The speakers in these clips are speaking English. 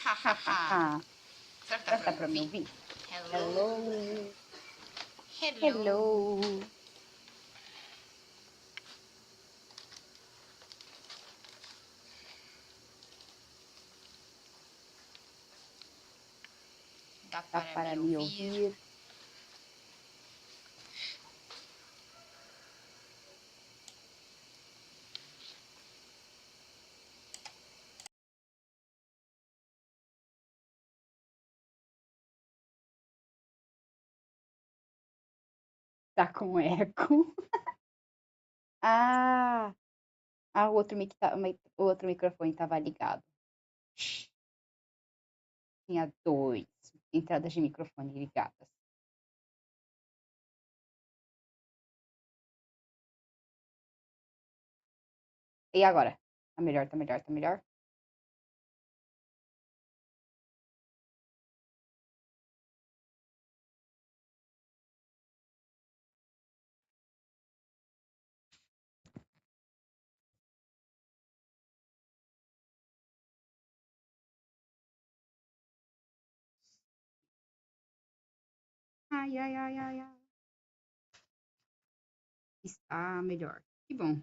Hahaha. Será que Dá pra me ouvir? Hello. Hello. Dá Dá para me ouvir? Tá com eco. O outro microfone estava ligado. Tinha 2 entradas de microfone ligadas. E agora? Tá melhor, tá melhor, tá melhor? Ai, ai, ai, ai, ai. Está melhor. Que bom.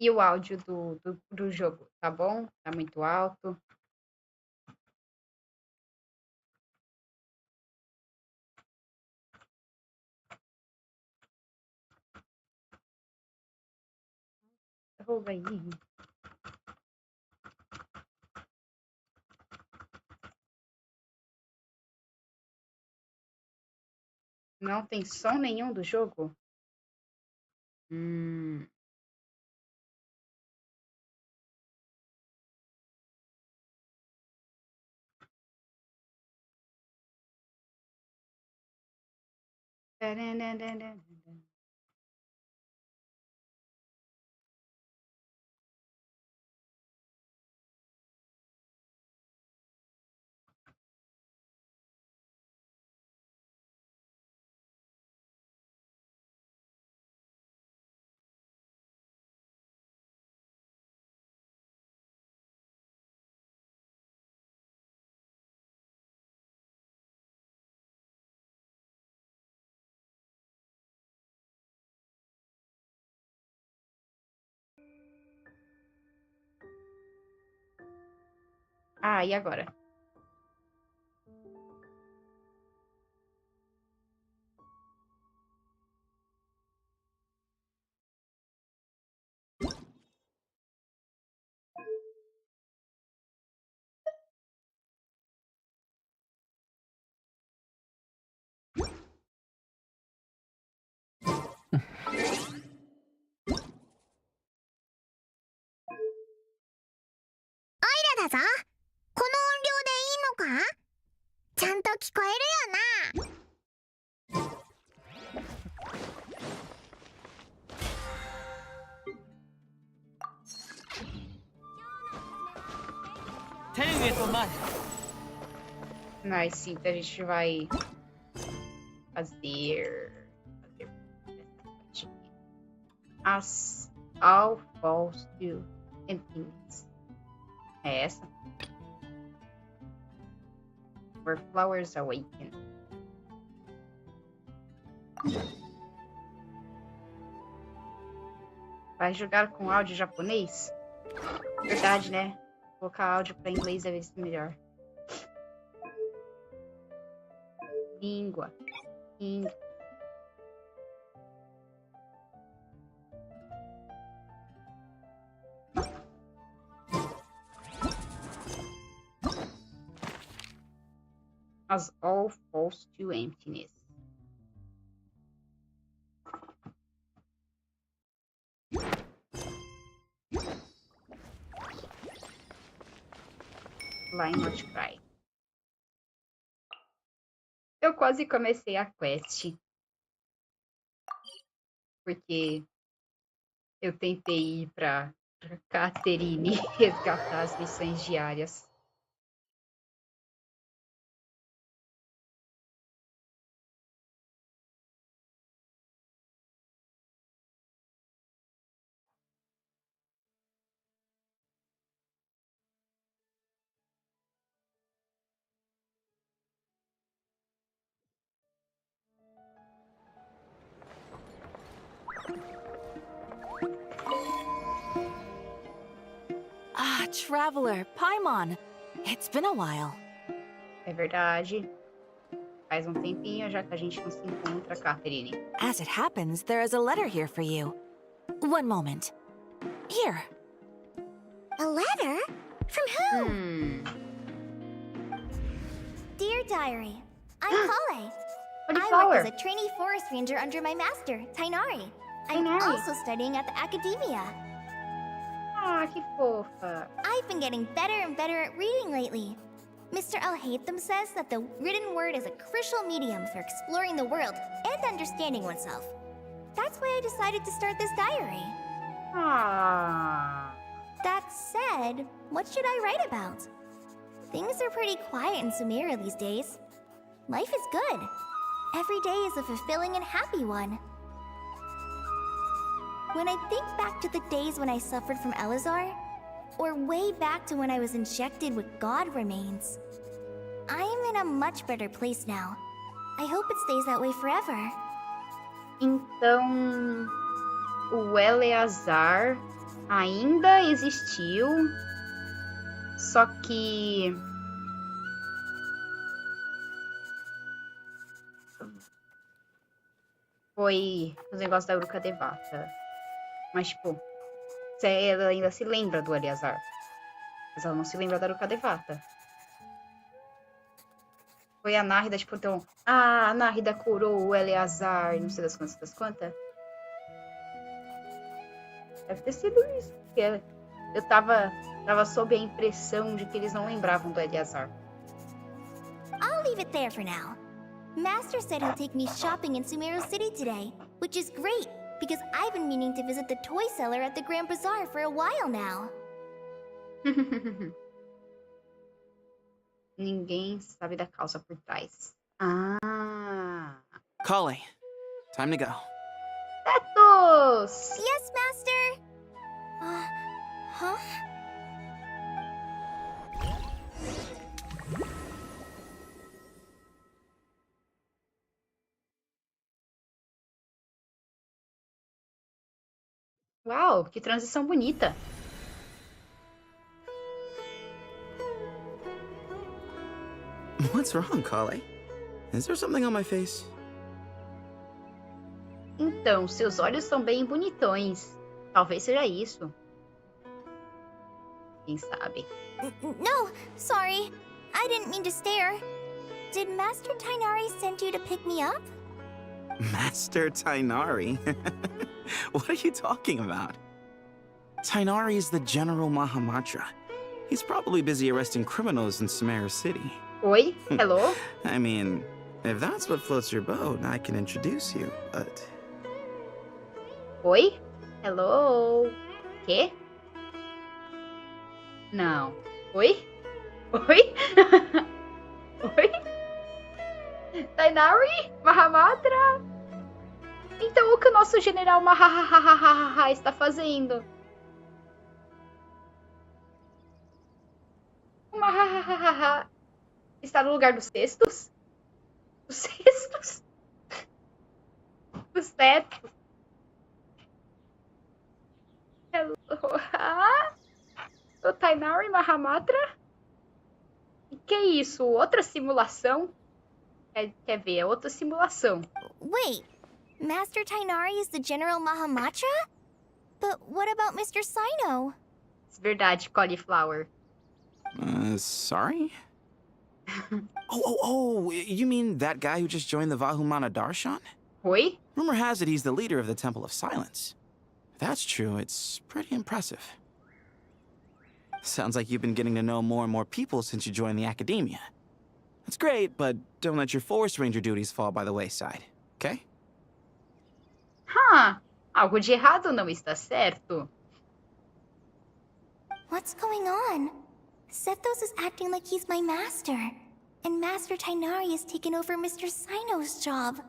E o áudio do jogo, tá bom? Tá muito alto? Derruba aí. Não tem som nenhum do jogo? E agora? Nice, então a gente vai fazer as All Falls to Emptiness. É essa? Where Flowers Awaken. Vai jogar com áudio japonês? Verdade, né? Vou colocar áudio para inglês deve ser melhor. Língua. As all falls to emptiness. Lá em Outcry. Eu quase comecei a quest. Porque eu tentei ir pra Catherine resgatar as missões diárias. Ah, Traveler, Paimon. It's been a while. É verdade. Faz um tempinho já que a gente não se encontra, Catherine. As it happens, there is a letter here for you. One moment. Here. A letter? From who? Dear Diary, I'm Kale. I work as a trainee forest ranger under my master, Tainari. I'm also studying at the academia. Ah, que fofa. I've been getting better and better at reading lately. Mr. Alhaitham says that the written word is a crucial medium for exploring the world and understanding oneself. That's why I decided to start this diary. Ah. That said, what should I write about? Things are pretty quiet in Sumeria these days. Life is good. Every day is a fulfilling and happy one. When I think back to the days when I suffered from Elazar, or way back to when I was injected with God remains, I am in a much better place now. I hope it stays that way forever. Então, o Eleazar ainda existiu, só que foi os negócios da Uruka Devata. Mas, tipo, ela ainda se lembra do Eleazar. Mas ela não se lembra da Uruka Devata. Foi a Nárida, tipo, então... Ah, a Nárida curou o Eleazar, não sei das quantas. Deve ter sido isso. Porque eu tava sob a impressão de que eles não lembravam do Eleazar. I'll leave it there for now. Master said he'll take me shopping in Sumeru City today, which is great, because I've been meaning to visit the toy seller at the Grand Bazaar for a while now. Ninguém sabe da causa por trás. Ah. Kale, time to go. Tetos! Yes, Master! Huh? Uau, que transição bonita. What's wrong, Kale? Is there something on my face? Então, seus olhos são bem bonitões. Talvez seja isso. Quem sabe? No, sorry. I didn't mean to stare. Did Master Tainari send you to pick me up? Master Tainari? What are you talking about? Tainari is the General Mahamatra. He's probably busy arresting criminals in Sumeru City. Oi? Hello? I mean, if that's what floats your boat, I can introduce you, but... Oi? Hello? Quê? Não. Oi? Oi? Oi? Tainari? Mahamatra? Então o que o nosso general Mahahahahaha está fazendo? O Mahahahaha está no lugar dos cestos? Dos cestos? Dos tetos? Hello? Ah? O Tainari Mahamatra? Que é isso? Outra simulação? Quer ver? É outra simulação. Wait, Master Tainari is the General Mahamatra? But what about Mr. Sino? É verdade, Cauliflower. Sorry? Oh, you mean that guy who just joined the Vahumana Darshan? Oi? Rumor has it he's the leader of the Temple of Silence. If that's true, it's pretty impressive. Sounds like you've been getting to know more and more people since you joined the academia. That's great, but don't let your Forest Ranger duties fall by the wayside, okay? Algo de errado não está certo. What's going on? Sethos is acting like he's my master, and Master Tainari has taken over Mr. Sino's job.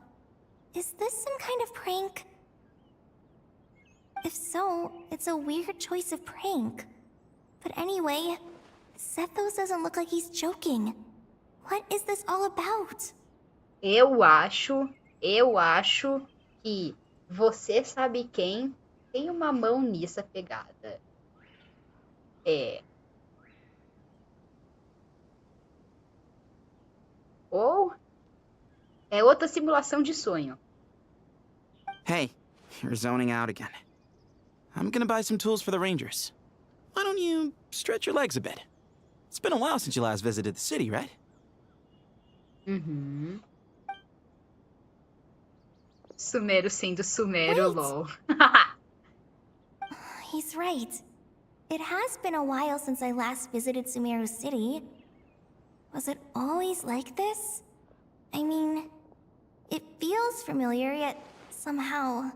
Is this some kind of prank? If so, it's a weird choice of prank. But anyway, Sethos doesn't look like he's joking. What is this all about? Eu acho que você sabe quem tem uma mão nisso pegada. Ou é outra simulação de sonho. Hey, you're zoning out again. I'm gonna buy some tools for the Rangers. Why don't you stretch your legs a bit? It's been a while since you last visited the city, right? Uhum. Sumero sendo Sumero, Wait. lol. He's right. It has been a while since I last visited Sumeru City. Was it always like this? I mean, it feels familiar, yet somehow...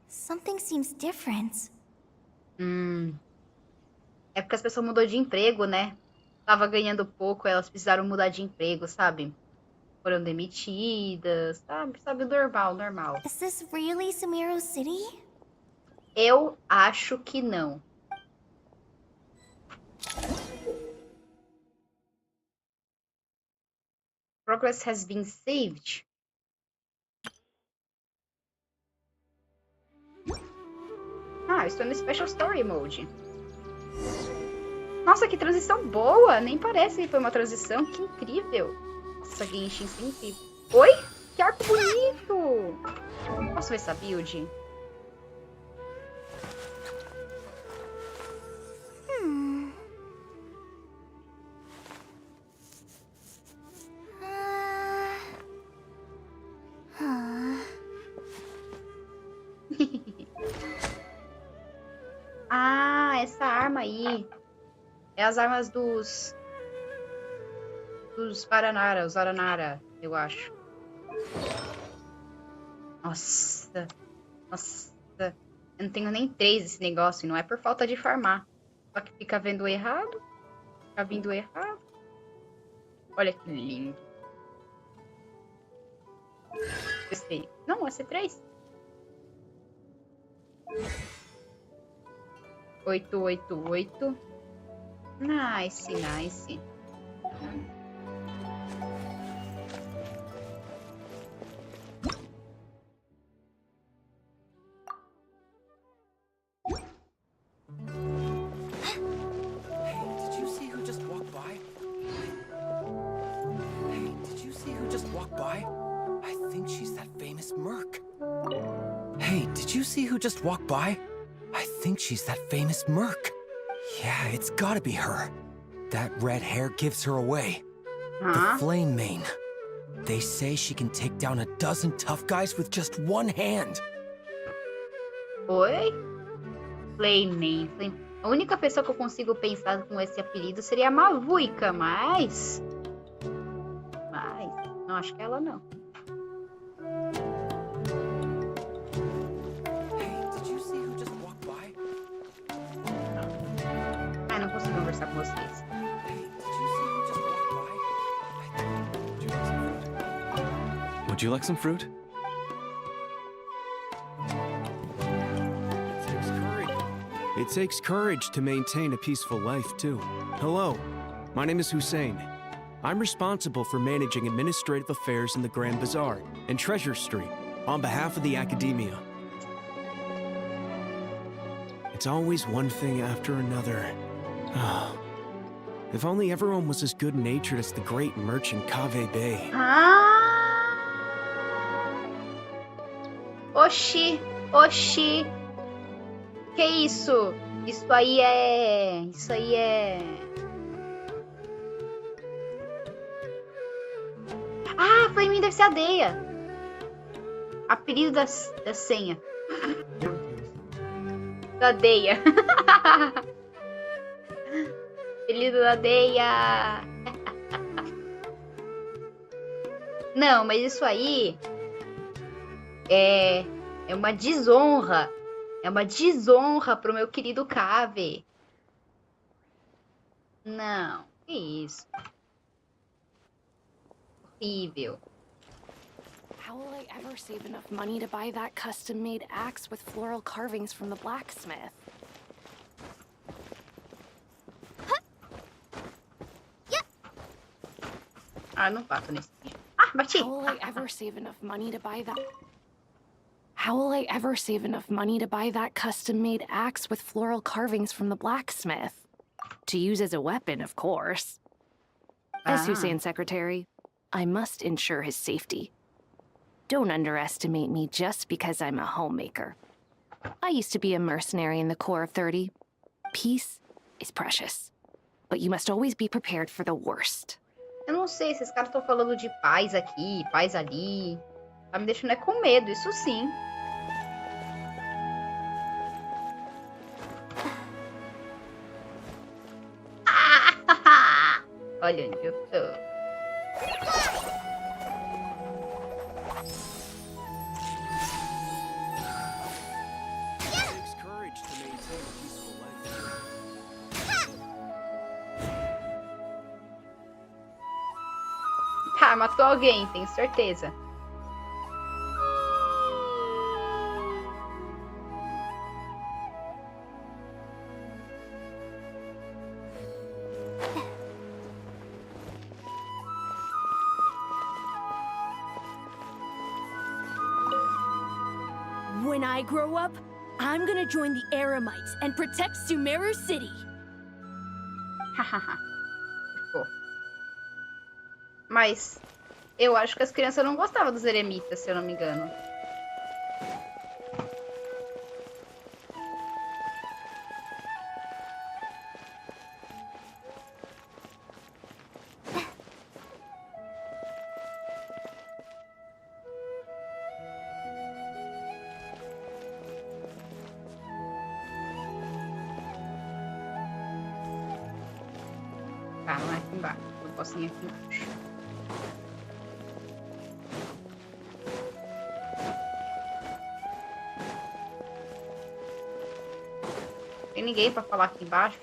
something seems different. É porque as pessoas mudou de emprego, né? Tava ganhando pouco, elas precisaram mudar de emprego, sabe? Foram demitidas, sabe? Normal. Is this really Sumeru City? Eu acho que não. Progress has been saved. Estou no Special Story Mode. Nossa, que transição boa! Nem parece que foi uma transição. Que incrível! Essa Genshin sempre... Oi? Que arco bonito! Posso ver essa build? Essa arma aí é as armas dos Paranara, os Aranara, eu acho. Nossa, eu não tenho nem 3 desse negócio, e não é por falta de farmar. Só que fica vendo errado, fica vindo errado. Olha que lindo. Gostei. Não, é C3. 888. Nice. Hey, did you see who just walked by? I think she's that famous merc. Yeah, it's gotta be her. That red hair gives her away. The Flame Mane. They say she can take down a dozen tough guys with just one hand. Oi? Flame Mane. A única pessoa que eu consigo pensar com esse apelido seria a Mavuica, mas... Não, acho que ela não. Não consigo conversar com vocês. Would you like some fruit? It takes courage to maintain a peaceful life, too. Hello, my name is Hussein. I'm responsible for managing administrative affairs in the Grand Bazaar and Treasure Street on behalf of the Academia. It's always one thing after another. If only everyone was as good-natured as the great merchant Cave Bay. Oxi. Que isso? Isso aí é... Ah, Flame deve ser a Deia. Apelido da senha. Da Deia. Apelido da Deia. Não, mas isso aí é uma desonra. É uma desonra pro meu querido Cave. Não, que isso. Horrível. How will I ever save enough money to buy that custom-made axe with floral carvings from the blacksmith? Ah, não bato nesse bicho. Ah, bati! How will I ever save enough money to buy that? How will I ever save enough money to buy that custom-made axe with floral carvings from the blacksmith? To use as a weapon, of course. As Hussein's secretary, I must ensure his safety. Don't underestimate me just because I'm a homemaker. I used to be a mercenary in the Corps of 30. Peace is precious, but you must always be prepared for the worst. Eu não sei, esses caras estão falando de paz aqui, paz ali. Tá me deixando com medo, isso sim. Olha onde eu tô. Ah, matou alguém, tenho certeza. When I grow up, I'm gonna join the Eremites and protect Sumeru City. Hahaha. Pô. Mas eu acho que as crianças não gostavam dos eremitas, se eu não me engano. Tá, não é aqui embaixo. Não posso ir aqui embaixo. Tem ninguém pra falar aqui embaixo?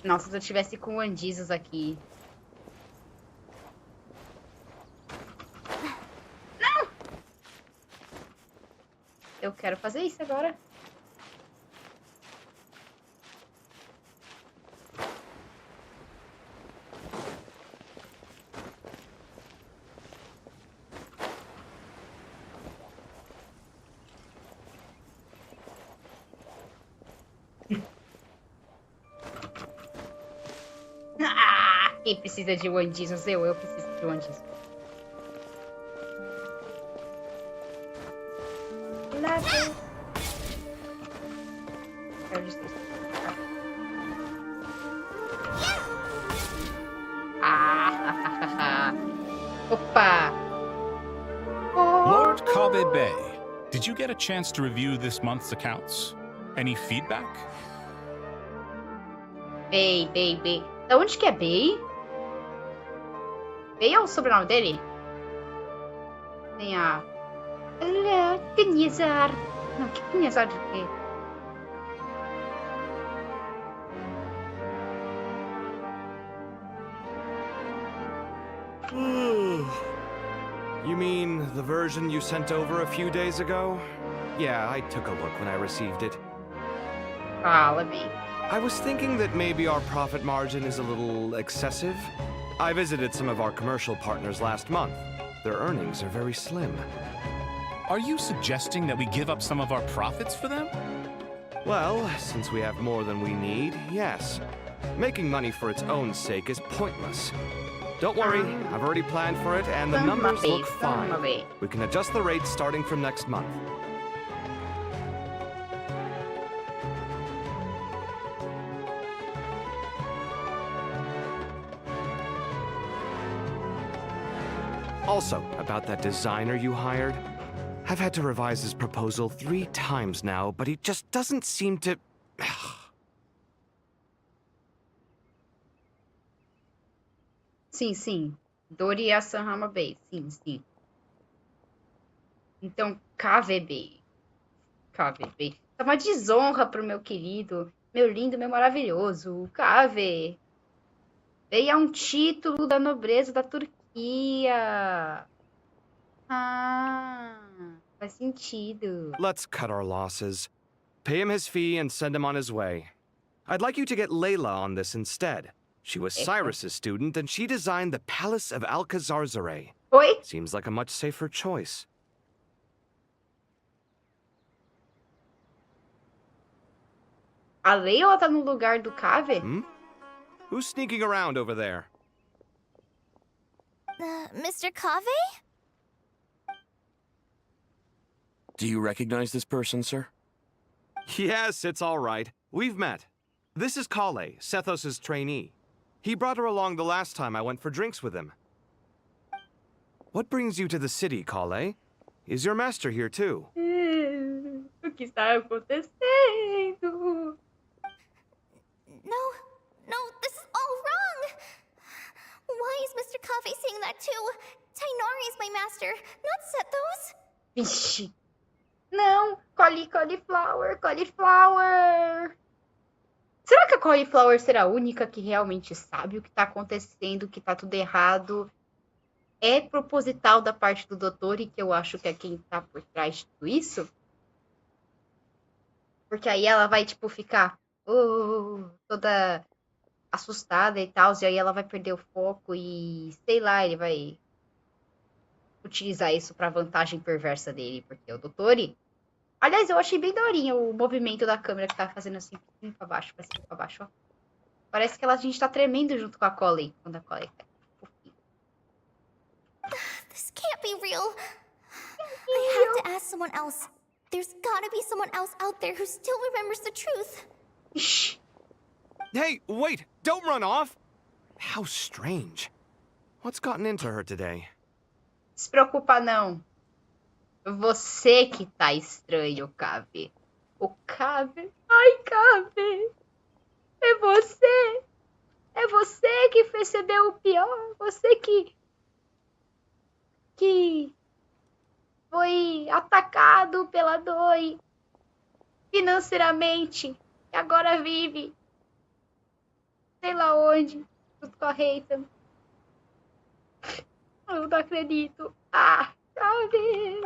Nossa, se eu tivesse com Andizos aqui. Não! Eu quero fazer isso agora. Quem precisa de One Jesus? Eu preciso de One Jesus. Opa! Lord Kabe Bay, did you get a chance to review this month's accounts? Any feedback? Bay. Da onde que é Bay? Bay é o sobrenome dele? Tem a... Canhazar. Não, que Canhazar de quê? You mean the version you sent over a few days ago? Yeah, I took a look when I received it. Fala, Bay. I was thinking that maybe our profit margin is a little excessive. I visited some of our commercial partners last month. Their earnings are very slim. Are you suggesting that we give up some of our profits for them? Well, since we have more than we need, yes. Making money for its own sake is pointless. Don't worry, I've already planned for it, and the numbers look fine. We can adjust the rates starting from next month. Also, about that designer you hired, I've had to revise his proposal 3 times now, but he just doesn't seem to... Sim, sim. Dori e a Sanhama Bay. Sim, sim. Então, KVB. KVB. É uma desonra pro meu querido, meu lindo, meu maravilhoso. KV. Veio um título da nobreza da Turquia. Ah, faz sentido. Let's cut our losses. Pay him his fee and send him on his way. I'd like you to get Layla on this instead. She was Cyrus's student, and she designed the Palace of Alcazarzare. Oi? Seems like a much safer choice. A Layla tá no lugar do Cave? Hmm? Who's sneaking around over there? Mr. Cave? Do you recognize this person, sir? Yes, it's all right. We've met. This is Kale, Sethos' trainee. He brought her along the last time I went for drinks with him. What brings you to the city, Kale? Is your master here too? O que está acontecendo? No, this is all wrong! Why is Mr. Cave saying that too? Tainari is my master, not Sethos. Vixe. Não, cauliflower. Será que a cauliflower será a única que realmente sabe o que tá acontecendo, que tá tudo errado? É proposital da parte do doutor e que eu acho que é quem tá por trás de tudo isso? Porque aí ela vai, tipo, ficar toda assustada e tal, e aí ela vai perder o foco e, sei lá, ele vai utilizar isso pra vantagem perversa dele, porque o doutor... Aliás, eu achei bem daorinha o movimento da câmera que tá fazendo assim, pra cima, pra baixo, ó. Parece que a gente tá tremendo junto com a Collie, quando a Collie cai. This can't be real. I have to ask someone else. There's gotta be someone else out there who still remembers the truth. Shh. Hey, wait! Don't run off! How strange. What's gotten into her today? Se preocupa não. Você que tá estranho, Cave. O Cave... Ai, Cave. É você. É você que percebeu o pior. Você que foi atacado pela dor financeiramente. E agora vive sei lá onde. Junto com a Reita. Eu não acredito. Ah, Cave.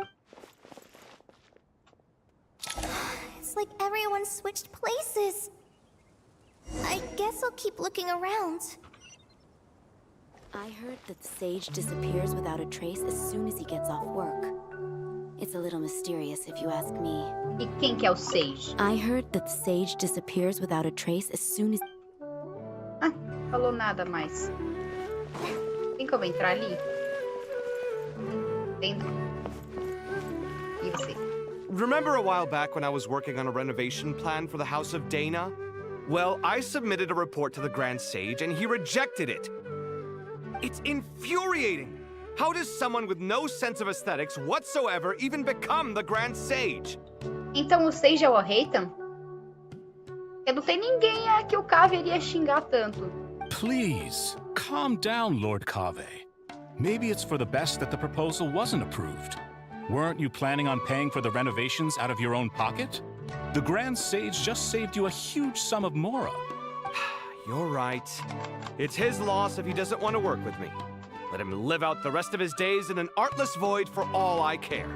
It's like everyone switched places. I guess I'll keep looking around. I heard that the sage disappears without a trace as soon as he gets off work. It's a little mysterious if you ask me. E quem que é o sage? I heard that the sage disappears without a trace as soon as... Ah, falou nada mais. Tem como entrar ali? Dentro. E você? Remember a while back when I was working on a renovation plan for the House of Dana? Well, I submitted a report to the Grand Sage and he rejected it. It's infuriating! How does someone with no sense of aesthetics whatsoever even become the Grand Sage? Então o Sage é o Reitan? Porque não tem ninguém que o Cave iria xingar tanto. Please, calm down, Lord Cave. Maybe it's for the best that the proposal wasn't approved. Weren't you planning on paying for the renovations out of your own pocket? The Grand Sage just saved you a huge sum of mora. You're right. It's his loss if he doesn't want to work with me. Let him live out the rest of his days in an artless void for all I care.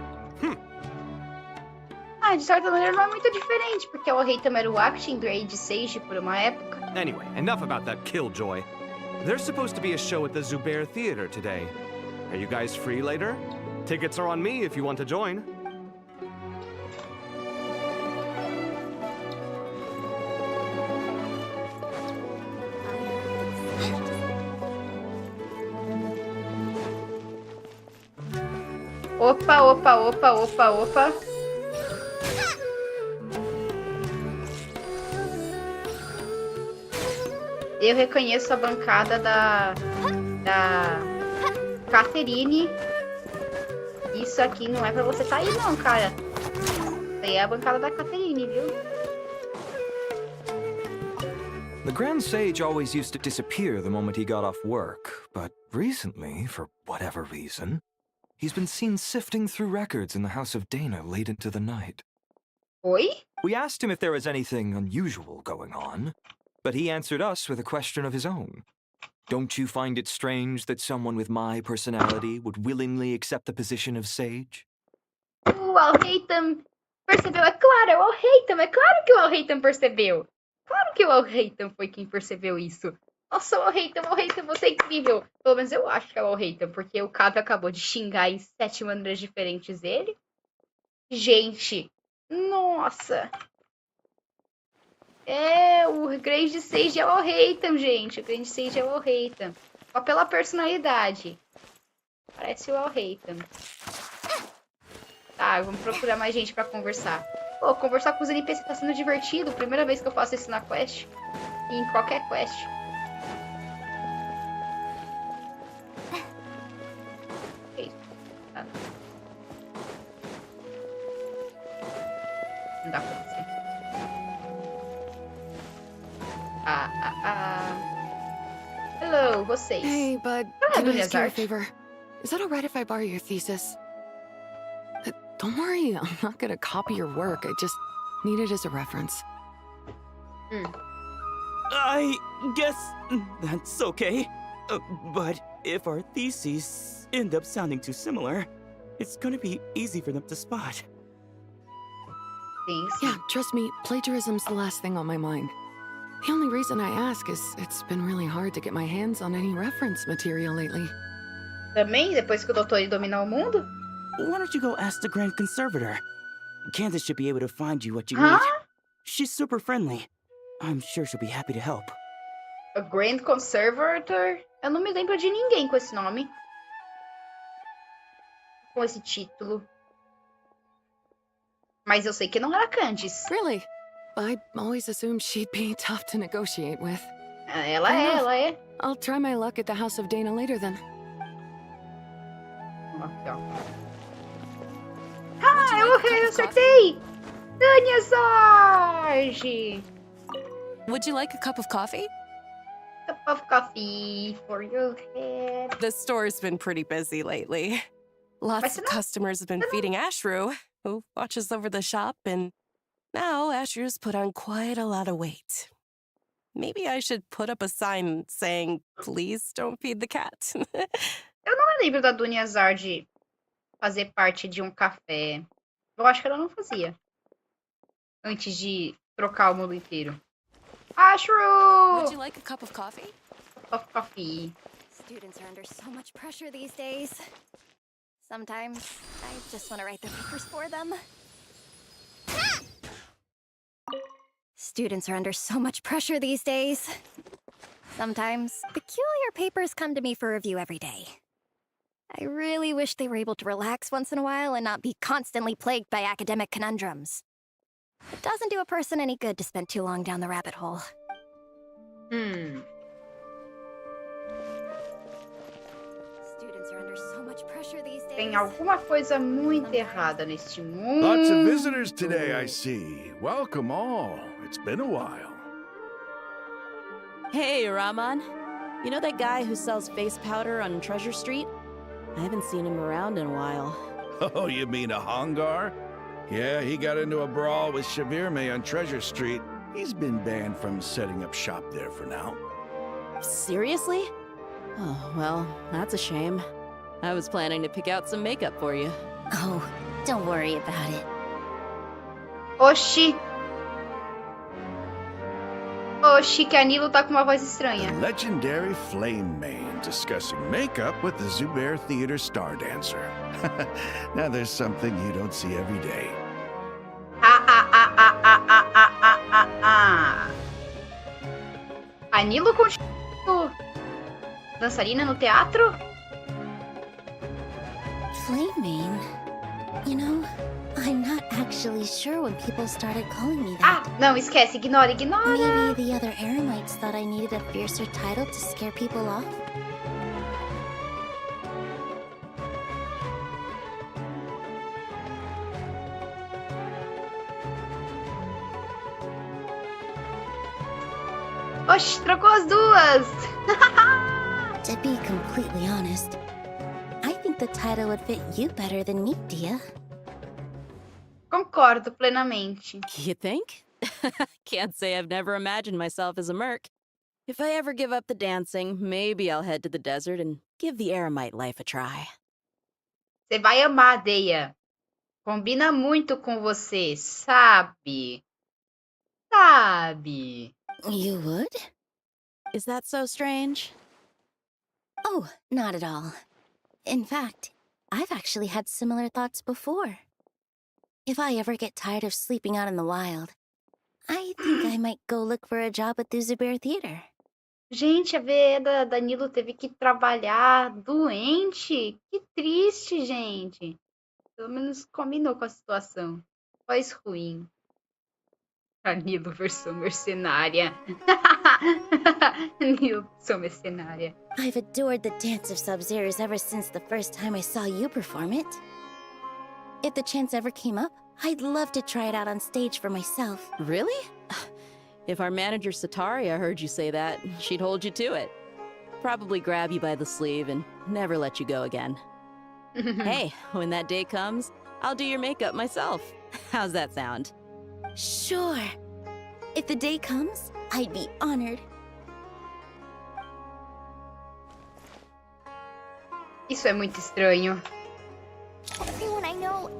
Ah, de certa maneira não é muito diferente, porque o Reitan era o acting grade Sage por uma época. Anyway, enough about that killjoy. There's supposed to be a show at the Zubair Theater today. Are you guys free later? Tickets are on me if you want to join. Opa, opa, opa, opa, opa. Eu reconheço a bancada da Catherine. Isso aqui não é pra você tá aí não, cara. Isso aí é a bancada da Catherine, viu? The Grand Sage always used to disappear the moment he got off work, but recently, for whatever reason, he's been seen sifting through records in the House of Dana late into the night. Oi? We asked him if there was anything unusual going on, but he answered us with a question of his own. Don't you find it strange that someone with my personality would willingly accept the position of sage? O Al-Heitam percebeu, é claro, é o Al-Heitam, é claro que o Al-Heitam percebeu. Claro que o Al-Heitam foi quem percebeu isso. Nossa, o Al-Heitam, você é incrível. Pelo menos eu acho que é o Al-Heitam, porque o Cabe acabou de xingar em 7 maneiras diferentes ele. Gente, nossa. É, o Grande Sage é o Al-Heitam, gente. O Grande Sage é o Al-Heitam. Só pela personalidade. Parece o Al-Heitam. Tá, vamos procurar mais gente pra conversar. Pô, conversar com os NPC tá sendo divertido. Primeira vez que eu faço isso na quest. E em qualquer quest. Que isso? Tá. Não dá pra você. Hello, vocês. Hey, bud. Can I ask you a favor? Is that alright if I borrow your thesis? Don't worry, I'm not gonna copy your work. I just need it as a reference. I guess that's okay. But if our theses end up sounding too similar, it's gonna be easy for them to spot. Thanks. Yeah, trust me, plagiarism's the last thing on my mind. The only reason I ask is it's been really hard to get my hands on any reference material lately. Também, depois que o doutor dominar o mundo? Why don't you go ask the Grand Conservator? Candace should be able to find you what you Huh? need. She's super friendly. I'm sure she'll be happy to help. A Grand Conservator? Eu não me lembro de ninguém com esse nome. Com esse título. Mas eu sei que não era Candice. Really? I always assumed she'd be tough to negotiate with. Ela é. I'll try my luck at the House of Dana later then. Eu acertei! Tânia Sarge! Would you like a cup of coffee? Cup of coffee for your head. The store's been pretty busy lately. Lots of customers have been feeding Ashru, who watches over the shop, and now Ashru's put on quite a lot of weight. Maybe I should put up a sign saying, please don't feed the cat. Eu não me lembro da Dunya Zard fazer parte de um café. Eu acho que ela não fazia. Antes de trocar o mundo inteiro. Ashru! Would you like a cup of coffee? Cup of coffee. Students are under so much pressure these days. Sometimes I just want to write their papers for them. Students are under so much pressure these days. Sometimes peculiar papers come to me for review every day. I really wish they were able to relax once in a while and not be constantly plagued by academic conundrums. It doesn't do a person any good to spend too long down the rabbit hole. Students are under so much pressure these days. Tem alguma coisa muito errada neste mundo. Lots of visitors today, I see. Welcome all. It's been a while. Hey, Rahman. You know that guy who sells face powder on Treasure Street? I haven't seen him around in a while. Oh, you mean a Hongar? Yeah, he got into a brawl with Shavirme on Treasure Street. He's been banned from setting up shop there for now. Seriously? Oh, well, that's a shame. I was planning to pick out some makeup for you. Oh, don't worry about it. Oxi! Oxi, que a Nilo tá com uma voz estranha. The legendary Flame Mane discussing makeup with the Zubair Theater star dancer. Now there's something you don't see every day. A Nilo continua dançarina no teatro? Flame Mane. You know, I'm not actually sure when people started calling me that. Ah, não, esquece. Ignora, ignora. Maybe the other Eremites thought I needed a fiercer title to scare people off? Oxi, trocou as duas. To be completely honest, I think the title would fit you better than me, Dia. Concordo plenamente. You think? Can't say I've never imagined myself as a merc. If I ever give up the dancing, maybe I'll head to the desert and give the eremite life a try. Você vai amar, Deia. Combina muito com você, sabe? Sabe? You would? Is that so strange? Oh, not at all. In fact, I've actually had similar thoughts before. If I ever get tired of sleeping out in the wild, I think I might go look for a job at the Zubair Theater. Gente, a Veda Danilo teve que trabalhar doente. Que triste, gente. Pelo menos combinou com a situação. Voz ruim. Danilo versão mercenária. Danilo versão mercenária. I've adored the dance of Sub-Zeros ever since the first time I saw you perform it. If the chance ever came up, I'd love to try it out on stage for myself. Really? If our manager Sataria heard you say that, she'd hold you to it. Probably grab you by the sleeve and never let you go again. Hey, when that day comes, I'll do your makeup myself. How's that sound? Sure. If the day comes, I'd be honored. Isso é muito estranho. Everyone I know,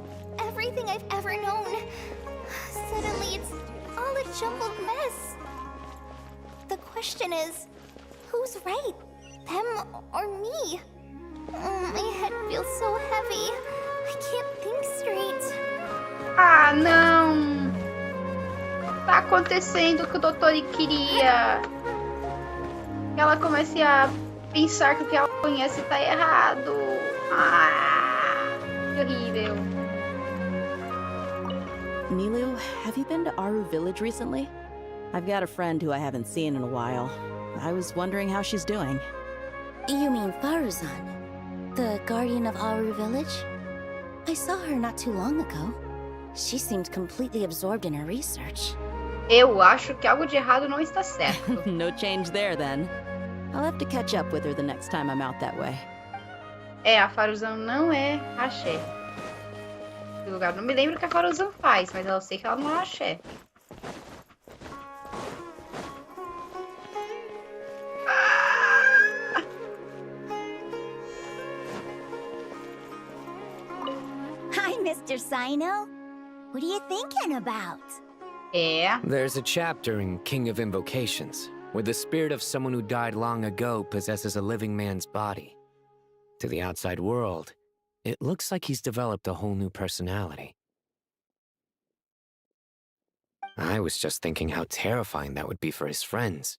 everything I've ever known. Suddenly it's all a jumbled mess. The question is, who's right? Them or me? My head feels so heavy. I can't think straight. Ah, não! Tá acontecendo o que o doutor queria. Que ela comece a pensar que o que ela conhece tá errado. Ah, que horrível. Milu, have you been to Aru Village recently? I've got a friend who I haven't seen in a while. I was wondering how she's doing. You mean Faruzan, the guardian of Aru Village? I saw her not too long ago. She seemed completely absorbed in her research. Eu acho que algo de errado não está certo. No change there, then. I'll have to catch up with her the next time I'm out that way. É, a Faruzan não é axé. Esse lugar não me lembro o que a Faruzan faz, mas eu sei que ela não é axé. Hi, Mr. Sino. What are you thinking about? É. There's a chapter in King of Invocations where the spirit of someone who died long ago possesses a living man's body. To the outside world, it looks like he's developed a whole new personality. I was just thinking how terrifying that would be for his friends.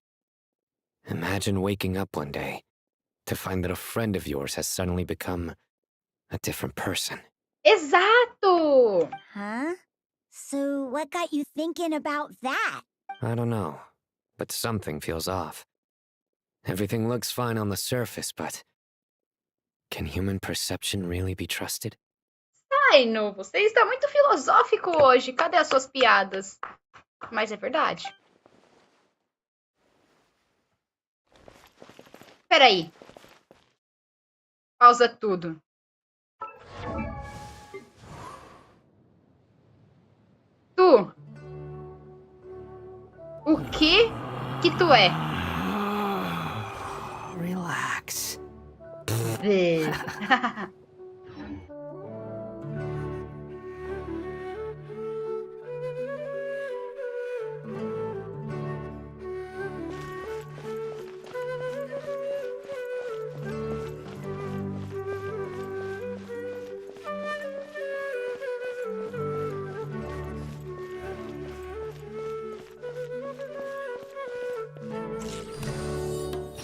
Imagine waking up one day to find that a friend of yours has suddenly become a different person. Exato! Huh? So what got you thinking about that? I don't know, but something feels off. Everything looks fine on the surface, but can human perception really be trusted? Sino, você está muito filosófico hoje. Cadê as suas piadas? Mas é verdade. Peraí. Pausa tudo. Tu? O que tu é? Relax.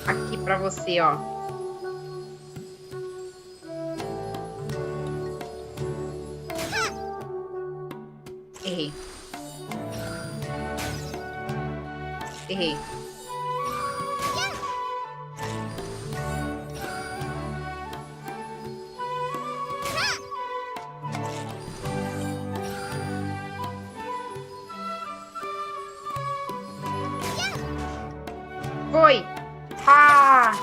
Aqui pra você, ó. Foi. Ah!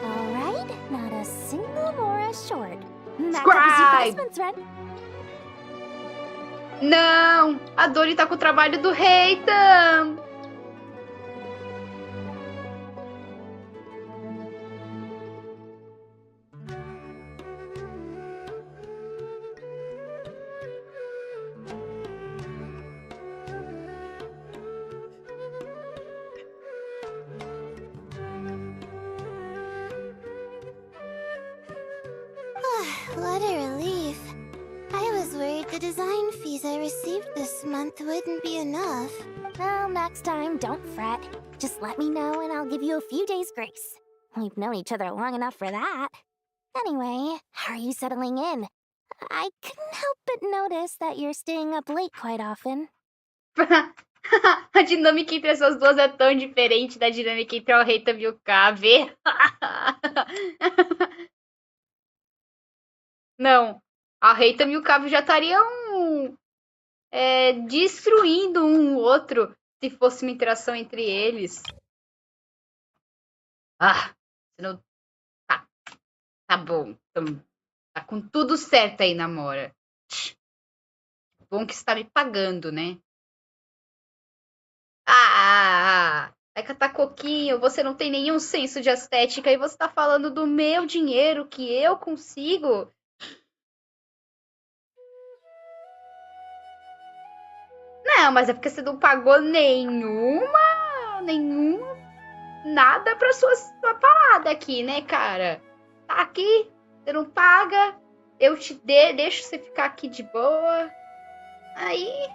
Alright, not a single Mora short. That Scribe! covers you for this month's run. Não! A Dori tá com o trabalho do Reitan! What a relief. I was worried the design fees I received this month wouldn't be enough. Well, next time, don't fret. Just let me know and I'll give you a few days' grace. We've known each other long enough for that. Anyway, how are you settling in? I couldn't help but notice that you're staying up late quite often. A dinâmica entre essas duas é tão diferente da dinâmica entre o Reitan e o KV. Não, a Reitan e o KV já estariam destruindo um outro se fosse uma interação entre eles. Ah, não... Tá bom. Então, tá com tudo certo aí, namora. Bom que você tá me pagando, né? Vai catar coquinho, você não tem nenhum senso de estética e você tá falando do meu dinheiro que eu consigo. Não, mas é porque você não pagou nada pra sua parada aqui, né, cara? Tá aqui, você não paga, eu te deixo você ficar aqui de boa. Aí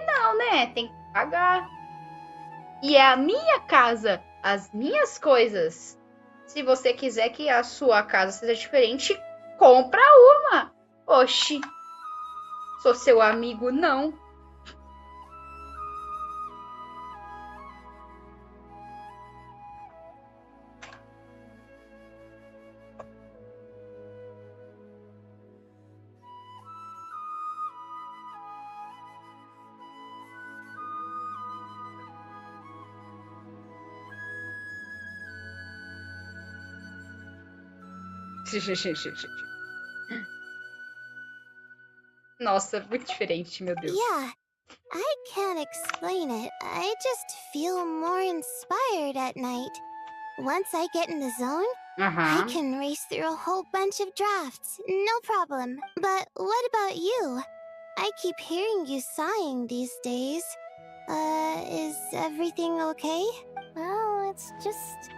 não, né? Tem que pagar. E é a minha casa, as minhas coisas. Se você quiser que a sua casa seja diferente, compra uma. Oxi. Sou seu amigo, não. Nossa, muito diferente, meu Deus. Yeah, I can't explain it. I just feel more inspired at night. Once I get in the zone, I can race through a whole bunch of drafts, no problem. But what about you? I keep hearing you sighing these days. Is everything okay? Well, it's just...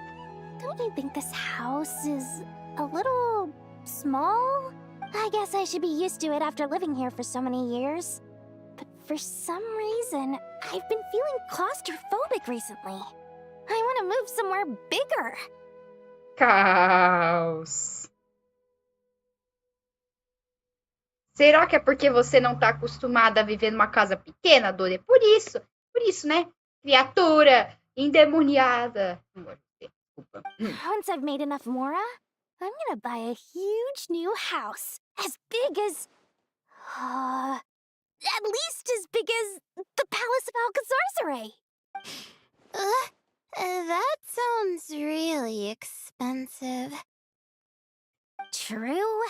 Don't you think this house is a little small? I guess I should be used to it after living here for so many years. But for some reason, I've been feeling claustrophobic recently. I want to move somewhere bigger. Caos. Será que é porque você não tá acostumada a viver numa casa pequena, Dori? Por isso, né? Criatura endemoniada. Desculpa. Once I've made enough Mora, I'm gonna buy a huge new house. As big as... at least as big as the Palace of Alcazarzaray. That sounds really expensive. True.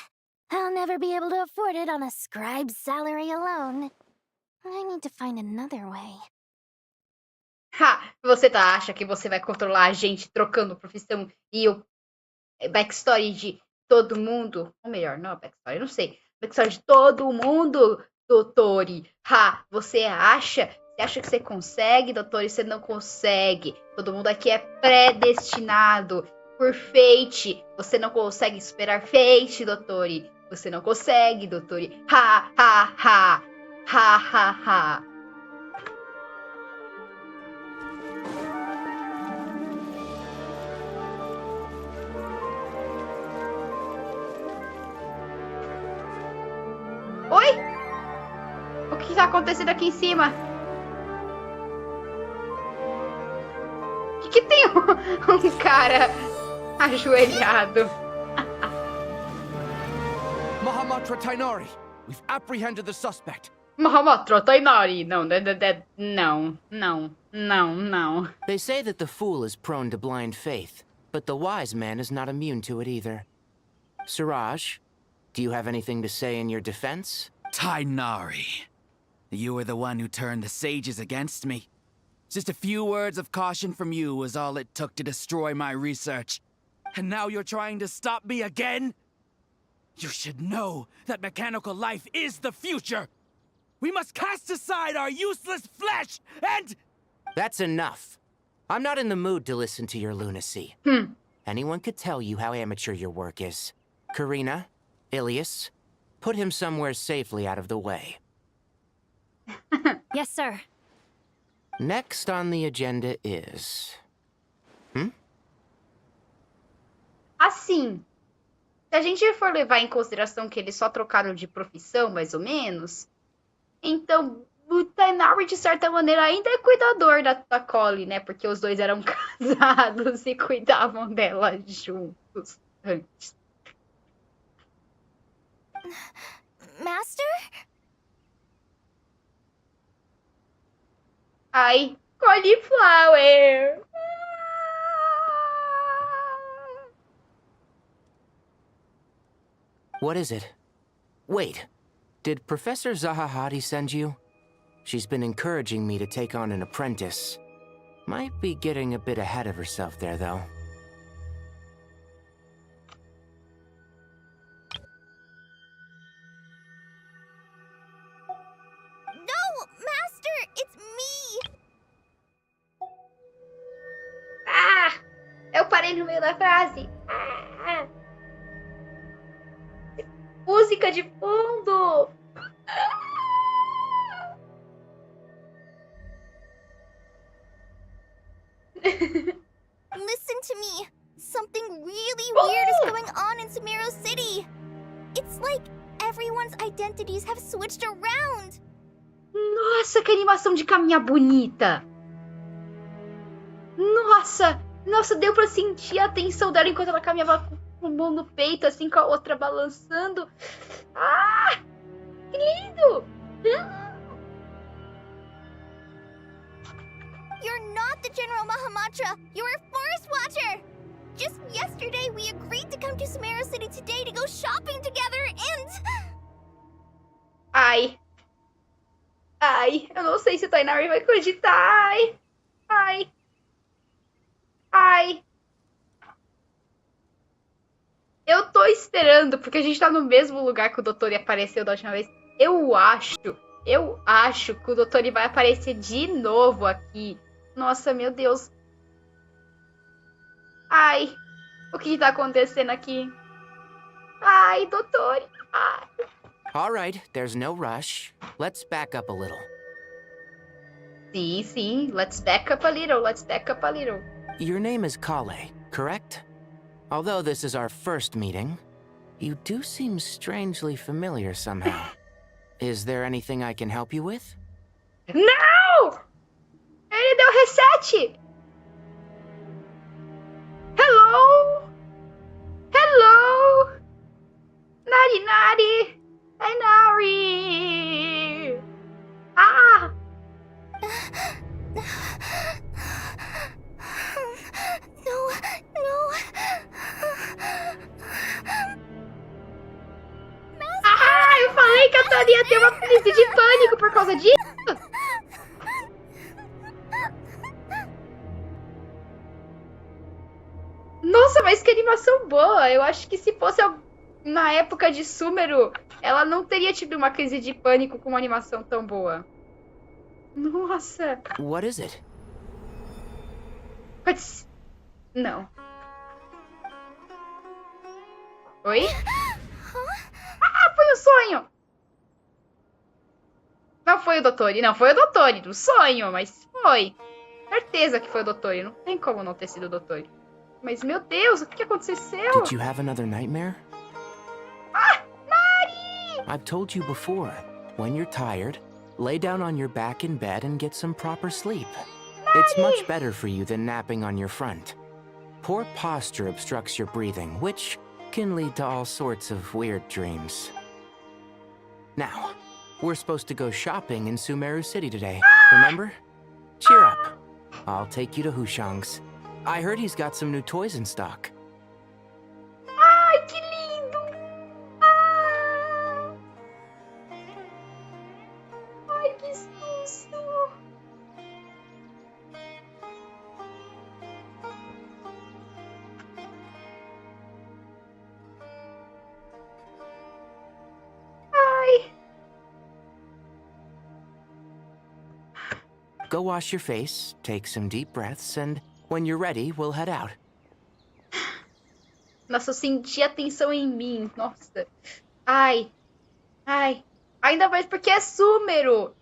I'll never be able to afford it on a scribe's salary alone. I need to find another way. Você acha que você vai controlar a gente trocando profissão e o backstory de todo mundo? Ou melhor, não, backstory, não sei. Backstory de todo mundo, Doutori. Você acha? Você acha que você consegue, Doutori? Você não consegue. Todo mundo aqui é predestinado por fate. Você não consegue esperar fate, Doutori. Você não consegue, Doutori. Oi? O que tá acontecendo aqui em cima? Por que tem um cara ajoelhado? Mahamatra Tainari, we've apprehended the suspect. Mahamatra Tainari. No. They say that the fool is prone to blind faith, but the wise man is not immune to it either. Suraj, do you have anything to say in your defense? Tainari, you were the one who turned the sages against me. Just a few words of caution from you was all it took to destroy my research. And now you're trying to stop me again? You should know that mechanical life is the future. We must cast aside our useless flesh and... That's enough. I'm not in the mood to listen to your lunacy. Anyone could tell you how amateur your work is. Karina, Ilias, put him somewhere safely out of the way. Yes, sir. Next on the agenda is... Assim, se a gente for levar em consideração que eles só trocaram de profissão, mais ou menos, então o Tainari, de certa maneira, ainda é cuidador da Collie, né? Porque os dois eram casados e cuidavam dela juntos antes. Master? Ai, cauliflower! What is it? Wait, did Professor Zahahati send you? She's been encouraging me to take on an apprentice. Might be getting a bit ahead of herself there, though. No, Master, it's me! Ah! Eu parei no meio da frase. Ah! Música de fundo! Listen to me. Something really weird is going on in Sumeru City. It's like everyone's identities have switched around. Nossa, que animação de caminhar bonita! Nossa, deu pra sentir a tensão dela enquanto ela caminhava com a mão no peito, assim, com a outra balançando. Ah! Que lindo! You're not the General Mahamatra. You're a forest watcher. Just yesterday, we agreed to come to Sumeru City today to go shopping together and... Ai, eu não sei se o Tainari vai acreditar. Ai. Eu tô esperando, porque a gente tá no mesmo lugar que o Dottori apareceu da última vez. Eu acho que o Dottori vai aparecer de novo aqui. Nossa, meu Deus. Ai, o que tá acontecendo aqui? Ai, Dottori. Ai. All right, there's no rush. Let's back up a little. Sim. Let's back up a little. Your name is Kale, correct? Although this is our first meeting, you do seem strangely familiar somehow. Is there anything I can help you with? Não! Ele deu reset! Hello! Nari! Tainari! Ah! No. Ah, eu falei que a Tony ia ter uma crise de pânico por causa disso! Nossa, mas que animação boa! Eu acho que se fosse na época de Sumeru, ela não teria tido uma crise de pânico com uma animação tão boa. Nossa! What is it? Não. Oi? Ah, foi um sonho! Não foi o Dottori, do sonho, mas foi. Certeza que foi o Dottori, não tem como não ter sido o Dottori. Mas, meu Deus, o que aconteceu? Did you have another nightmare? Ah, Nari! I've told you before, when you're tired, lay down on your back in bed and get some proper sleep. Nari! It's much better for you than napping on your front. Poor posture obstructs your breathing, which can lead to all sorts of weird dreams. Now, we're supposed to go shopping in Sumeru City today, remember? Cheer up. I'll take you to Hushang's. I heard he's got some new toys in stock. Ai, que lindo! Ah! Ai, que susto! Ai! Go wash your face, take some deep breaths, and when you're ready, we'll head out. Nossa, eu senti a tensão em mim. Nossa. Ai. Ai. Ainda mais porque é Sumeru.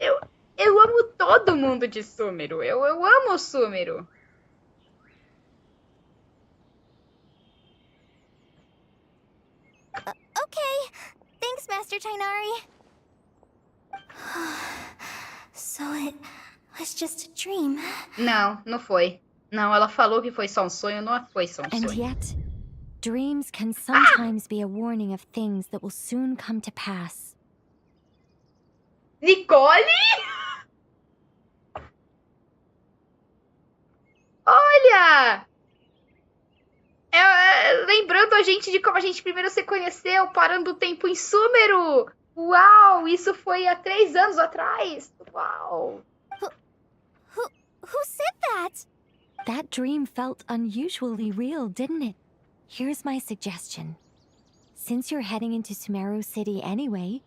Eu amo todo mundo de Sumeru. Eu amo Sumeru. Okay. Thanks, Master Tainari. So it was just a dream. Não, não foi. Não, ela falou que foi só um sonho, não foi só um sonho. And yet, dreams can sometimes be a warning of things that will soon come to pass. Nicole? Olha! Lembrando a gente de como a gente primeiro se conheceu, parando o tempo em Sumeru. Uau, isso foi há 3 anos atrás. Uau. Who said that? That dream felt unusually real, didn't it? Here's my suggestion. Since you're heading into Sumeru City anyway,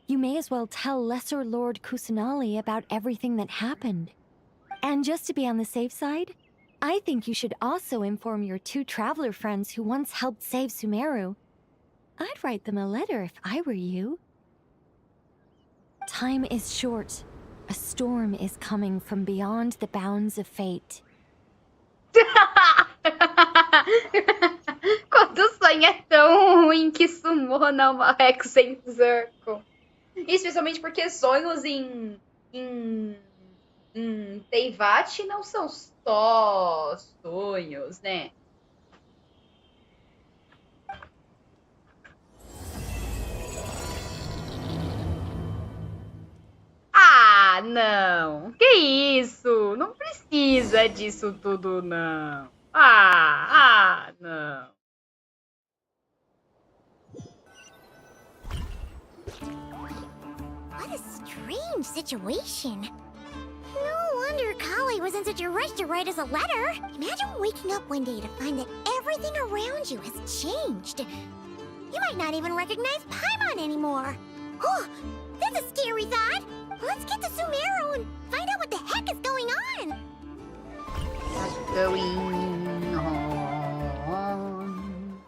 you may as well tell Lesser Lord Kusanali about everything that happened. And just to be on the safe side, I think you should also inform your 2 traveler friends who once helped save Sumeru. I'd write them a letter if I were you. Time is short. A storm is coming from beyond the bounds of fate. Quando o sonho é tão ruim que sumona uma Hexen Circle. Especialmente porque sonhos em Teyvat não são só sonhos, né? Ah, não. Que isso? Não precisa disso tudo, não. Não. What a strange situation. No wonder Kali was in such a rush to write us a letter. Imagine waking up one day to find that everything around you has changed. You might not even recognize Paimon anymore. Oh, that's a scary thought. Let's get to Sumeru and find out what the heck is going on. What's going on?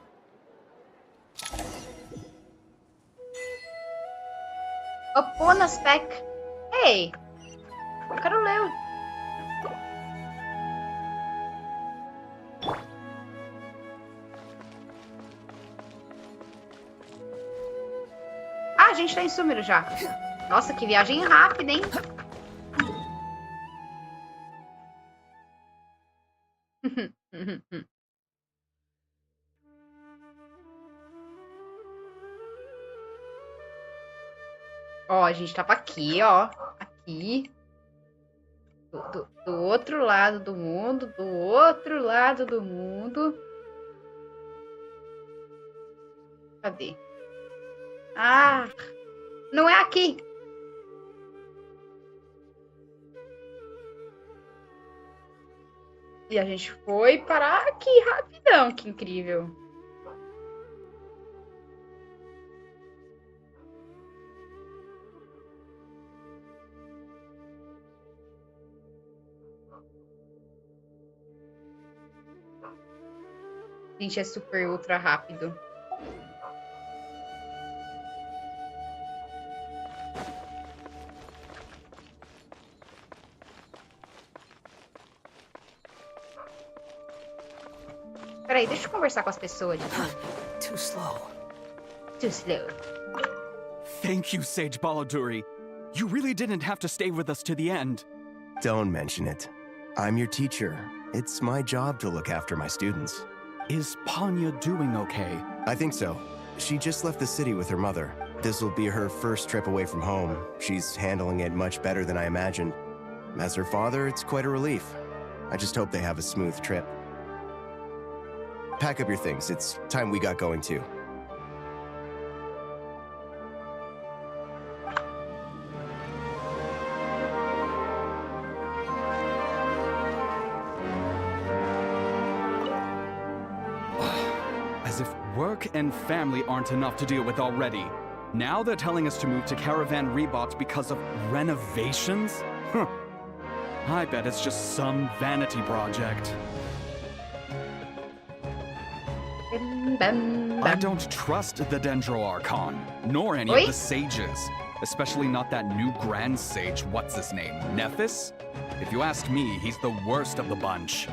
Opona's pack. Hey, eu quero ler. Ah, a gente tá em Sumeru já. Nossa, que viagem rápida, hein? Ó, a gente tava aqui, ó. Aqui. Do outro lado do mundo. Do outro lado do mundo. Cadê? Ah! Não é aqui. E a gente foi parar aqui rapidão. Que incrível. Gente, é super ultra rápido. Peraí, deixa eu conversar com as pessoas. Too slow. Too slow. Thank you, Sage Baladuri. You really didn't have to stay with us to the end. Don't mention it. I'm your teacher. It's my job to look after my students. Is Panya doing okay? I think so. She just left the city with her mother. This will be her first trip away from home. She's handling it much better than I imagined. As her father, it's quite a relief. I just hope they have a smooth trip. Pack up your things. It's time we got going too. As if work and family aren't enough to deal with already. Now they're telling us to move to Caravan Rebot because of renovations? Huh. I bet it's just some vanity project. I don't trust the Dendro Archon, nor any of the sages. Especially not that new Grand Sage, what's his name, Nephis? If you ask me, he's the worst of the bunch.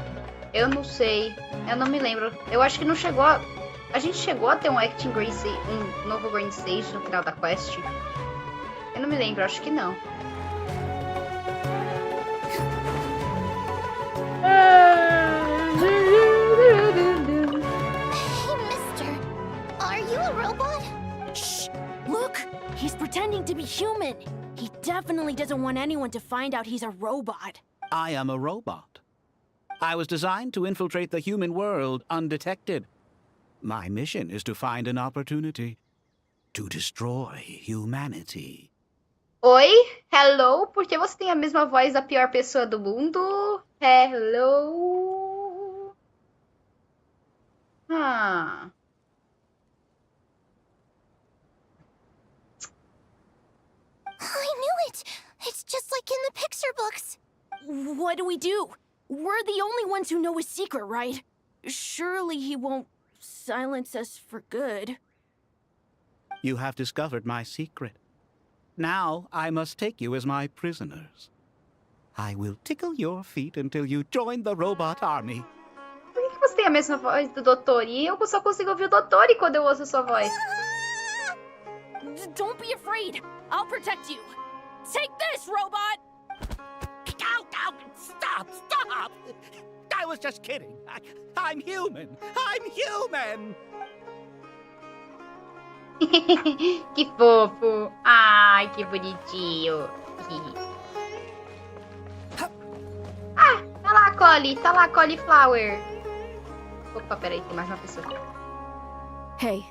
Eu não sei, eu não me lembro. Eu acho que não chegou a... A gente chegou a ter um Acting Grace, um novo Grand Sage no final da quest? Eu não me lembro, acho que não. Hey, mister. Are you a robot? Shh! Look! He's pretending to be human. He definitely doesn't want anyone to find out he's a robot. I am a robot. I was designed to infiltrate the human world undetected. My mission is to find an opportunity to destroy humanity. Oi? Hello? Por que você tem a mesma voz da pior pessoa do mundo? Hello? Ah. I knew it! It's just like in the picture books. What do? We're the only ones who know his secret, right? Surely he won't silence us for good. You have discovered my secret. Now I must take you as my prisoners. I will tickle your feet until you join the robot army. Por que você tem a mesma voz do Doutor? E eu só consigo ouvir o Doutor quando eu ouço a sua voz. Don't be afraid. I'll protect you. Take this, robot! Stop! Stop! I was just kidding. I'm human. I'm human. Que fofo. Ai, que bonitinho. Ah, tá lá a cauliflower. Opa, peraí, tem mais uma pessoa. Hey,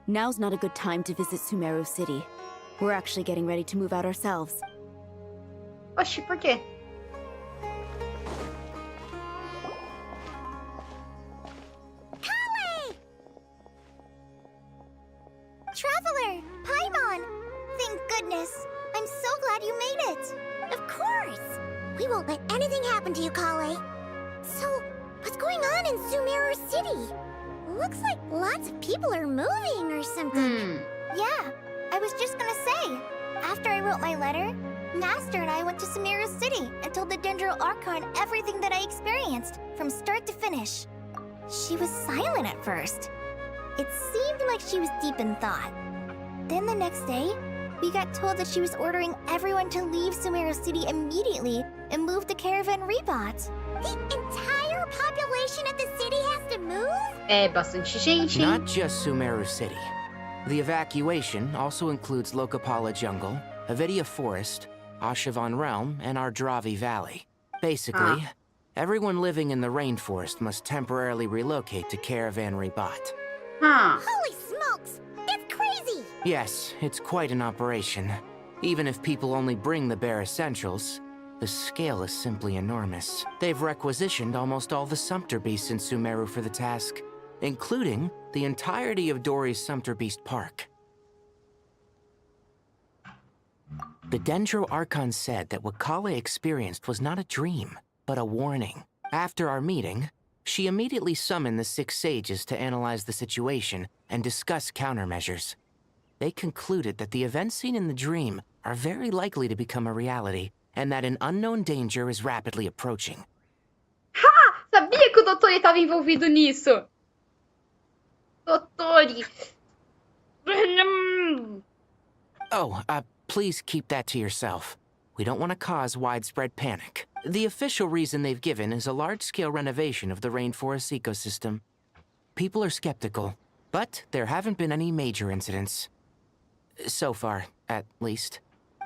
now's not a good time to visit Sumeru City. We're actually getting ready to move out ourselves. Oxi, por quê? Traveler! Paimon! Thank goodness! I'm so glad you made it! Of course! We won't let anything happen to you, Kale. So, what's going on in Sumeru City? Looks like lots of people are moving or something. Yeah, I was just gonna say. After I wrote my letter, Master and I went to Sumeru City and told the Dendro Archon everything that I experienced, from start to finish. She was silent at first. It seemed like she was deep in thought. Then the next day, we got told that she was ordering everyone to leave Sumeru City immediately and move to Caravan Rebot. The entire population of the city has to move? É bastante gente. Not just Sumeru City. The evacuation also includes Lokapala Jungle, Avidia Forest, Ashavan Realm, and Ardravi Valley. Basically, everyone living in the rainforest must temporarily relocate to Caravan Rebot. Holy smokes! It's crazy! Yes, it's quite an operation. Even if people only bring the bare essentials, the scale is simply enormous. They've requisitioned almost all the Sumpter Beasts in Sumeru for the task, including the entirety of Dori's Sumpter Beast Park. The Dendro Archon said that what Kale experienced was not a dream, but a warning. After our meeting, she immediately summoned the 6 sages to analyze the situation and discuss countermeasures. They concluded that the events seen in the dream are very likely to become a reality, and that an unknown danger is rapidly approaching. Ha! Sabia que o Doutor estava envolvido nisso! Doutor! Oh, please keep that to yourself. We don't want to cause widespread panic. The official reason they've given is a large-scale renovation of the rainforest ecosystem. People are skeptical, But there haven't been any major incidents. So far, at least.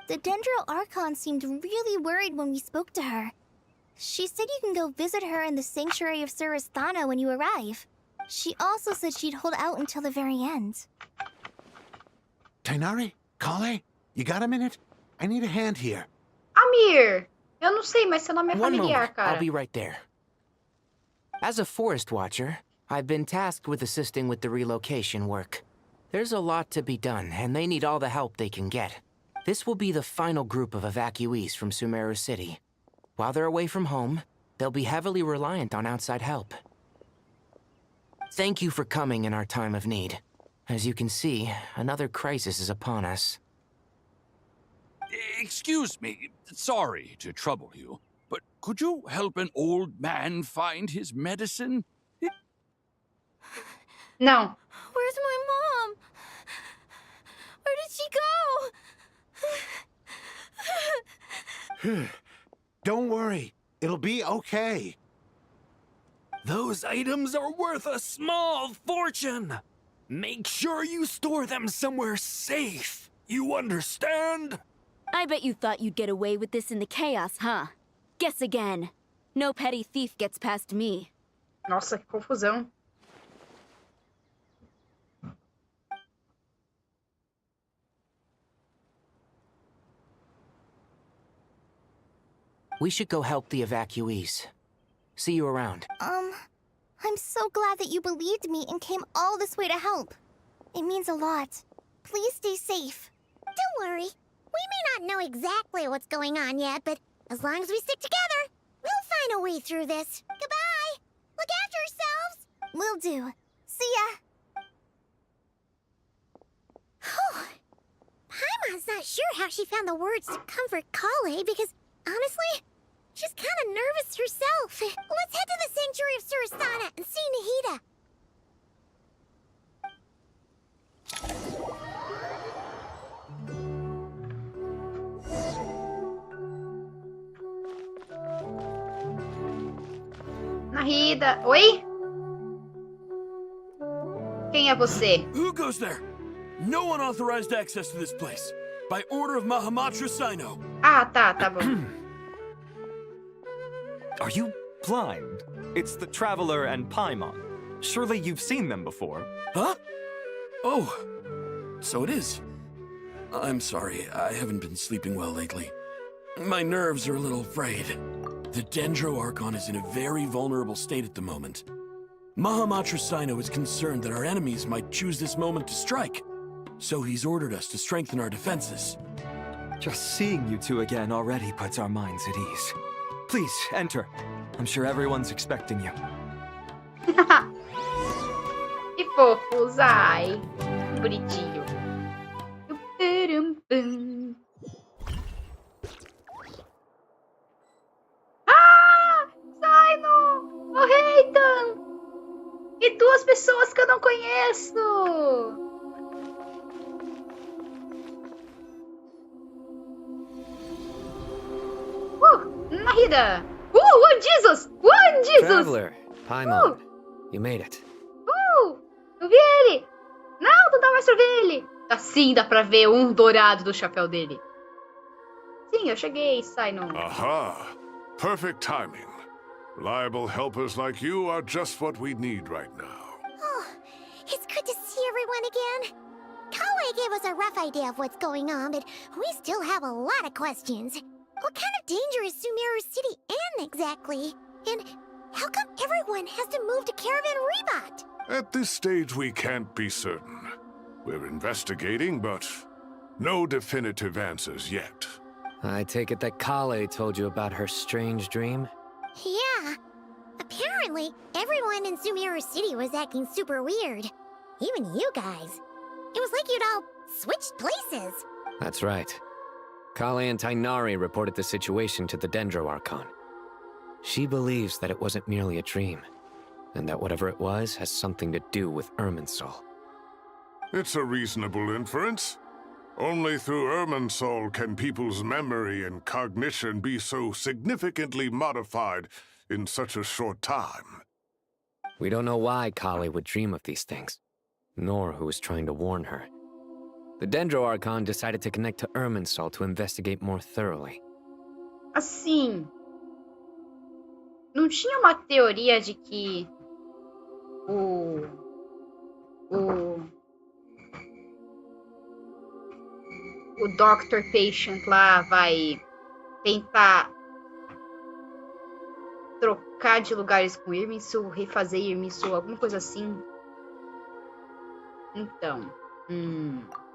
The Dendro Archon seemed really worried when we spoke to her. She said you can go visit her in the Sanctuary of Surasthana when you arrive. She also said she'd hold out until the very end. Tighnari? Kale? You got a minute? I need a hand here. Amir! Eu não sei, mas seu nome é One familiar, moment. cara. I'll be right there. As a forest watcher, I've been tasked with assisting with the relocation work. There's a lot to be done, and they need all the help they can get. This will be the final group of evacuees from Sumeru City. While they're away from home, they'll be heavily reliant on outside help. Thank you for coming in our time of need. As you can see, another crisis is upon us. Excuse me, sorry to trouble you, but could you help an old man find his medicine? No. Where's my mom? Where did she go? Don't worry. It'll be okay. Those items are worth a small fortune. Make sure you store them somewhere safe. You understand? I bet you thought you'd get away with this in the chaos, huh? Guess again. No petty thief gets past me. Nossa, que confusão. We should go help the evacuees. See you around. I'm so glad that you believed me and came all this way to help. It means a lot. Please stay safe. Don't worry. We may not know exactly what's going on yet, but as long as we stick together, we'll find a way through this. Goodbye! Look after yourselves! Will do. See ya! Paimon's not sure how she found the words to comfort Kale because, honestly, she's kind of nervous herself. Let's head to the Sanctuary of Surasthana and see Nahida. Nahida. Oi? Quem é você? Who goes there? No unauthorized access to this place. By order of Mahamatra Sino. Ah, tá bom. Are you blind? It's the Traveler and Paimon. Surely you've seen them before. Huh? Oh, so it is. I'm sorry, I haven't been sleeping well lately. My nerves are a little frayed. The Dendro Archon is in a very vulnerable state at the moment. Mahamatra Sino is concerned that our enemies might choose this moment to strike. So he's ordered us to strengthen our defenses. Just seeing you two again already puts our minds at ease. Please, enter. I'm sure everyone's expecting you. Que fofos, ai. Que bonitinho. Ah! Sino! O Reitan! E duas pessoas que eu não conheço! Nahida! One Jesus! One Jesus! Traveler, Paimon, you made it. Eu vi ele! Não dá mais pra ver ele! Assim dá pra ver um dourado do chapéu dele. Sim, eu cheguei, Sino. Aha! Perfect timing. Reliable helpers like you are just what we need right now. Oh, it's good to see everyone again. Kale gave us a rough idea of what's going on, but we still have a lot of questions. What kind of danger is Sumeru City in exactly? And how come everyone has to move to Caravan Rebot? At this stage, we can't be certain. We're investigating, but no definitive answers yet. I take it that Kale told you about her strange dream? Yeah. Apparently, everyone in Sumeru City was acting super weird. Even you guys. It was like you'd all switched places. That's right. Kale and Tighnari reported the situation to the Dendro Archon. She believes that it wasn't merely a dream, and that whatever it was has something to do with Irminsul. It's a reasonable inference. Only through Irminsul can people's memory and cognition be so significantly modified in such a short time. We don't know why Kale would dream of these things. nor who was trying to warn her. The Dendro Archon decided to connect to Irminsul to investigate more thoroughly. Assim, não tinha uma teoria de que o Doctor Patient lá vai tentar trocar de lugares com Irminsul, refazer Irminsul, alguma coisa assim? Então,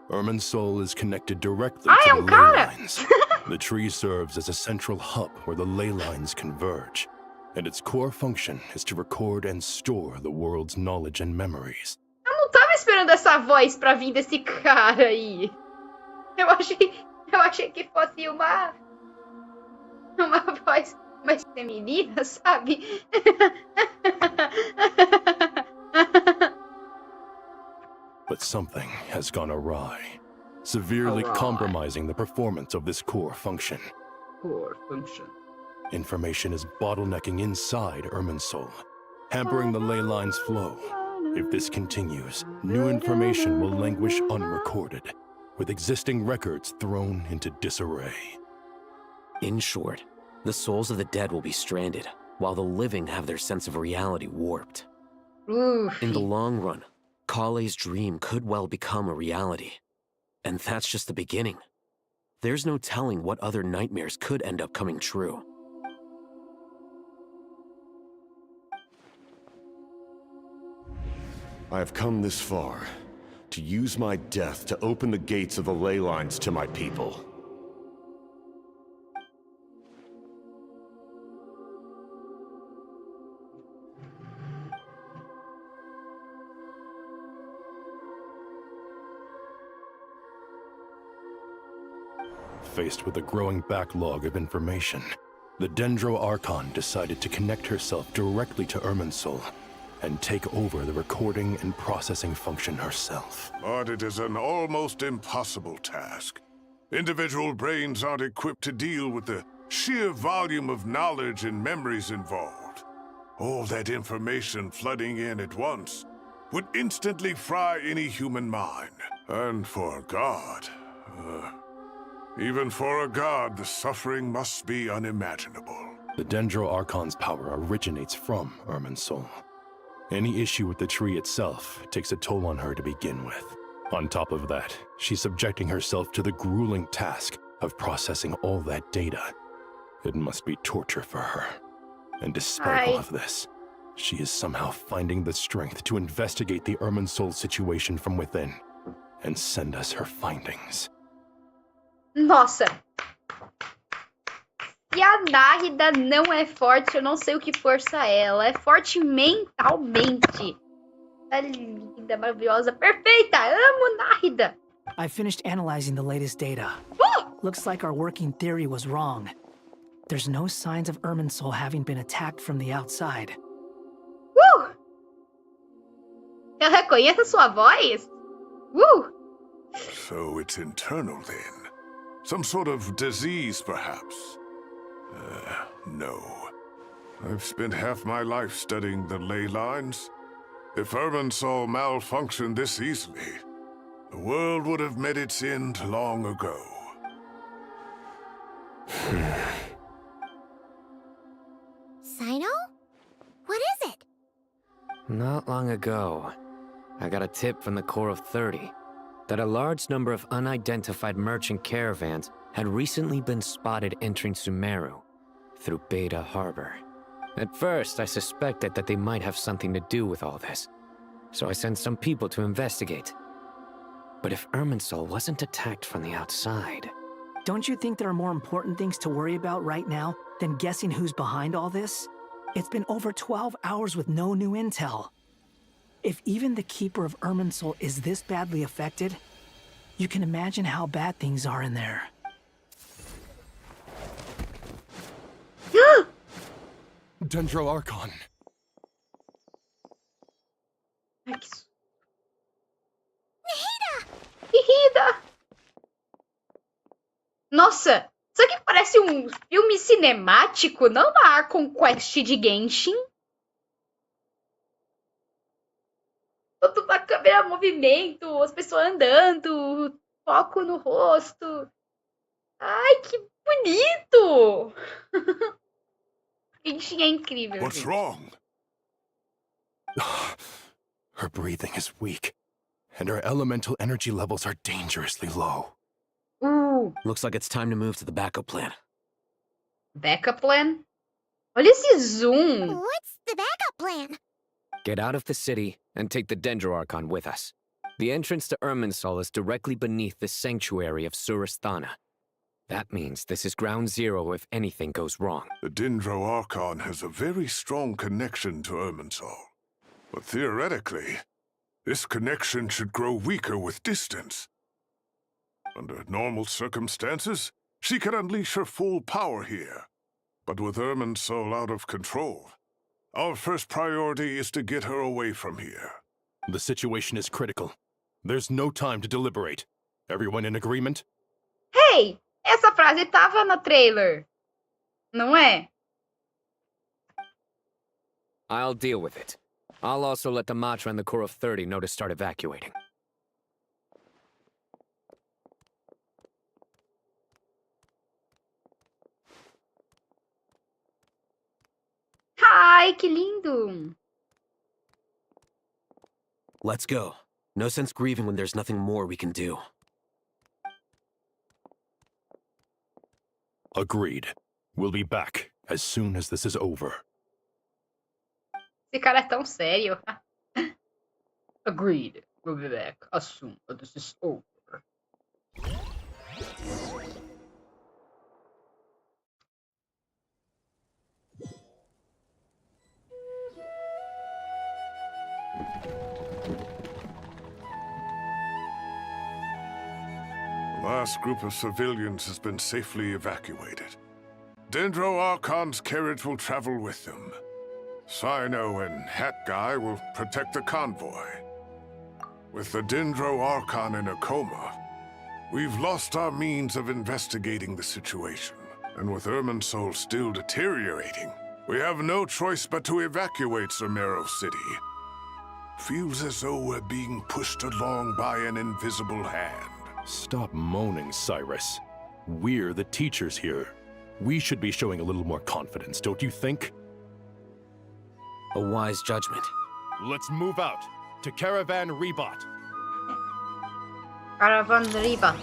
Irminsul is connected directly to the ley lines. The tree serves as a central hub where the ley lines converge, and its core function is to record and store the world's knowledge and memories. Eu não tava esperando essa voz pra vir desse cara aí. Eu achei que fosse uma voz mais feminina, sabe? But something has gone awry, severely compromising the performance of this core function. Core function. Information is bottlenecking inside Irminsul, hampering the ley line's flow. If this continues, new information will languish unrecorded, with existing records thrown into disarray. In short, the souls of the dead will be stranded, while the living have their sense of reality warped. In the long run, Kale's dream could well become a reality. And that's just the beginning. There's no telling what other nightmares could end up coming true. I have come this far, to use my death to open the gates of the ley lines to my people. Faced with a growing backlog of information, the Dendro Archon decided to connect herself directly to Irminsul and take over the recording and processing function herself. But it is an almost impossible task. Individual brains aren't equipped to deal with the sheer volume of knowledge and memories involved. All that information flooding in at once would instantly fry any human mind. And for God, even for a god, the suffering must be unimaginable. The Dendro Archon's power originates from Irminsul. Any issue with the tree itself takes a toll on her to begin with. On top of that, she's subjecting herself to the grueling task of processing all that data. It must be torture for her. And despite all of this, she is somehow finding the strength to investigate the Irminsul situation from within and send us her findings. Nossa! Se a Nárida não é forte, eu não sei o que força é. Ela é forte mentalmente. Tá linda, maravilhosa, perfeita! Amo Nárida! I finished analyzing the latest data. Looks like our working theory was wrong. There's no signs of Irminsul having been attacked from the outside. Eu reconheço sua voz? So it's internal then. Some sort of disease, perhaps? No. I've spent half my life studying the ley lines. If Irminsul malfunctioned this easily, the world would have met its end long ago. Sino? What is it? Not long ago, I got a tip from the Corps of 30 that a large number of unidentified merchant caravans had recently been spotted entering Sumeru through Beta Harbor. At first, I suspected that they might have something to do with all this, so I sent some people to investigate. But if Irminsul wasn't attacked from the outside... Don't you think there are more important things to worry about right now than guessing who's behind all this? It's been over 12 hours with no new intel. If even the Keeper of Irminsul is this badly affected, you can imagine how bad things are in there. Dendro Archon. Nihida! Nossa, isso aqui parece um filme cinemático, não uma conquest de Genshin. Tudo bacana. câmera movimento, as pessoas andando, foco no rosto. Ai, que bonito! Genshin é incrível, What's gente. wrong? Her breathing is weak, and her elemental energy levels are dangerously low. Looks like it's time to move to the backup plan. Backup plan? Olha esse zoom! What's the backup plan? Get out of the city and take the Dendro Archon with us. The entrance to Irminsul is directly beneath the sanctuary of Surasthana. That means this is ground zero if anything goes wrong. The Dendro Archon has a very strong connection to Irminsul. But theoretically, this connection should grow weaker with distance. Under normal circumstances, she can unleash her full power here. But with Irminsul out of control, our first priority is to get her away from here. The situation is critical. There's no time to deliberate. Everyone in agreement? Hey! Essa frase tava no trailer. Não é? I'll deal with it. I'll also let the Matra and the Core of 30 know to start evacuating. Ai, que lindo! Let's go. No sense grieving when there's nothing more we can do. Agreed. We'll be back as soon as this is over. Esse cara é tão sério. Agreed. We'll be back as soon as this is over. The last group of civilians has been safely evacuated. Dendro Archon's carriage will travel with them. Sino and Hat Guy will protect the convoy. With the Dendro Archon in a coma, we've lost our means of investigating the situation. And with Irminsul still deteriorating, we have no choice but to evacuate Sumeru City. Feels as though we're being pushed along by an invisible hand. Stop moaning, Cyrus. We're the teachers here. We should be showing a little more confidence, don't you think? A wise judgment. Let's move out to Caravan Rebot. Caravan Rebot.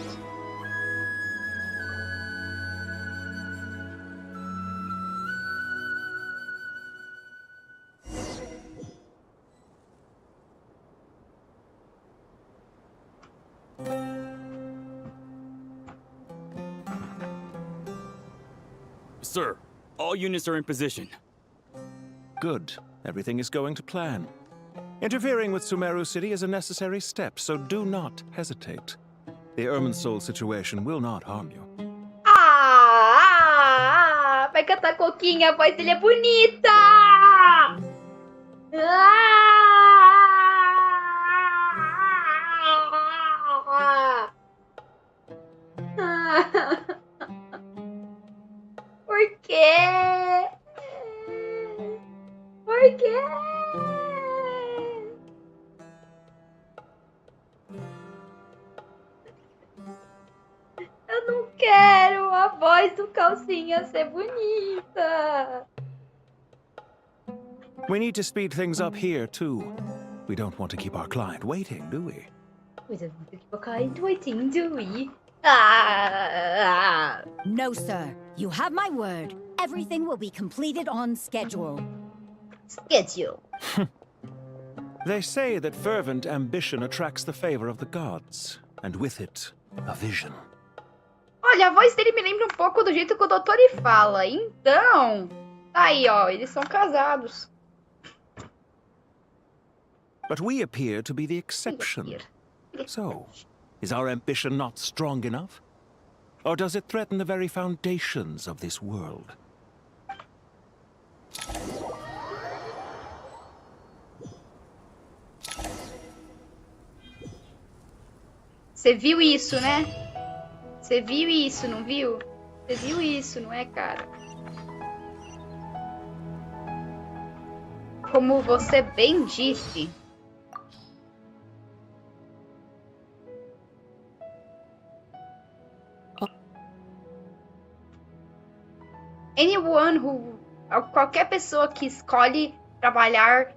Sir, all units are in position. Good. Everything is going to plan. Interfering with Sumeru City is a necessary step, so do not hesitate. The Irminsul situation will not harm you. Vai cantar Coquinha, a voz dele é bonita! Por quê? Por quê? Eu não quero a voz do Calcinha ser bonita. We need to speed things up here, too. We don't want to keep our client waiting, do we? No, sir. You have my word. Everything will be completed on schedule. Schedule. They say that fervent ambition attracts the favor of the gods, and with it, a vision. Olha, a voz dele me lembra um pouco do jeito que o doutor fala. Então, tá aí, ó, eles são casados. But we appear to be the exception. So, is our ambition not strong enough? Or does it threaten the very foundations of this world? Você viu isso, né? Você viu isso, não viu? Você viu isso, não é, cara? Como você bem disse, Anyone who... Qualquer pessoa que escolhe trabalhar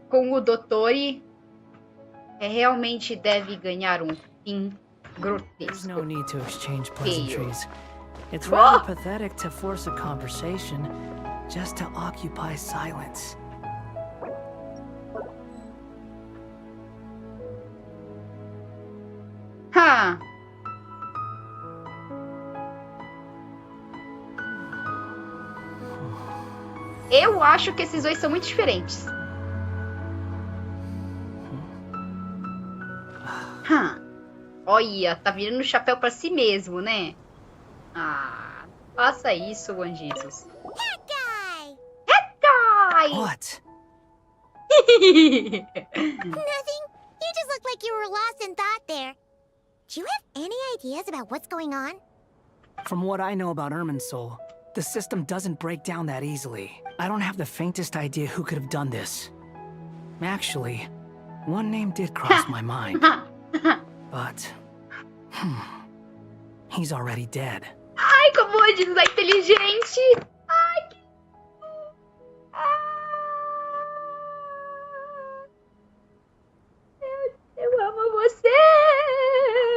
com o Dotori realmente deve ganhar um fim grotesco. There's no need to exchange Feio. pleasantries. It's rather pathetic to force a conversation just to occupy silence. Huh. Eu acho que esses dois são muito diferentes. Olha, tá virando o chapéu pra si mesmo, né? Ah, faça isso, One Jesus. Hat guy! Hat guy! What? Nothing. You just looked like you were lost in thought there. Do you have any ideas about what's going on? From what I know about Irminsul, the system doesn't break down that easily. I don't have the faintest idea who could have done this. Actually, one name did cross my mind. But... he's already dead. Ai, como o Jesus é inteligente! Ai, que... Eu amo você,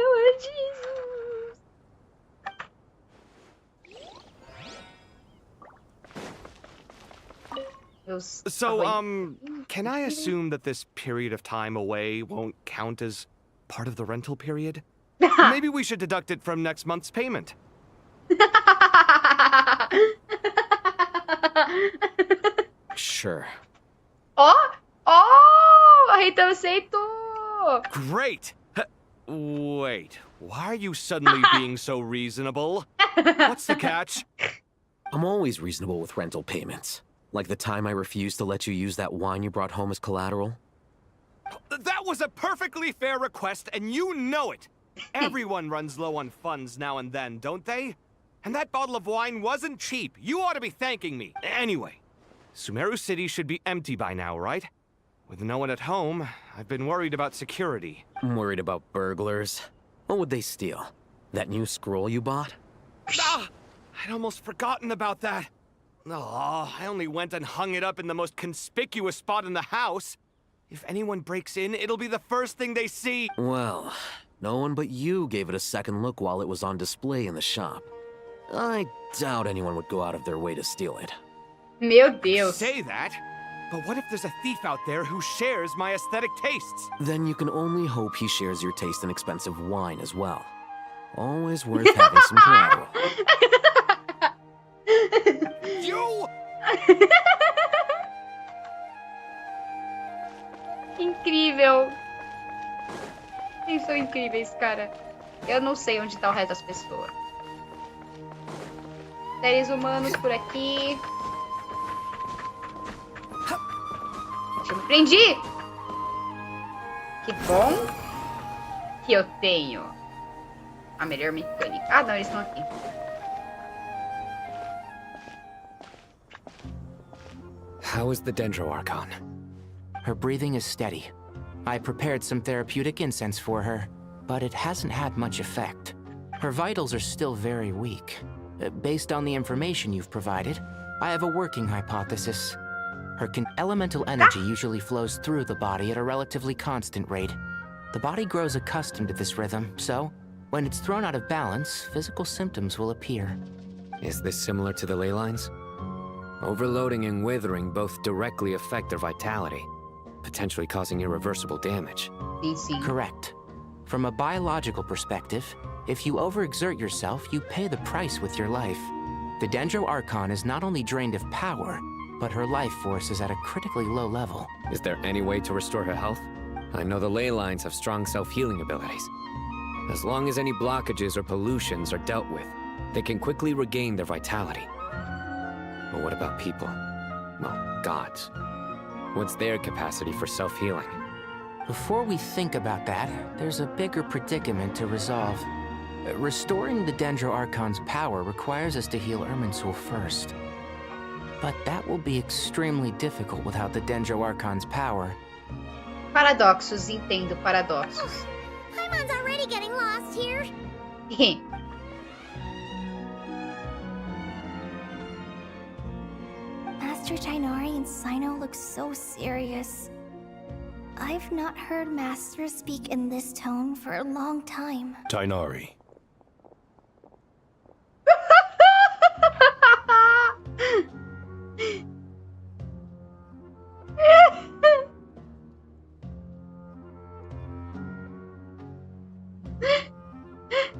o Jesus. So, can I assume that this period of time away won't count as part of the rental period? Maybe we should deduct it from next month's payment. Sure. Então aceitou. Great! Wait, why are you suddenly being so reasonable? What's the catch? I'm always reasonable with rental payments. Like the time I refused to let you use that wine you brought home as collateral. That was a perfectly fair request, and you know it! Everyone runs low on funds now and then, don't they? And that bottle of wine wasn't cheap. You ought to be thanking me. Anyway, Sumeru City should be empty by now, right? With no one at home, I've been worried about security. I'm worried about burglars. What would they steal? That new scroll you bought? Ah! I'd almost forgotten about that. Oh, I only went and hung it up in the most conspicuous spot in the house. If anyone breaks in, it'll be the first thing they see. Well, no one but you gave it a second look while it was on display in the shop. I doubt anyone would go out of their way to steal it. Meu Deus. Say that, but what if there's a thief out there who shares my aesthetic tastes? Then you can only hope he shares your taste in expensive wine as well. Always worth having some collateral. You! Incrível. Eles são incríveis, cara. Eu não sei onde tá o resto das pessoas. Seres humanos por aqui. Eu me prendi! Que bom que eu tenho a melhor mecânica. Ah, não, eles estão aqui. How is the Dendro Archon? Her breathing is steady. I prepared some therapeutic incense for her, but it hasn't had much effect. Her vitals are still very weak. Based on the information you've provided, I have a working hypothesis. Her elemental energy usually flows through the body at a relatively constant rate. The body grows accustomed to this rhythm, so when it's thrown out of balance, physical symptoms will appear. Is this similar to the ley lines? Overloading and withering both directly affect their vitality, potentially causing irreversible damage. Correct. From a biological perspective, if you overexert yourself, you pay the price with your life. The Dendro Archon is not only drained of power, but her life force is at a critically low level. Is there any way to restore her health? I know the ley lines have strong self-healing abilities. As long as any blockages or pollutions are dealt with, they can quickly regain their vitality. But what about people? Well, gods. What's their capacity for self-healing? Before we think about that, there's a bigger predicament to resolve. Restoring the Dendro Archon's power requires us to heal Irminsul first. But that will be extremely difficult without the Dendro Archon's power. Paradoxos, entendo, paradoxos. Paimon's already getting lost here. Master Tighnari and Sino look so serious. I've not heard Master speak in this tone for a long time. Tighnari.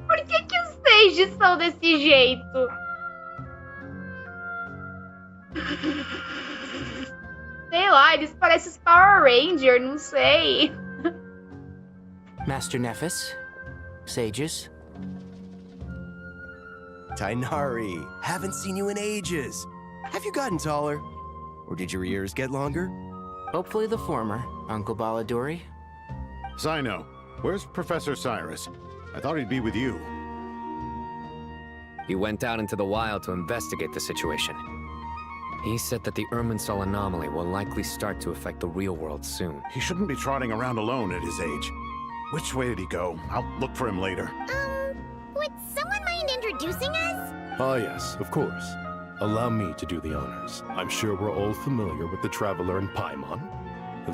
Por que os sages são desse jeito? Sei lá, eles parecem os Power Rangers, não sei. Master Nephis, sages. Tighnari, haven't seen you in ages. Have you gotten taller? Or did your ears get longer? Hopefully the former, Uncle Baladuri. Sino, where's Professor Cyrus? I thought he'd be with you. He went out into the wild to investigate the situation. He said that the Irminsul anomaly will likely start to affect the real world soon. He shouldn't be trotting around alone at his age. Which way did he go? I'll look for him later. Would someone mind introducing us? Ah, yes, of course. Allow me to do the honors. I'm sure we're all familiar with the Traveler and Paimon.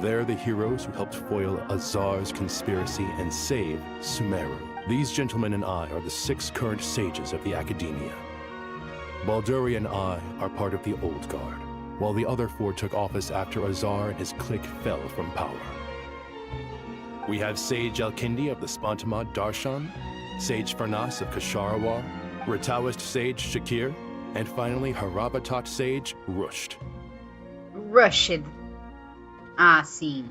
They're the heroes who helped foil Azar's conspiracy and save Sumeru. These gentlemen and I are the 6 current sages of the Academia. Balduri and I are part of the Old Guard, while the other 4 took office after Azar and his clique fell from power. We have Sage Elkindi of the Spantamad Darshan, Sage Farnas of Kasharawar, Rataoist Sage Shakir, and finally Harabatot Sage Rushed. Rushed. Ah, sim.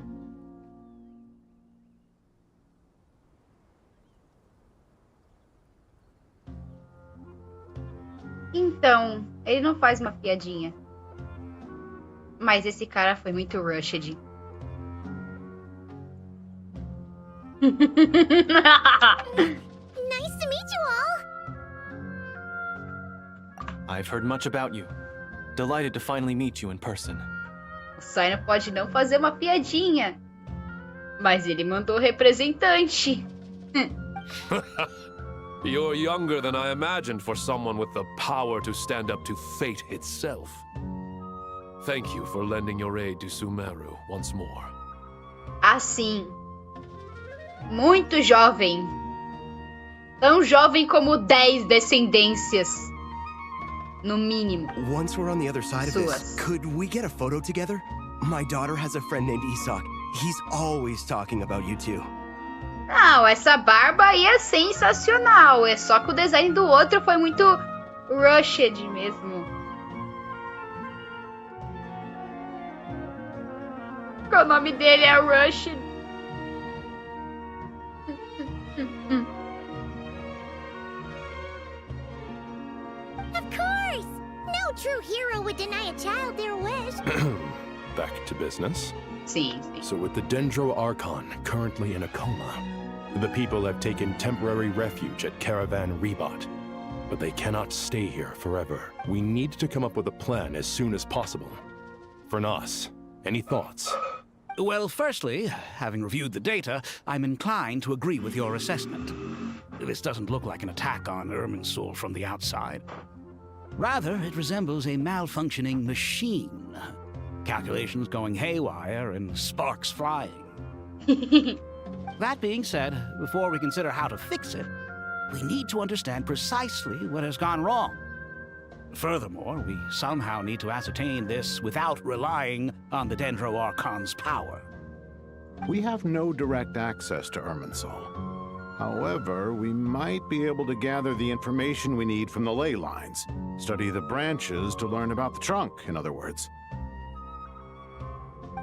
Então, ele não faz uma piadinha. Mas esse cara foi muito rushed. Nice to meet you all. I've heard much about you. Delighted to finally meet you in person. O Sino pode não fazer uma piadinha, mas ele mandou representante. You're younger than I imagined for someone with the power to stand up to fate itself. Thank you for lending your aid to Sumeru once more. Assim, muito jovem. Tão jovem como 10 descendências. No mínimo. Once we're on the other side of this, could we get a photo together? My daughter has a friend named Isak. He's always talking about you two. Não, essa barba aí é sensacional. É só que o design do outro foi muito rushed mesmo. O nome dele é Rushed. Of course! No true hero would deny a child their wish. Back to business. Sim. So with the Dendro Archon currently in a coma, the people have taken temporary refuge at Caravan Rebot. But they cannot stay here forever. We need to come up with a plan as soon as possible. Fernas, any thoughts? Well, firstly, having reviewed the data, I'm inclined to agree with your assessment. This doesn't look like an attack on Irminsul from the outside. Rather, it resembles a malfunctioning machine. Calculations going haywire and sparks flying. That being said, before we consider how to fix it, we need to understand precisely what has gone wrong. Furthermore, we somehow need to ascertain this without relying on the Dendro Archon's power. We have no direct access to Irminsul. However, we might be able to gather the information we need from the ley lines. Study the branches to learn about the trunk, in other words.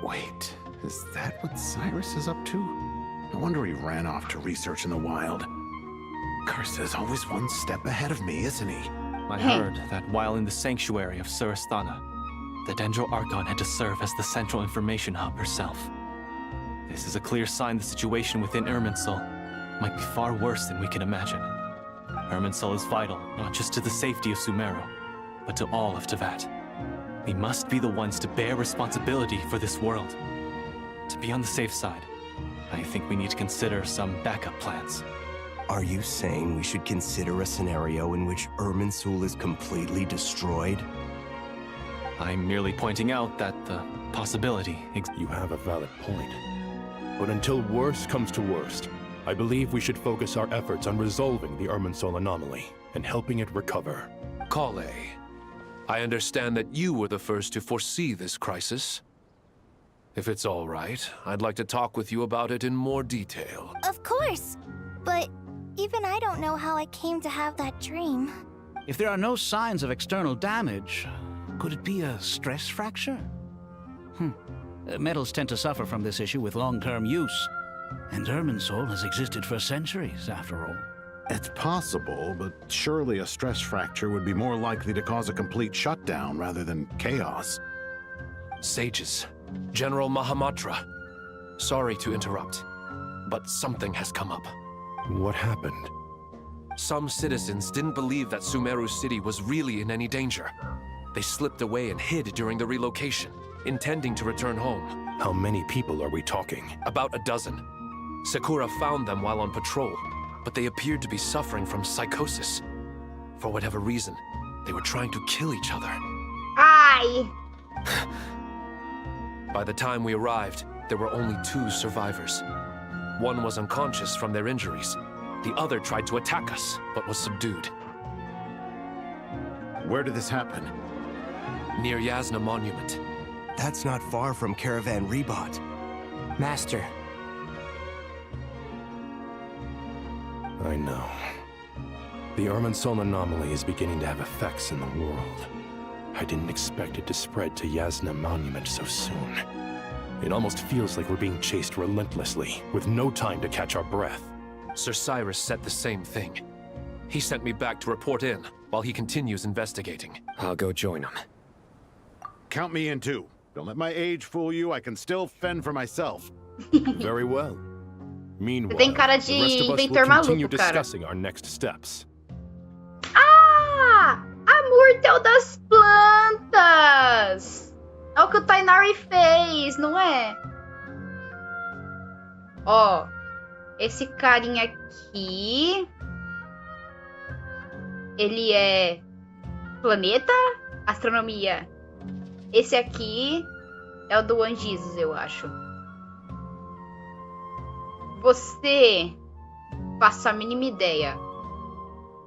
Wait, is that what Cyrus is up to? No wonder he ran off to research in the wild. Curse, always one step ahead of me, isn't he? I heard that while in the sanctuary of Surasthana, the Dendro Archon had to serve as the central information hub herself. This is a clear sign the situation within Irminsul might be far worse than we can imagine. Irminsul is vital, not just to the safety of Sumeru, but to all of Teyvat. We must be the ones to bear responsibility for this world. To be on the safe side, I think we need to consider some backup plans. Are you saying we should consider a scenario in which Irminsul is completely destroyed? I'm merely pointing out that the possibility exists. You have a valid point. But until worst comes to worst, I believe we should focus our efforts on resolving the Irminsul anomaly and helping it recover. Kale, I understand that you were the first to foresee this crisis. If it's all right, I'd like to talk with you about it in more detail. Of course, but even I don't know how I came to have that dream. If there are no signs of external damage, could it be a stress fracture? Metals tend to suffer from this issue with long-term use. And Irminsul has existed for centuries, after all. It's possible, but surely a stress fracture would be more likely to cause a complete shutdown rather than chaos. Sages, General Mahamatra, sorry to interrupt, but something has come up. What happened? Some citizens didn't believe that Sumeru City was really in any danger. They slipped away and hid during the relocation, intending to return home. How many people are we talking? About a dozen. Sakura found them while on patrol, but they appeared to be suffering from psychosis. For whatever reason, they were trying to kill each other. Ai! By the time we arrived, there were only 2 survivors. One was unconscious from their injuries. The other tried to attack us, but was subdued. Where did this happen? Near Yasna Monument. That's not far from Caravan Rebot. Master. I know. The Irminsul anomaly is beginning to have effects in the world. I didn't expect it to spread to Yasna Monument so soon. It almost feels like we're being chased relentlessly, with no time to catch our breath. Sir Cyrus said the same thing. He sent me back to report in, while he continues investigating. I'll go join him. Count me in too. Don't let my age fool you, I can still fend for myself. Very well. Meanwhile, Tem cara the de rest of us inventor will continue maluco, cara. discussing our next steps. Ah! A Murtel das plantas! É o que o Tainari fez, não é? Ó, esse carinha aqui... Ele é... Planeta? Astronomia. Esse aqui é o do One Jesus, eu acho. Você... Faço a mínima ideia.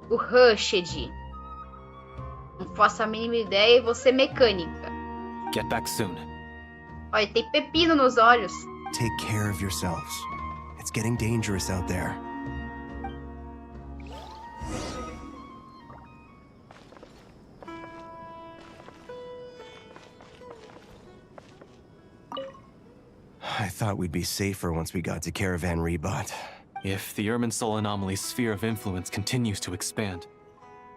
O Rushed. Não faço a mínima ideia e você mecânica. Get back soon. Olha, tem pepino nos olhos. Take care of yourselves. It's getting dangerous out there. I thought we'd be safer once we got to Caravan Rebot. If the Irminsul anomaly's sphere of influence continues to expand,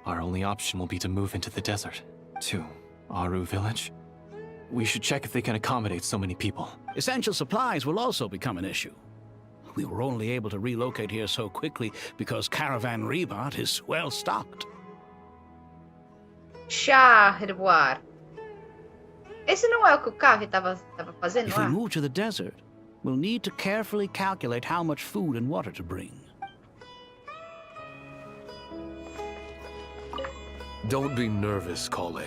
our only option will be to move into the desert. To Aru Village? We should check if they can accommodate so many people. Essential supplies will also become an issue. We were only able to relocate here so quickly because Caravan Rebot is well stocked. Charvoar. Esse não é o que o Kavi estava fazendo If we lá? move to the desert, we'll need to carefully calculate how much food and water to bring. Don't be nervous, Kale.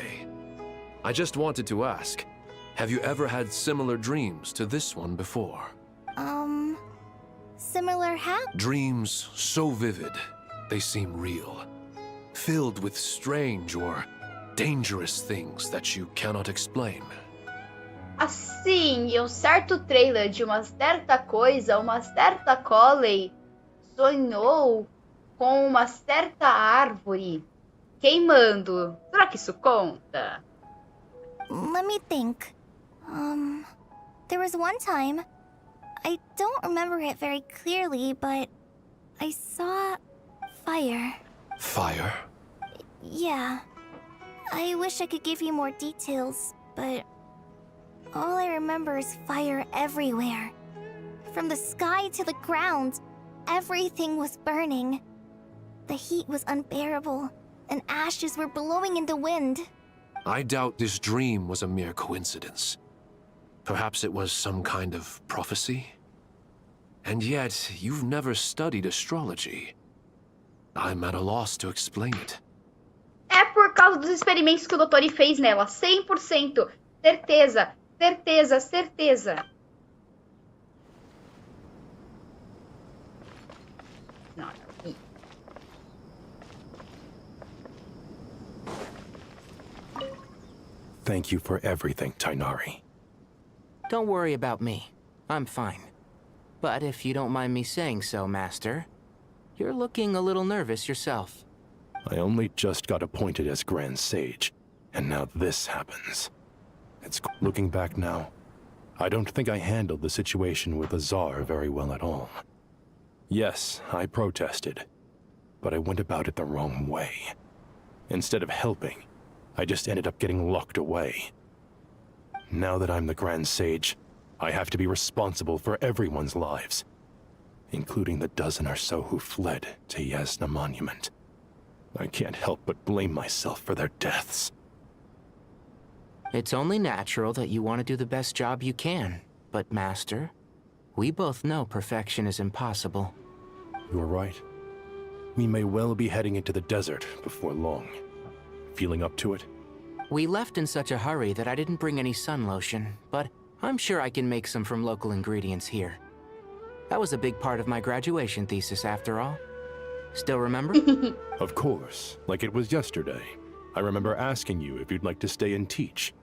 I just wanted to ask, have you ever had similar dreams to this one before? Similar how? Dreams so vivid, they seem real. Filled with strange or dangerous things that you cannot explain. Assim, em um certo trailer de uma certa coisa, uma certa Coley sonhou com uma certa árvore queimando. Será que isso conta? Let me think. There was one time, I don't remember it very clearly, but I saw fire. Fire? Yeah. I wish I could give you more details, but all I remember is fire everywhere. From the sky to the ground, everything was burning. The heat was unbearable, and ashes were blowing in the wind. I doubt this dream was a mere coincidence. Perhaps it was some kind of prophecy? And yet, you've never studied astrology. I'm at a loss to explain it. É por causa dos experimentos que o doutor fez nela. 100%. Certeza. Certeza, certeza. Não, aqui. Thank you for everything, Tainari. Don't worry about me. I'm fine. But if you don't mind me saying so, Master, you're looking a little nervous yourself. I only just got appointed as Grand Sage, and now this happens. Looking back now, I don't think I handled the situation with the Tsar very well at all. Yes, I protested, but I went about it the wrong way. Instead of helping, I just ended up getting locked away. Now that I'm the Grand Sage, I have to be responsible for everyone's lives, including the dozen or so who fled to Yasna Monument. I can't help but blame myself for their deaths. It's only natural that you want to do the best job you can, but Master, we both know perfection is impossible. You're right. We may well be heading into the desert before long. Feeling up to it? We left in such a hurry that I didn't bring any sun lotion, but I'm sure I can make some from local ingredients here. That was a big part of my graduation thesis, after all. Still remember? Of course, like it was yesterday. I remember asking you if you'd like to stay and teach,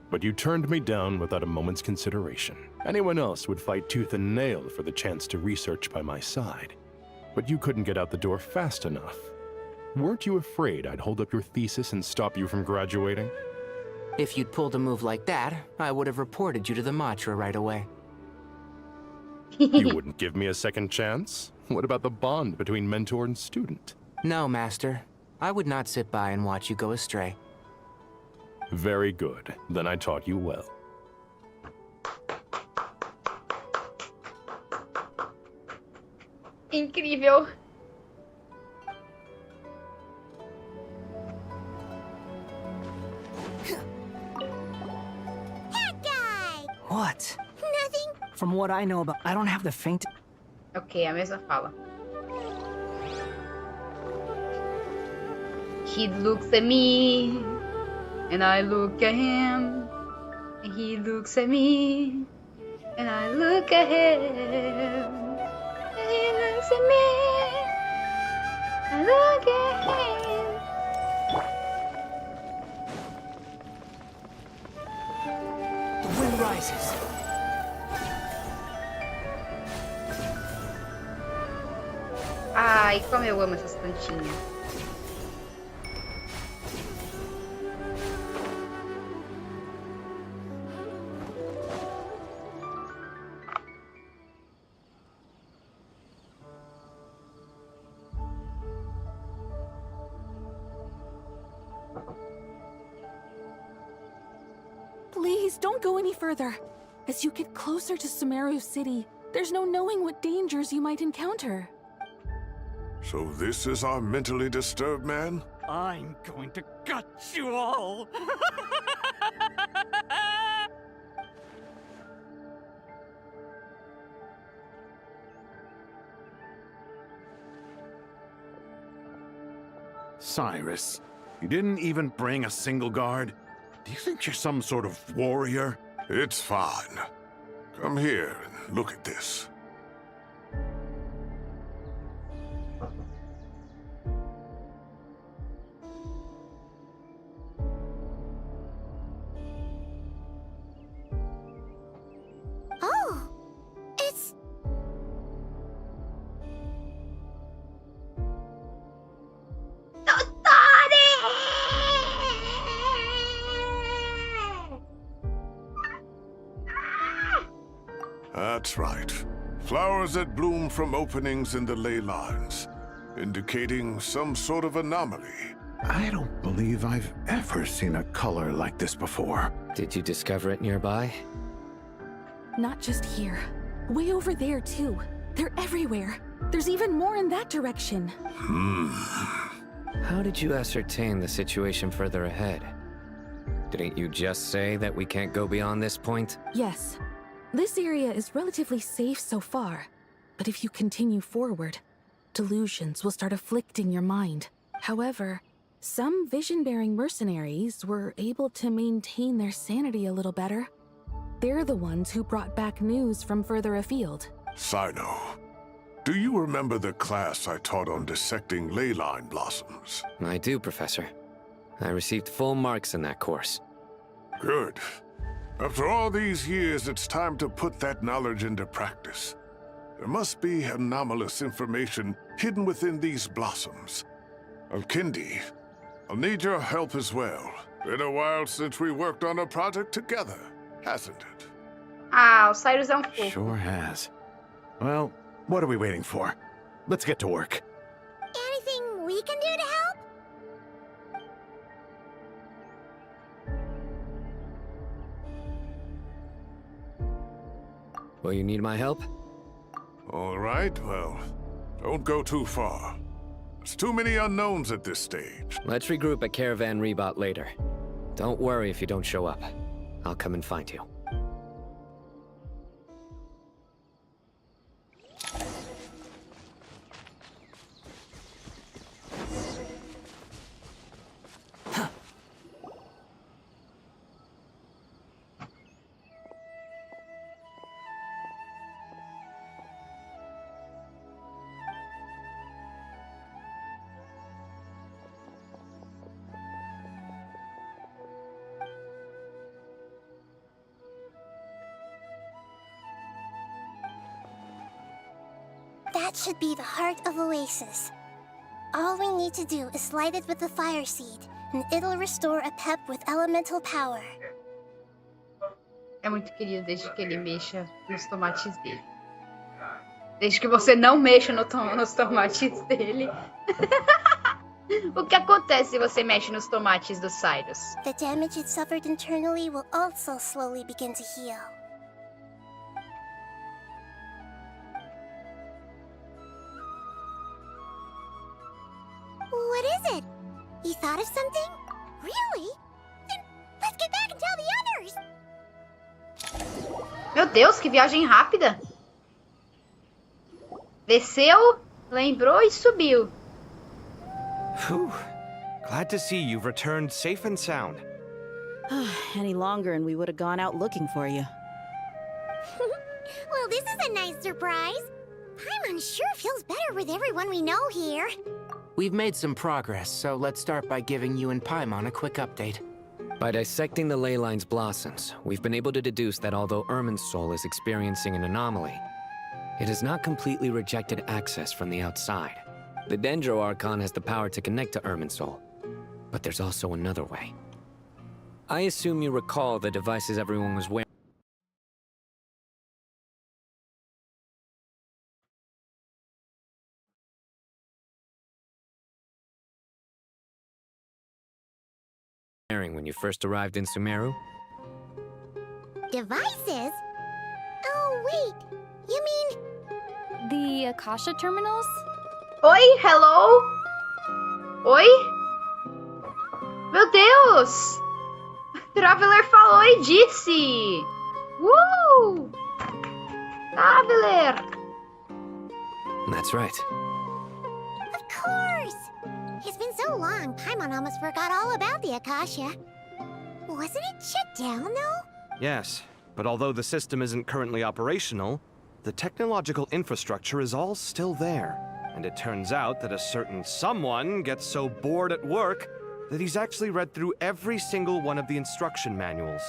but you turned me down without a moment's consideration. Anyone else would fight tooth and nail for the chance to research by my side, but you couldn't get out the door fast enough. Weren't you afraid I'd hold up your thesis and stop you from graduating? If you'd pulled a move like that, I would have reported you to the Matra right away. You wouldn't give me a second chance? What about the bond between mentor and student? No, Master. I would not sit by and watch you go astray. Very good. Then I taught you well. Incrível. What? Nothing. From what I know about, I don't have the faint. Ok, a mesma fala. He looks at me, and I look at him, and he looks at me, and I look at him, and he looks at me, I look at him. The wind rises. Ai, como eu amo essas plantinhas. Please, don't go any further. As you get closer to Sumeru City, there's no knowing what dangers you might encounter. So this is our mentally disturbed man? I'm going to gut you all! Cyrus, you didn't even bring a single guard? Do you think you're some sort of warrior? It's fine. Come here and look at this. Oh, it's... That's right. Flowers that bloom from openings in the ley lines, indicating some sort of anomaly. I don't believe I've ever seen a color like this before. Did you discover it nearby? Not just here. Way over there, too. They're everywhere. There's even more in that direction. How did you ascertain the situation further ahead? Didn't you just say that we can't go beyond this point? Yes. This area is relatively safe so far. But if you continue forward, delusions will start afflicting your mind. However, Some vision-bearing mercenaries were able to maintain their sanity a little better. They're the ones who brought back news from further afield. Sino, do you remember the class I taught on dissecting ley line blossoms? I do, Professor. I received full marks in that course. Good. After all these years, it's time to put that knowledge into practice. There must be anomalous information hidden within these blossoms. Alkindi, I'll need your help as well. Been a while since we worked on a project together, hasn't it? Ah, o Cyrus é um fofo. Sure has. Well, what are we waiting for? Let's get to work. Anything we can do to help? Will you need my help? All right, well, don't go too far. There's too many unknowns at this stage. Let's regroup at Caravan Rebot later. Don't worry if you don't show up. I'll come and find you. That should be the heart of Oasis. All we need to do is light it with the fire seed, and it'll restore a pep with elemental power. É muito querido desde que ele mexa nos tomates dele. Desde que você não mexa nos tomates dele. O que acontece se você mexe nos tomates do Cyrus? The damage it suffered internally will also slowly begin to heal. What is it? You thought of something? Really? Then let's get back and tell the others! Meu Deus, que viagem rápida! Desceu, lembrou e subiu. Whew. Glad to see you've returned safe and sound. Any longer and we would have gone out looking for you. Well, this is a nice surprise. Paimon sure feels better with everyone we know here. We've made some progress, so let's start by giving you and Paimon a quick update. By dissecting the ley line's blossoms, we've been able to deduce that although Irminsul is experiencing an anomaly, it has not completely rejected access from the outside. The Dendro Archon has the power to connect to Irminsul, but there's also another way. I assume you recall the devices everyone was wearing. When you first arrived in Sumeru? Devices? Oh, wait. You mean... The Akasha terminals? Oi, hello? Oi? Meu Deus! Traveler falou e disse! Traveler! That's right. Of course! It's been so long, Paimon almost forgot all about the Akasha. Wasn't it shut down, though? Yes, but although the system isn't currently operational, the technological infrastructure is all still there. And it turns out that a certain someone gets so bored at work that he's actually read through every single one of the instruction manuals.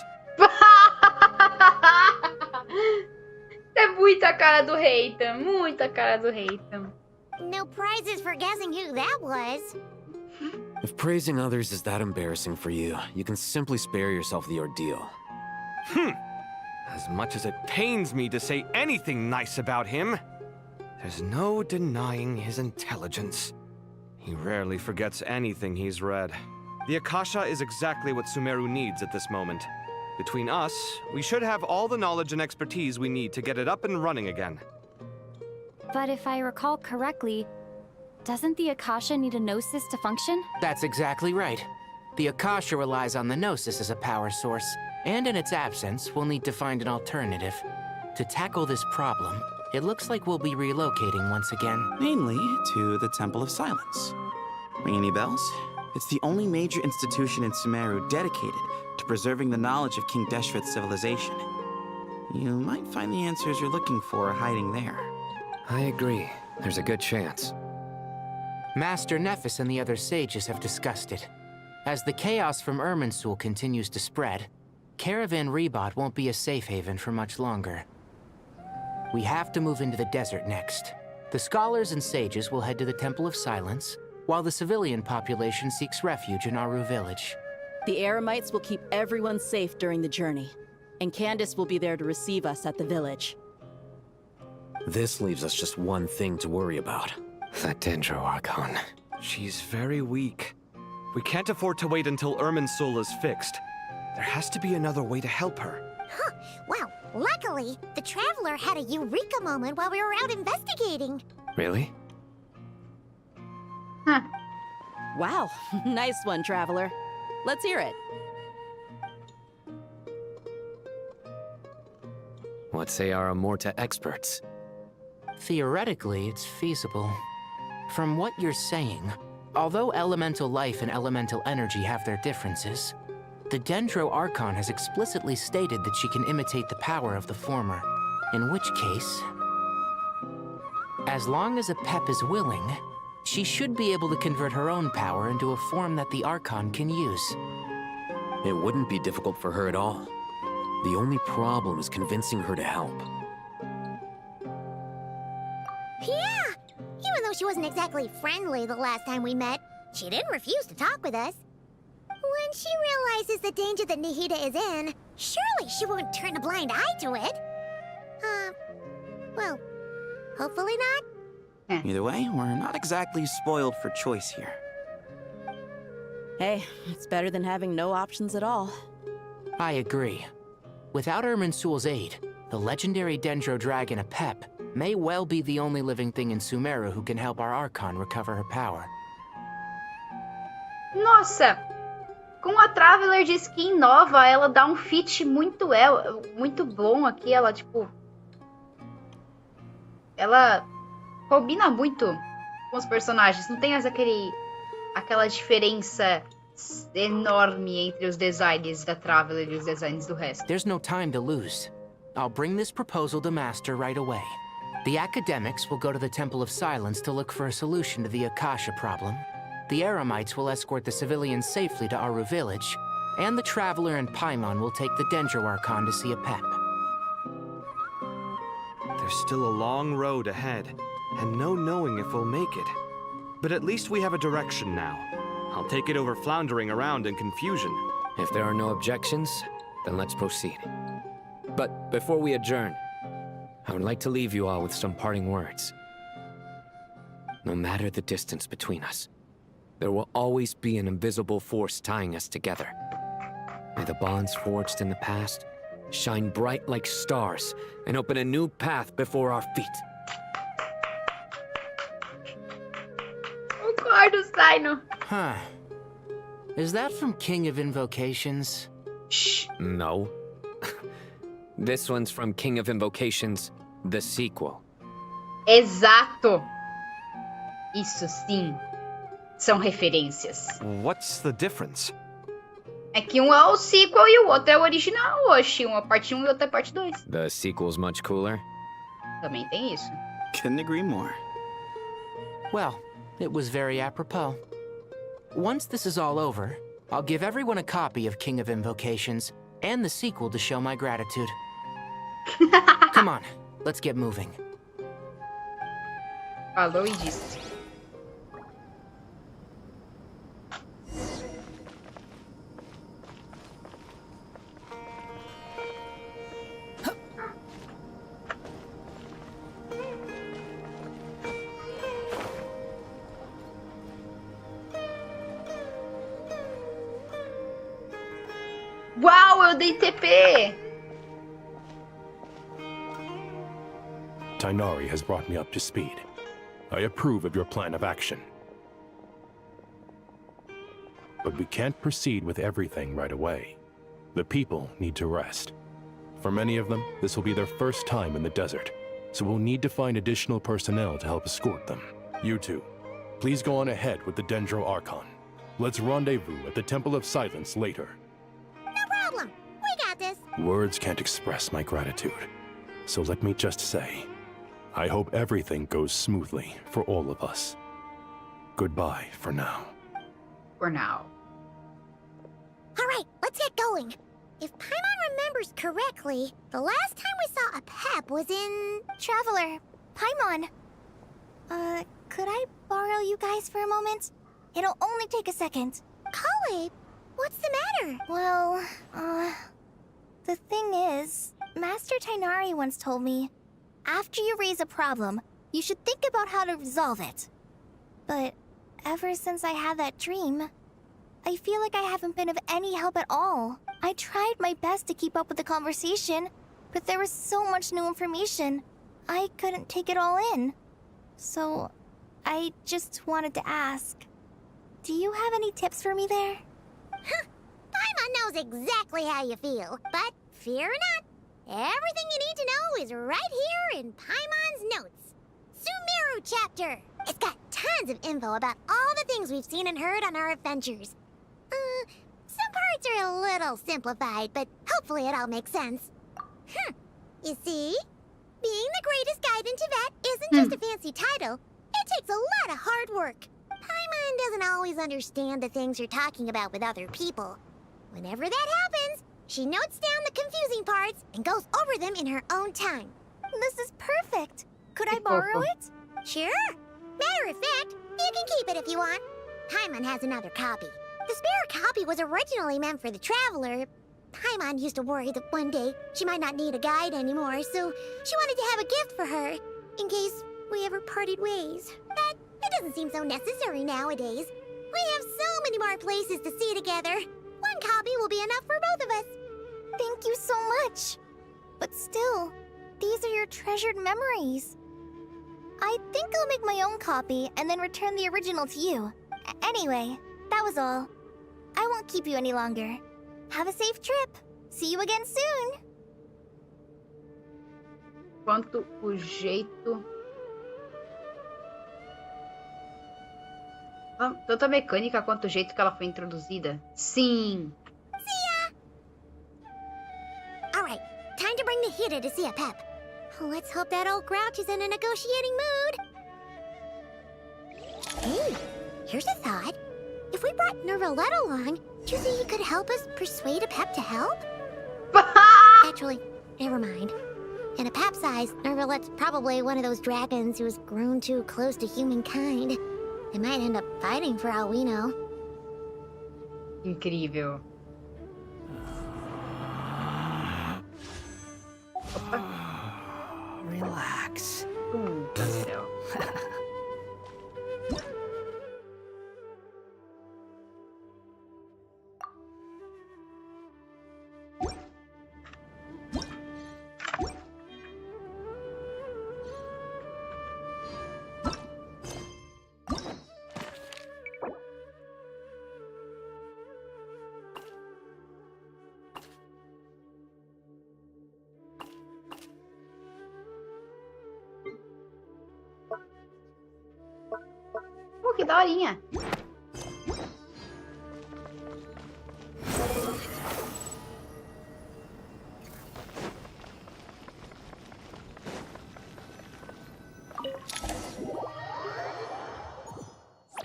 É muita cara do hater, muita cara do hater. No prizes for guessing who that was. If praising others is that embarrassing for you, you can simply spare yourself the ordeal. As much as it pains me to say anything nice about him, there's no denying his intelligence. He rarely forgets anything he's read. The Akasha is exactly what Sumeru needs at this moment. Between us, we should have all the knowledge and expertise we need to get it up and running again. But if I recall correctly, doesn't the Akasha need a Gnosis to function? That's exactly right. The Akasha relies on the Gnosis as a power source, and in its absence, we'll need to find an alternative. To tackle this problem, it looks like we'll be relocating once again. Mainly to the Temple of Silence. Ring any bells? It's the only major institution in Sumeru dedicated to preserving the knowledge of King Deshret's civilization. You might find the answers you're looking for hiding there. I agree. There's a good chance. Master Nephis and the other sages have discussed it. As the chaos from Irminsul continues to spread, Caravan Rebot won't be a safe haven for much longer. We have to move into the desert next. The scholars and sages will head to the Temple of Silence, while the civilian population seeks refuge in Aru village. The Eremites will keep everyone safe during the journey, and Candace will be there to receive us at the village. This leaves us just one thing to worry about. That Dendro Archon. She's very weak. We can't afford to wait until Irminsul is fixed. There has to be another way to help her. Huh. Well, luckily, the Traveler had a eureka moment while we were out investigating. Really? Huh. Wow, nice one, Traveler. Let's hear it. What say our Amorta experts? Theoretically, it's feasible. From what you're saying, although elemental life and elemental energy have their differences, the Dendro Archon has explicitly stated that she can imitate the power of the former, in which case, as long as a Pep is willing, she should be able to convert her own power into a form that the Archon can use. It wouldn't be difficult for her at all. The only problem is convincing her to help. Yeah! Even though she wasn't exactly friendly the last time we met, she didn't refuse to talk with us. When she realizes the danger that Nihida is in, surely she won't turn a blind eye to it. Well, hopefully not. Either way, we're not exactly spoiled for choice here. Hey, it's better than having no options at all. I agree. Without Irminsul's aid, the legendary Dendro Dragon Apep may well be the only living thing in Sumeru who can help our Archon recover her power. Nossa! Com a Traveler de skin nova, ela dá um fit muito bom aqui. Ela, tipo... Ela combina muito com os personagens. Não tem mais aquela diferença enorme entre os designs da Traveler e os designs do resto. There's no time to lose. I'll bring this proposal to Master right away. The academics will go to the Temple of Silence to look for a solution to the Akasha problem. The Eremites will escort the civilians safely to Aru village, and the Traveler and Paimon will take the Dendro Archon to see Apep. There's still a long road ahead, and no knowing if we'll make it. But at least we have a direction now. I'll take it over floundering around in confusion. If there are no objections, then let's proceed. But before we adjourn, I would like to leave you all with some parting words. No matter the distance between us, there will always be an invisible force tying us together. May the bonds forged in the past shine bright like stars and open a new path before our feet. Concordo, Saino. Huh. Is that from King of Invocations? Shh. No. This one's from King of Invocations, the sequel. Exato. Isso sim. São referências. What's the difference? É que um é o sequel e o outro é o original, oxi. Um é parte 1 e o outro é parte 2. The sequel's much cooler? Também tem isso. Couldn't agree more. Well, it was very apropos. Once this is all over, I'll give everyone a copy of King of Invocations and the sequel to show my gratitude. Come on, let's get moving. Falou e disse. Uau, eu dei TP! Tighnari has brought me up to speed. I approve of your plan of action. But we can't proceed with everything right away. The people need to rest. For many of them, this will be their first time in the desert, so we'll need to find additional personnel to help escort them. You two, please go on ahead with the Dendro Archon. Let's rendezvous at the Temple of Silence later. No problem. We got this. Words can't express my gratitude. So let me just say, I hope everything goes smoothly for all of us. Goodbye for now. For now. All right, let's get going. If Paimon remembers correctly, the last time we saw a Pep was in... Traveler, Paimon. Could I borrow you guys for a moment? It'll only take a second. Kale, what's the matter? Well, the thing is, Master Tighnari once told me, after you raise a problem, you should think about how to resolve it. But ever since I had that dream, I feel like I haven't been of any help at all. I tried my best to keep up with the conversation, but there was so much new information, I couldn't take it all in. So, I just wanted to ask, do you have any tips for me there? Huh. Paimon knows exactly how you feel, but fear not. Everything you need to know is right here in Paimon's notes. Sumeru chapter. It's got tons of info about all the things we've seen and heard on our adventures. Some parts are a little simplified, but hopefully it all makes sense. You see? Being the greatest guide in Tibet isn't just a fancy title. It takes a lot of hard work. Paimon doesn't always understand the things you're talking about with other people. Whenever that happens, she notes down the confusing parts and goes over them in her own time. This is perfect. Could I borrow it? Sure. Matter of fact, you can keep it if you want. Paimon has another copy. The spare copy was originally meant for the Traveler. Paimon used to worry that one day she might not need a guide anymore, so she wanted to have a gift for her, in case we ever parted ways. But it doesn't seem so necessary nowadays. We have so many more places to see together. One copy will be enough for both of us. Thank you so much. But still, these are your treasured memories. I think I'll make my own copy and then return the original to you. Anyway, that was all. I won't keep you any longer. Have a safe trip. See you again soon. Quanto o jeito... Tanto a mecânica quanto o jeito que ela foi introduzida. Sim! See ya! Alright, time to bring the Hida to see a Pep. Let's hope that old grouch is in a negotiating mood. Hey, here's a thought. If we brought Nervalet along, do you think he could help us persuade a Pep to help? Actually, never mind. In a Pep size, Nervalet's probably one of those dragons who's grown too close to humankind. They might end up fighting for all we know. Incrível. Relax. Céu. Que daorinha.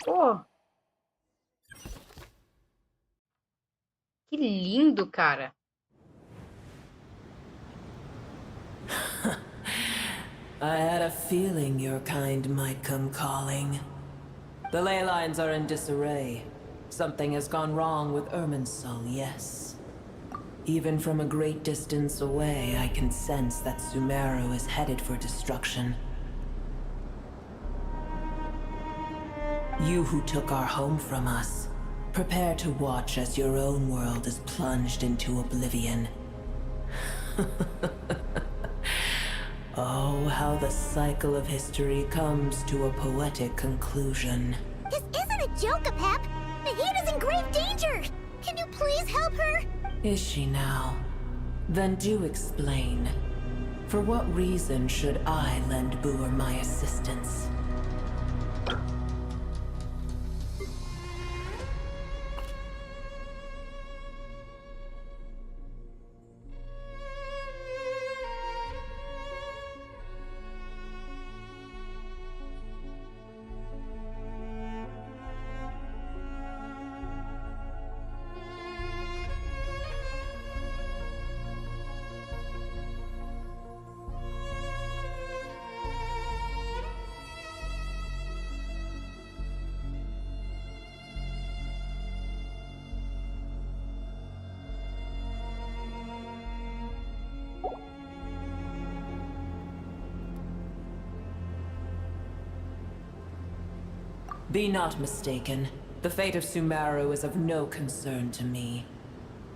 Pô. Que lindo, cara. I had a feeling your kind might come calling. The ley lines are in disarray. Something has gone wrong with Irminsul, yes. Even from a great distance away, I can sense that Sumeru is headed for destruction. You who took our home from us, prepare to watch as your own world is plunged into oblivion. Oh, how the cycle of history comes to a poetic conclusion. This isn't a joke, Pep. Nahida's in grave danger. Can you please help her? Is she now? Then do explain. For what reason should I lend Boor my assistance? Be not mistaken. The fate of Sumeru is of no concern to me.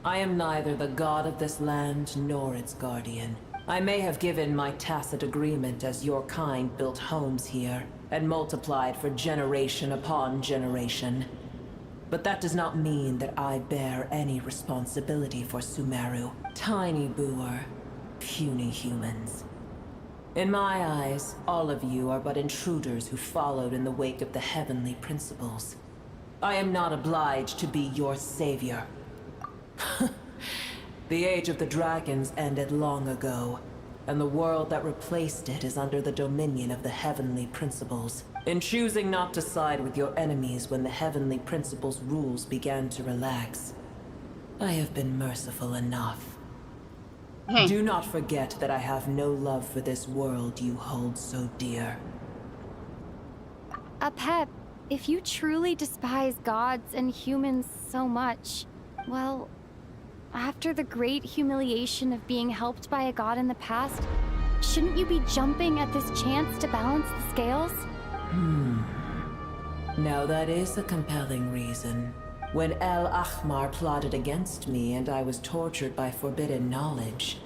I am neither the god of this land nor its guardian. I may have given my tacit agreement as your kind built homes here and multiplied for generation upon generation. But that does not mean that I bear any responsibility for Sumeru, tiny Boer, puny humans. In my eyes, all of you are but intruders who followed in the wake of the heavenly principles. I am not obliged to be your savior. The age of the dragons ended long ago, and the world that replaced it is under the dominion of the heavenly principles. In choosing not to side with your enemies when the heavenly principles' rules began to relax, I have been merciful enough. Do not forget that I have no love for this world you hold so dear. Apep, if you truly despise gods and humans so much, well, after the great humiliation of being helped by a god in the past, shouldn't you be jumping at this chance to balance the scales? Now that is a compelling reason. When El Ahmar plotted against me and I was tortured by forbidden knowledge,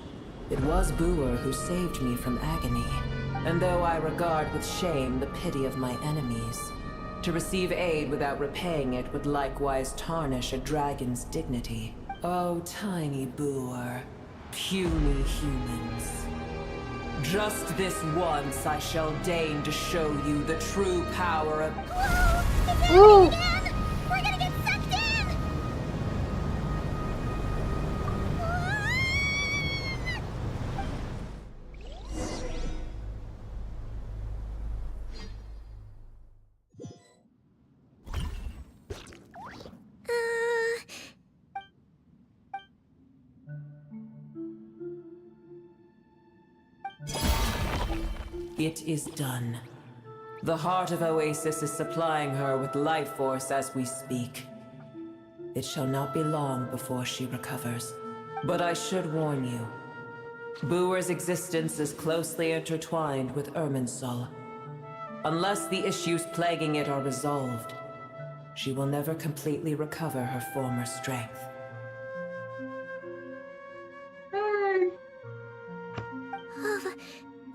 it was Boer who saved me from agony. And though I regard with shame the pity of my enemies, to receive aid without repaying it would likewise tarnish a dragon's dignity. Oh, tiny Boer, puny humans. Just this once I shall deign to show you the true power of— Whoa! It's happening again! We're gonna get sucked in! It is done. The heart of Oasis is supplying her with life force as we speak. It shall not be long before she recovers. But I should warn you. Boer's existence is closely intertwined with Irminsul. Unless the issues plaguing it are resolved, she will never completely recover her former strength.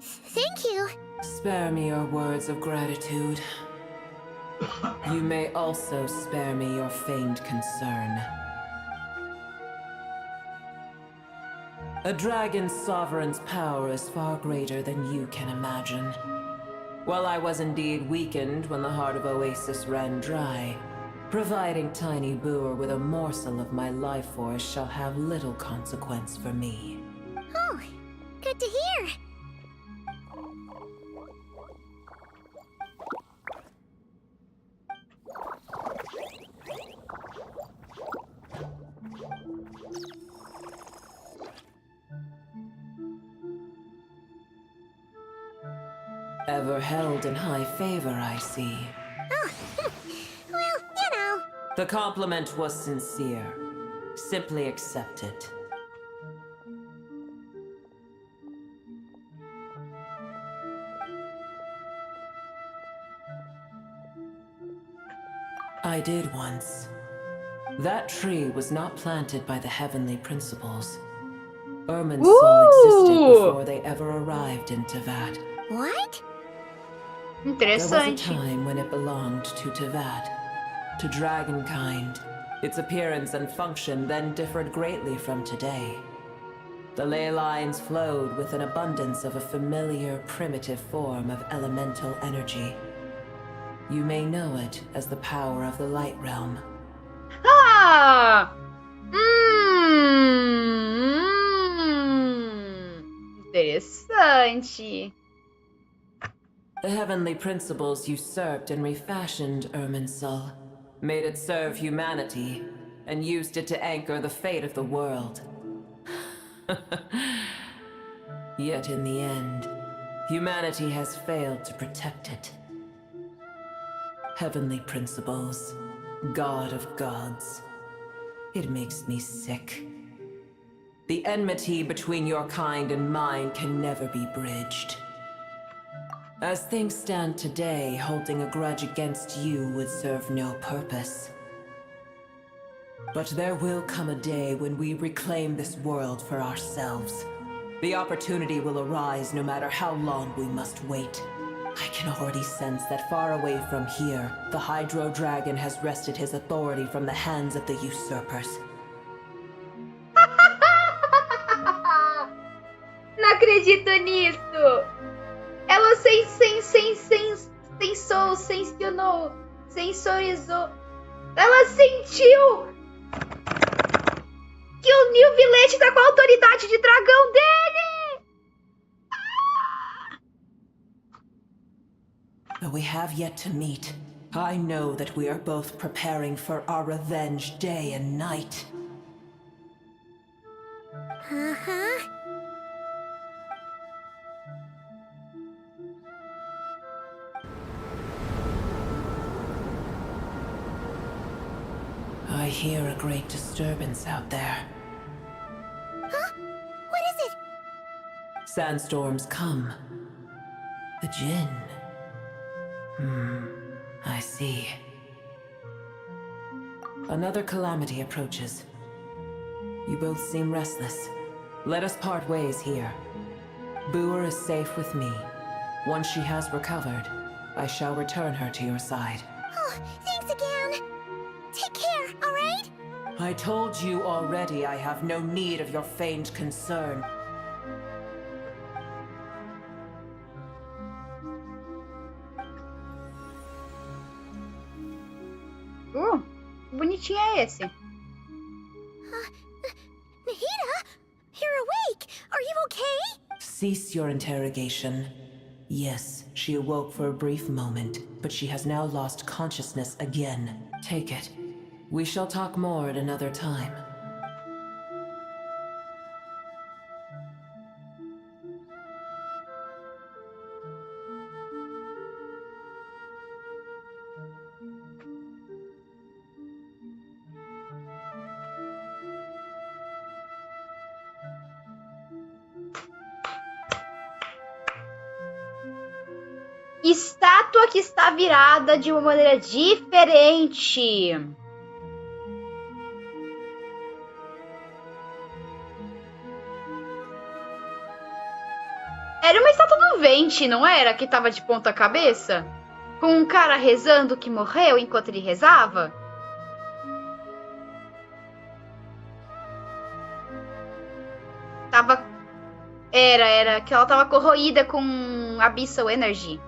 Thank you. Spare me your words of gratitude. You may also spare me your feigned concern. A dragon's sovereign's power is far greater than you can imagine. While I was indeed weakened when the heart of Oasis ran dry, providing tiny Boer with a morsel of my life force shall have little consequence for me. Oh, good to hear. Ever held in high favor, I see. Oh, well, you know. The compliment was sincere. Simply accept it. I did once. That tree was not planted by the heavenly principles. Irminsul existed before they ever arrived in Teyvat. What? There was a time when it belonged to Teyvat, to dragonkind. Its appearance and function then differed greatly from today. The ley lines flowed with an abundance of a familiar, primitive form of elemental energy. You may know it as the power of the Light Realm. Ah! Interessante. The heavenly principles usurped and refashioned Irminsul, made it serve humanity, and used it to anchor the fate of the world. Yet in the end, humanity has failed to protect it. Heavenly principles, God of gods. It makes me sick. The enmity between your kind and mine can never be bridged. As things stand today, holding a grudge against you would serve no purpose. But there will come a day when we reclaim this world for ourselves. The opportunity will arise no matter how long we must wait. I can already sense that far away from here, the Hydro Dragon has wrested his authority from the hands of the usurpers. Não acredito nisso! Ela sensorizou. Ela sentiu que o New Village tá com a autoridade de dragão dele! Though we have yet to meet, I know that we are both preparing for our revenge day and night. Uh-huh. I hear a great disturbance out there. Huh? What is it? Sandstorms come. The Jinn. I see. Another calamity approaches. You both seem restless. Let us part ways here. Boer is safe with me. Once she has recovered, I shall return her to your side. Oh, thanks again. Take care, all right? I told you already I have no need of your feigned concern. Bonitinho é esse. Nahida, you're awake. Are you okay? Cease your interrogation. Yes, she awoke for a brief moment, but she has now lost consciousness again. Take it. We shall talk more at another time. Estátua que está virada de uma maneira diferente. Era uma estátua do Venti, não era? Que tava de ponta cabeça? Com um cara rezando que morreu enquanto ele rezava? Tava... Era que ela tava corroída com Abyssal Energy.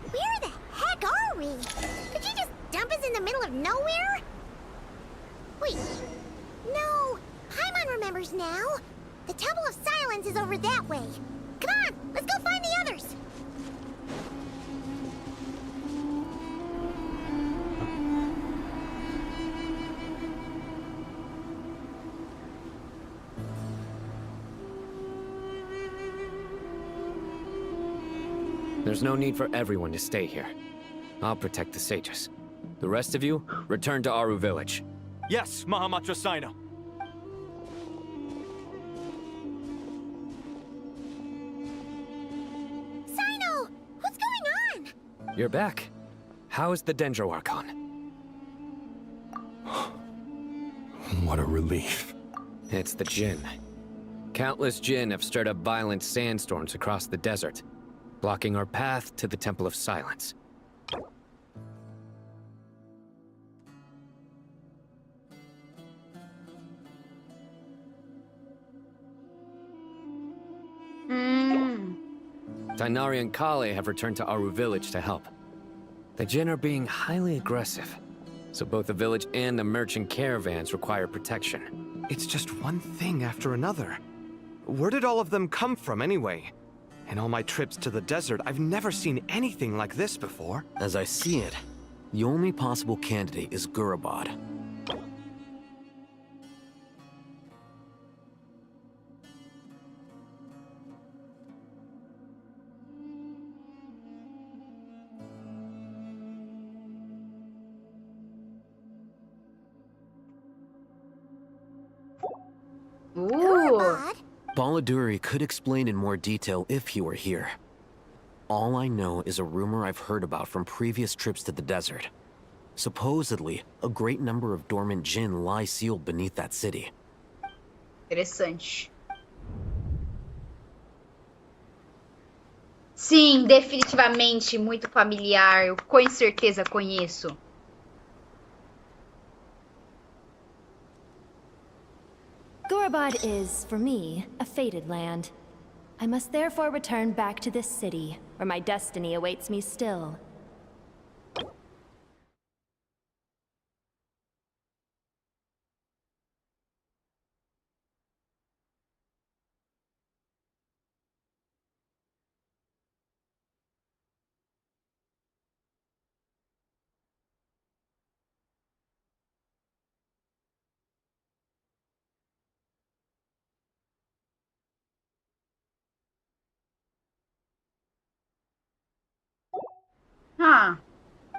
Where the heck are we? Did you just dump us in the middle of nowhere? Wait. No. Paimon remembers now. The Temple of Silence is over that way. Come on, let's go find the others. There's no need for everyone to stay here. I'll protect the sages. The rest of you, return to Aru village. Yes, Mahamatra Sino. Sino! What's going on? You're back. How is the Dendro Archon? What a relief. It's the Jinn. Countless Jinn have stirred up violent sandstorms across the desert, blocking our path to the Temple of Silence. Tainari and Kale have returned to Aru village to help. The Jinn are being highly aggressive, so both the village and the merchant caravans require protection. It's just one thing after another. Where did all of them come from anyway? In all my trips to the desert, I've never seen anything like this before. As I see it, the only possible candidate is Gurabad. Ooh. Baladuri could explain in more detail if he were here. All I know is a rumor I've heard about from previous trips to the desert. Supposedly, a great number of dormant Jinn lie sealed beneath that city. Interessante. Sim, definitivamente muito familiar. Eu com certeza conheço. Gorobod is, for me, a fated land. I must therefore return back to this city, where my destiny awaits me still.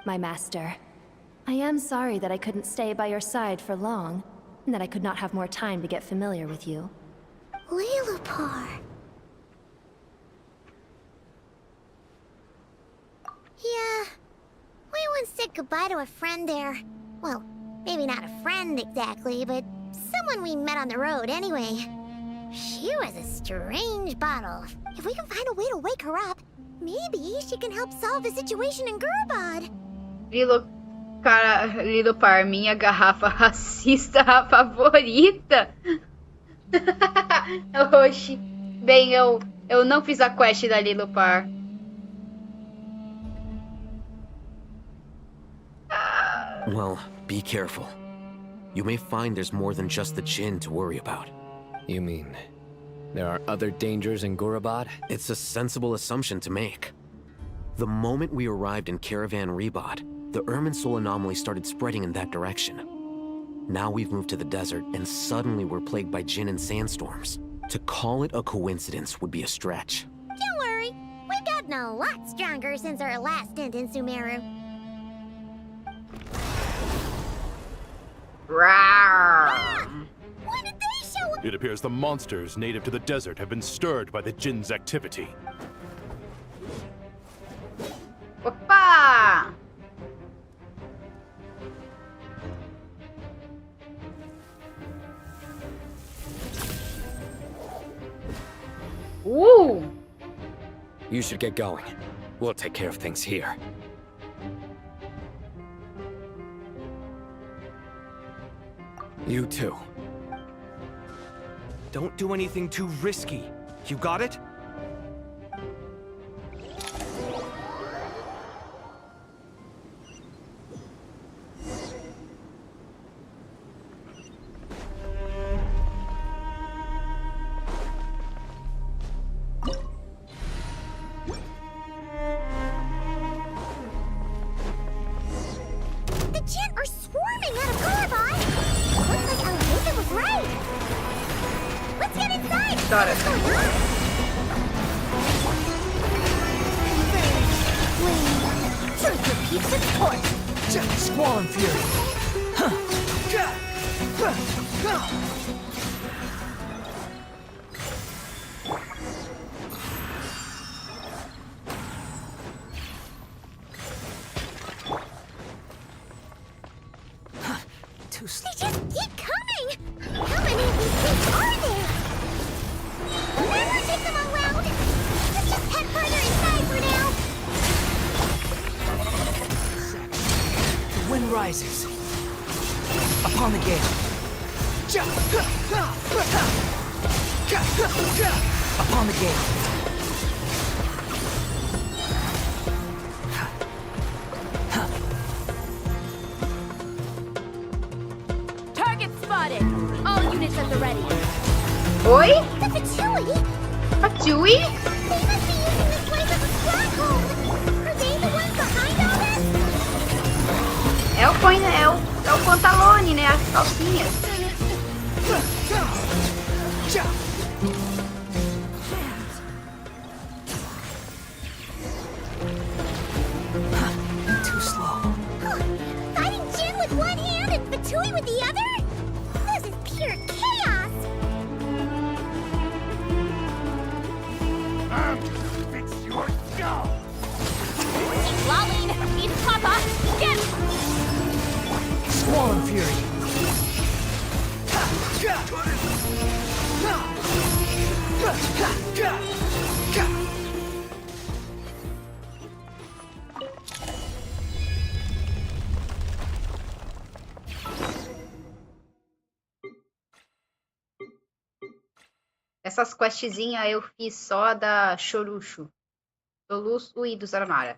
My master, I am sorry that I couldn't stay by your side for long, and that I could not have more time to get familiar with you. Lilupar. Yeah, we once said goodbye to a friend there. Well, maybe not a friend exactly, but someone we met on the road anyway. She was a strange bottle. If we can find a way to wake her up, maybe she can help solve the situation in Gorobod. Lilupar, minha garrafa racista favorita. Oxi. Bem, eu não fiz a quest da Lilupar. Well, be careful. You may find there's more than just the Jinn to worry about. You mean there are other dangers in Gorobod? It's a sensible assumption to make. The moment we arrived in Caravan Rebod, the Irminsul anomaly started spreading in that direction. Now we've moved to the desert, and suddenly we're plagued by Jinn and sandstorms. To call it a coincidence would be a stretch. Don't worry, we've gotten a lot stronger since our last stint in Sumeru. When did they show up? It appears the monsters native to the desert have been stirred by the Jinn's activity. Opa! You should get going. We'll take care of things here. You too. Don't do anything too risky. You got it? The Jinn are swarming out of Gorobod! Looks like Alvita was right! Let's get inside! What's going on? Truth repeats its course! Squall and Fury! They just keep coming! How many of these things are there? Never take them all out! Let's just head further inside for now! The wind rises. Upon the gate. Upon the gate. Target spotted! All units at the ready. Oi? The Fatui? Fatui? They must be using this place as a stronghold! Are they the ones behind all this? É o pantalone, né? As calcinhas. Too slow. Fighting Jinn with one hand and Fatui with the other? This is pure chaos! Squall Fury. Essas questzinhas eu fiz só da Chorucho, Soluço e do Zaramara.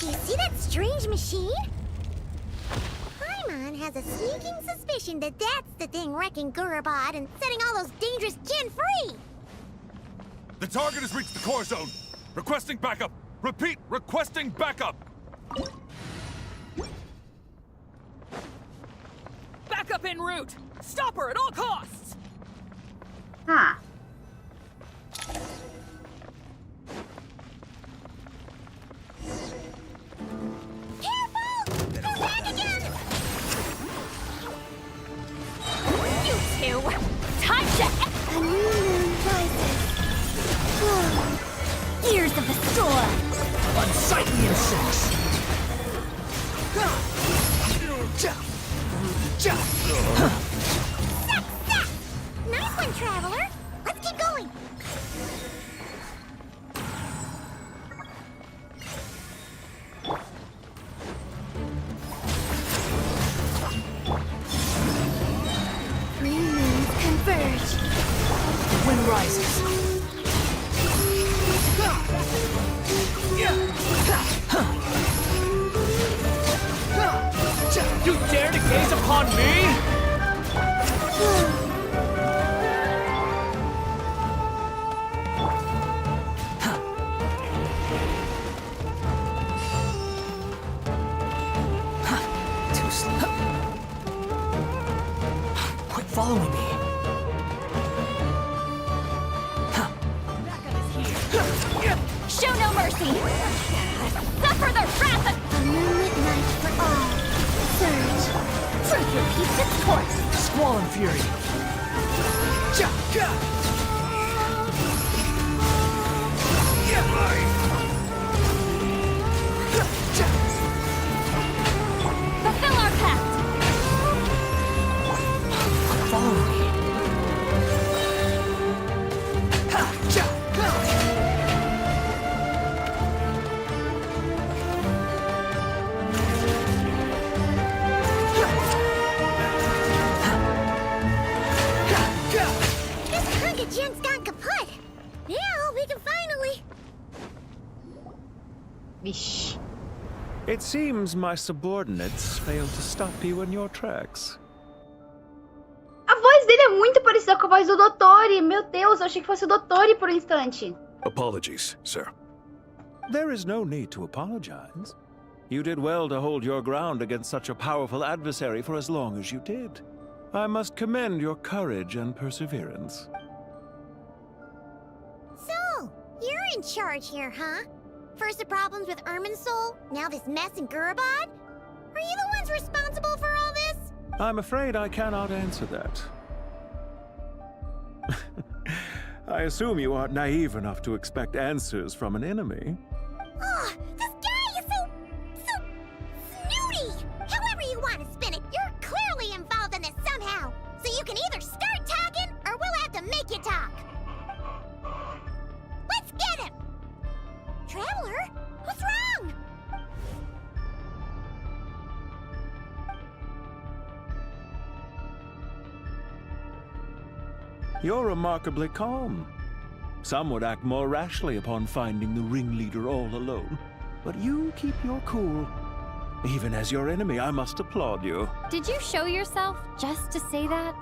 You see that strange machine? Paimon has a sneaking suspicion that that's the thing wrecking Gurabad and setting all those dangerous Jin free! The target has reached the core zone. Requesting backup. Repeat, requesting backup. Backup en route. Stop her at all costs. Huh. Careful! They're back again! You two! Time to... A new moon rises. Whoa. Ears of the storm! Unsightly insects! Nice one, Traveler! Let's keep going! Three moons converge. Wind rises. You dare to gaze upon me? Too slow. Quit following me. Show no mercy! Suffer the wrath of... A moonlit night for all. Surge. Truth repeats its course! Squall and Fury. Fulfill our pact! Follow me. This hunk of Jin's gone kaput. Now we can finally... Vixe. It seems my subordinates failed to stop you in your tracks. A voz dele é muito parecida com a voz do Dottori. Meu Deus, eu achei que fosse o Dottori por um instante. Apologies, sir. There is no need to apologize. You did well to hold your ground against such a powerful adversary for as long as you did. I must commend your courage and perseverance. So, you're in charge here, huh? First the problems with Irminsul, now this mess in Gurabad? Are you the ones responsible for all this? I'm afraid I cannot answer that. I assume you aren't naive enough to expect answers from an enemy. Oh, this guy is so snooty! However you want to spin it, you're clearly involved in this somehow. So you can either start talking, or we'll have to make you talk. Let's get him! Traveler, what's wrong? You're remarkably calm. Some would act more rashly upon finding the ringleader all alone. But you keep your cool. Even as your enemy, I must applaud you. Did you show yourself just to say that?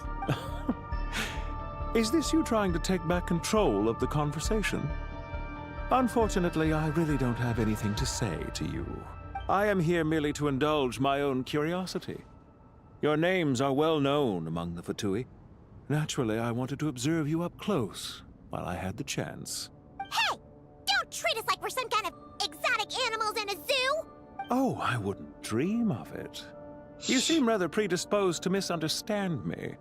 Is this you trying to take back control of the conversation? Unfortunately, I really don't have anything to say to you. I am here merely to indulge my own curiosity. Your names are well known among the Fatui. Naturally, I wanted to observe you up close while I had the chance. Hey! Don't treat us like we're some kind of exotic animals in a zoo! Oh, I wouldn't dream of it. You seem rather predisposed to misunderstand me.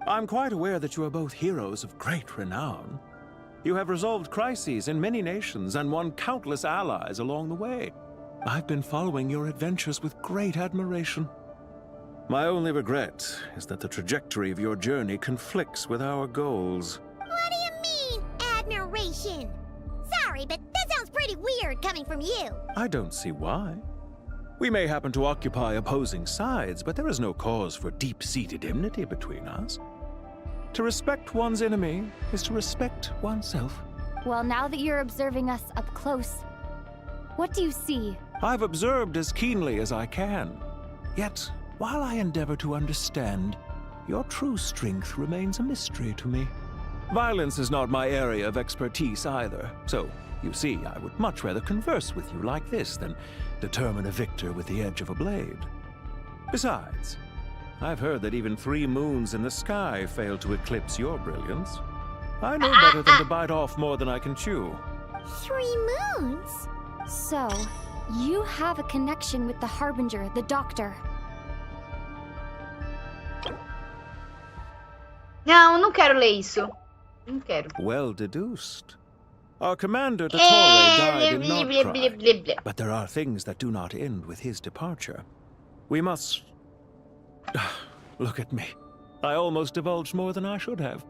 I'm quite aware that you are both heroes of great renown. You have resolved crises in many nations and won countless allies along the way. I've been following your adventures with great admiration. My only regret is that the trajectory of your journey conflicts with our goals. What do you mean, admiration? Sorry, but that sounds pretty weird coming from you. I don't see why. We may happen to occupy opposing sides, but there is no cause for deep-seated enmity between us. To respect one's enemy is to respect oneself. Well, now that you're observing us up close, what do you see? I've observed as keenly as I can. Yet, while I endeavor to understand, your true strength remains a mystery to me. Violence is not my area of expertise either, so, you see, I would much rather converse with you like this than determine a victor with the edge of a blade. Besides, I've heard that even 3 moons in the sky fail to eclipse your brilliance. I know better than to bite off more than I can chew. 3 moons? So, you have a connection with the Harbinger, the Doctor. Não quero ler isso. Não quero. Well deduced. Our commander, the Torre, died in Nordcry, but there are things that do not end with his departure. We must... Look at me. I almost divulged more than I should have.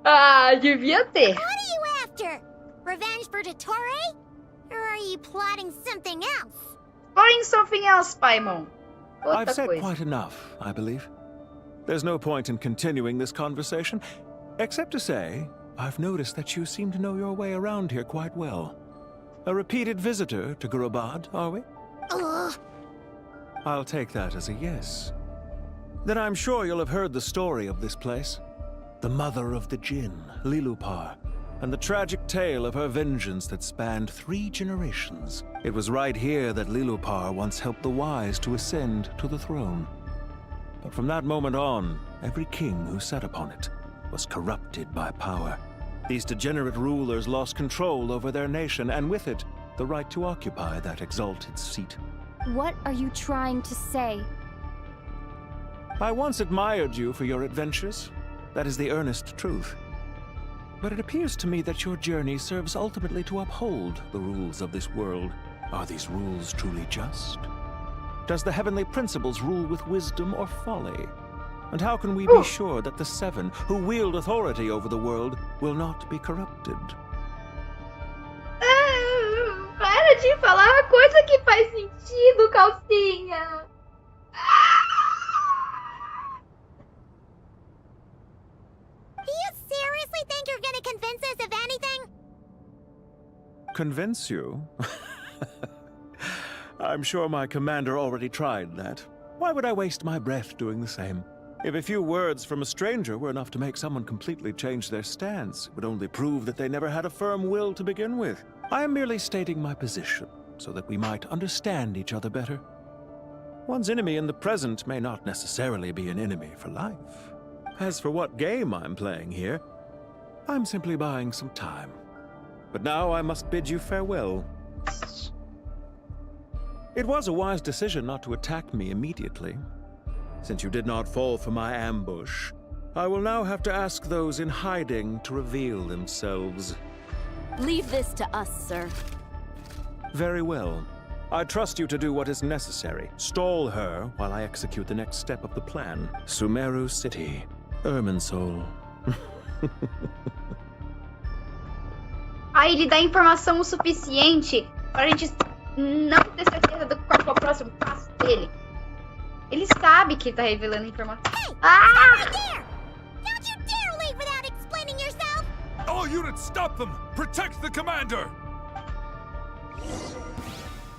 Devia ter. What are you after? Revenge for the Torre? Or are you plotting something else? Plotting something else, Paimon. I've said quite enough, I believe. There's no point in continuing this conversation, except to say, I've noticed that you seem to know your way around here quite well. A repeated visitor to Gurabad, are we? I'll take that as a yes. Then I'm sure you'll have heard the story of this place. The mother of the Jinn, Lilupar, and the tragic tale of her vengeance that spanned 3 generations. It was right here that Lilupar once helped the wise to ascend to the throne. But from that moment on, every king who sat upon it was corrupted by power. These degenerate rulers lost control over their nation, and with it, the right to occupy that exalted seat. What are you trying to say? I once admired you for your adventures. That is the earnest truth. But it appears to me that your journey serves ultimately to uphold the rules of this world. Are these rules truly just? Does the heavenly principles rule with wisdom or folly? And how can we be sure that the 7 who wield authority over the world will not be corrupted? Para de falar uma coisa que faz sentido, calcinha. Do you seriously think you're gonna convince us of anything? Convince you? I'm sure my commander already tried that. Why would I waste my breath doing the same? If a few words from a stranger were enough to make someone completely change their stance, it would only prove that they never had a firm will to begin with. I am merely stating my position, so that we might understand each other better. One's enemy in the present may not necessarily be an enemy for life. As for what game I'm playing here, I'm simply buying some time. But now I must bid you farewell. It was a wise decision not to attack me immediately. Since you did not fall for my ambush, I will now have to ask those in hiding to reveal themselves. Leave this to us, sir. Very well. I trust you to do what is necessary. Stall her while I execute the next step of the plan. Sumeru City, Irminsul. Aí ele dá informação o suficiente para a gente não ter certeza do qual é o próximo passo dele. Ele sabe que tá revelando informação. Hey! Right there! Don't you dare leave without explaining yourself! All units, stop them! Protect the commander!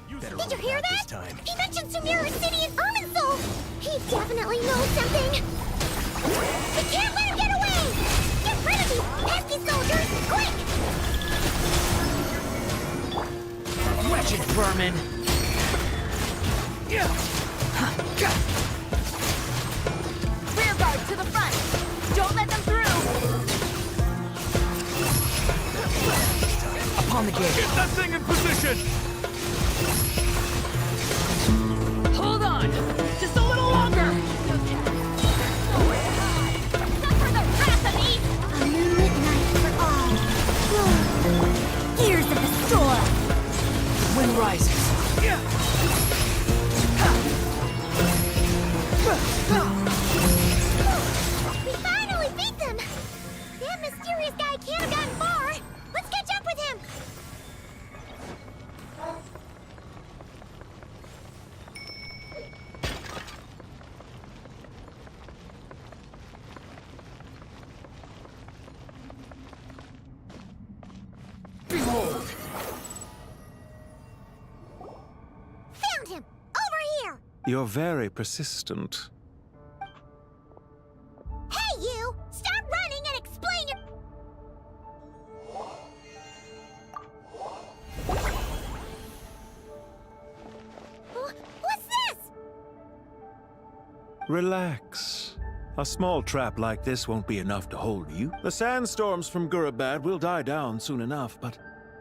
Did you hear that? He mentioned Sumeru City in Irminsul! He definitely knows something! We can't let him get away! Get rid of these pesky soldiers, quick! Wretched vermin! Rear guard to the front! Don't let them through! Upon the gate! Get that thing in position! Hold on! Just a little longer! Suffer the wrath of East! A moonlit night for all. Gears of the storm! When sun rises. We finally beat them! That mysterious guy can't have gotten far! Let's catch up with him! Behold! Found him! Over here! You're very persistent. Hey, you! Stop running and explain your... What's this? Relax. A small trap like this won't be enough to hold you. The sandstorms from Gurabad will die down soon enough, but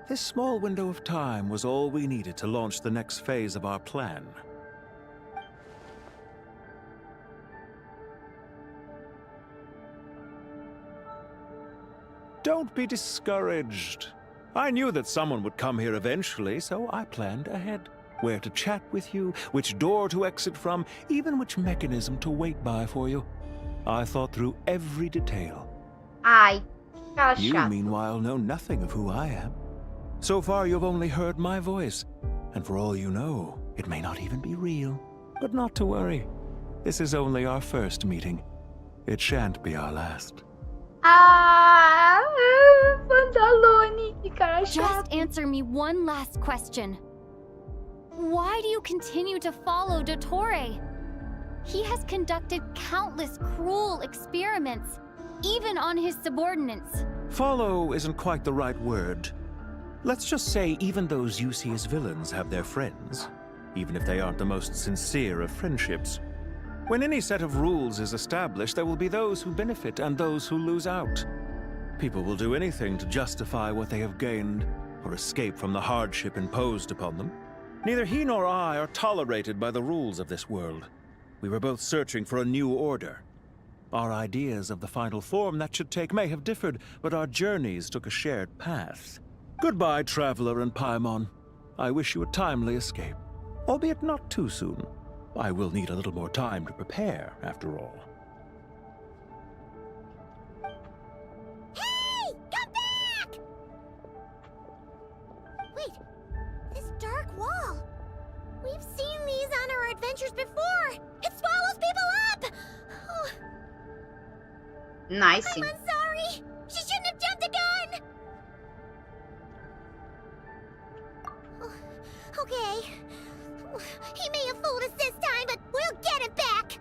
this small window of time was all we needed to launch the next phase of our plan. Don't be discouraged. I knew that someone would come here eventually, so I planned ahead. Where to chat with you, which door to exit from, even which mechanism to wait by for you. I thought through every detail. Ai, cara You, chata. meanwhile, know nothing of who I am. So far, you've only heard my voice, and for all you know, it may not even be real. But not to worry. This is only our first meeting. It shan't be our last. Ah, Pantalone, que cara chata. Just answer me one last question. Why do you continue to follow Dottore? He has conducted countless cruel experiments, even on his subordinates. Follow isn't quite the right word. Let's just say even those you see as villains have their friends, even if they aren't the most sincere of friendships. When any set of rules is established, there will be those who benefit and those who lose out. People will do anything to justify what they have gained or escape from the hardship imposed upon them. Neither he nor I are tolerated by the rules of this world. We were both searching for a new order. Our ideas of the final form that should take may have differed, but our journeys took a shared path. Goodbye, Traveler and Paimon. I wish you a timely escape, albeit not too soon. I will need a little more time to prepare, after all. Hey! Come back! Wait, this dark wall. We've seen these on our adventures before. It swallows people up! Oh. Nice. I'm sorry. She shouldn't have jumped the gun! Oh, okay. He may have fooled us this time, but we'll get him back!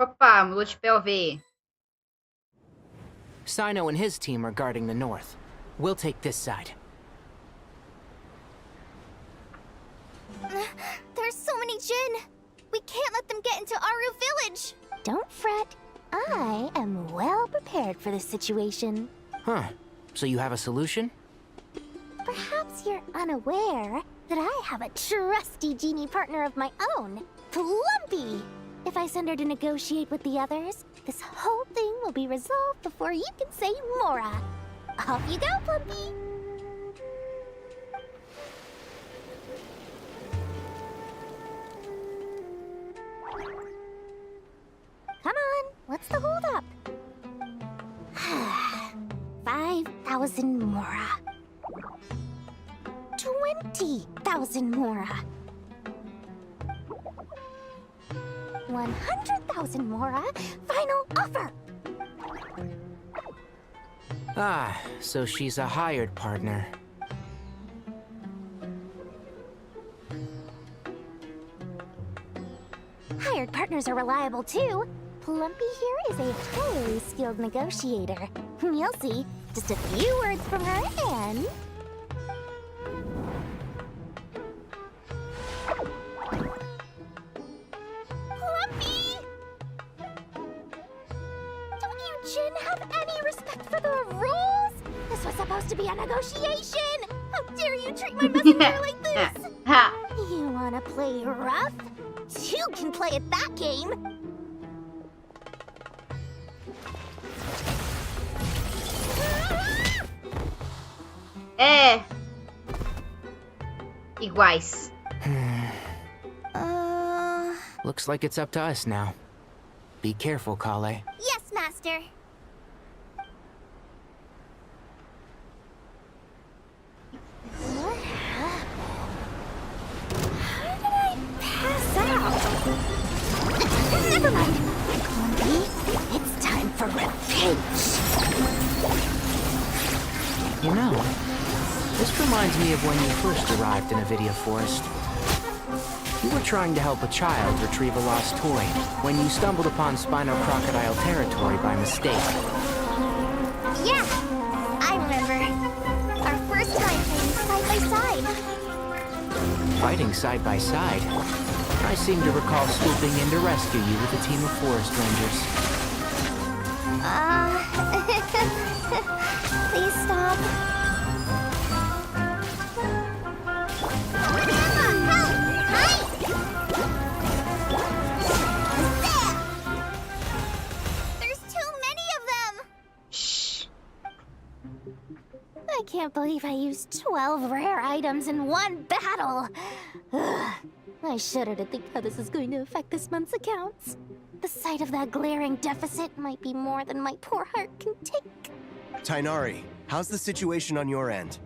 Opa, mudou de POV. Sino and his team are guarding the north. We'll take this side. There's so many Jin. We can't let them get into Aru Village. Don't fret. I am well prepared for this situation. Huh. So you have a solution? Perhaps you're unaware that I have a trusty genie partner of my own, Plumpy. If I send her to negotiate with the others, this whole thing will be resolved before you can say Mora. Off you go, Plumpy. Come on, what's the holdup? 5,000 Mora. 20,000 Mora. 100,000 Mora. Final offer. Ah, so she's a hired partner. Hired partners are reliable too. Plumpy here is a highly skilled negotiator. You'll see. Just a few words from her and... Plumpy! Don't you Jin have any respect for the rules? This was supposed to be a negotiation! How dare you treat my messenger like this? You wanna play rough? You can play at that game! É. Iguais. Looks like it's up to us now. Be careful, Kale. Yes, Master. What happened? How did I pass out? Never mind. Clumpy, it's time for revenge. You know, this reminds me of when you first arrived in Avidia Forest. You were trying to help a child retrieve a lost toy when you stumbled upon Spino Crocodile territory by mistake. Yeah, I remember. Our first time playing side by side. Fighting side by side? I seem to recall swooping in to rescue you with a team of forest rangers. Please stop. There's too many of them! Shh. I can't believe I used 12 rare items in one battle. Ugh. I shudder to think how this is going to affect this month's accounts. The sight of that glaring deficit might be more than my poor heart can take. Tainari, how's the situation on your end?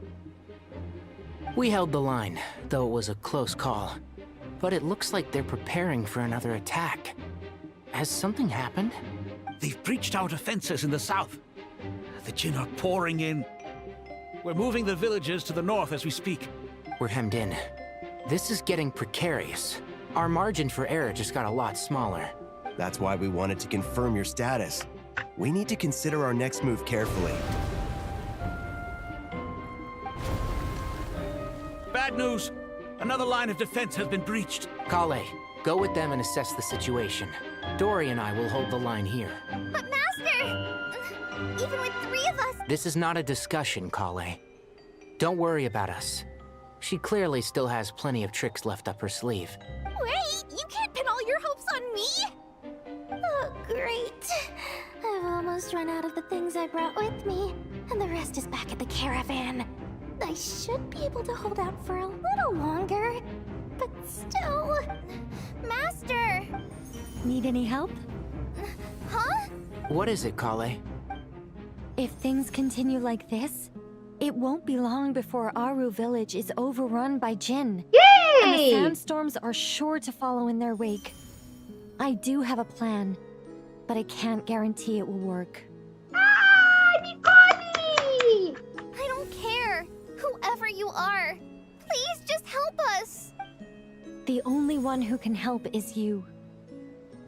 We held the line, though it was a close call. But it looks like they're preparing for another attack. Has something happened? They've breached our defenses in the south. The Jinn are pouring in. We're moving the villagers to the north as we speak. We're hemmed in. This is getting precarious. Our margin for error just got a lot smaller. That's why we wanted to confirm your status. We need to consider our next move carefully. Bad news! Another line of defense has been breached. Kale, go with them and assess the situation. Dory and I will hold the line here. But Master! Even with 3 of us... This is not a discussion, Kale. Don't worry about us. She clearly still has plenty of tricks left up her sleeve. Wait! You can't pin all your hopes on me? Oh, great. I've almost run out of the things I brought with me, and the rest is back at the caravan. I should be able to hold out for a little longer, but still... Master! Need any help? Huh? What is it, Kale? If things continue like this, it won't be long before Aru village is overrun by Jinn. Yay! And the sandstorms are sure to follow in their wake. I do have a plan, but I can't guarantee it will work. Nicole! I don't care. Whoever you are, please just help us. The only one who can help is you.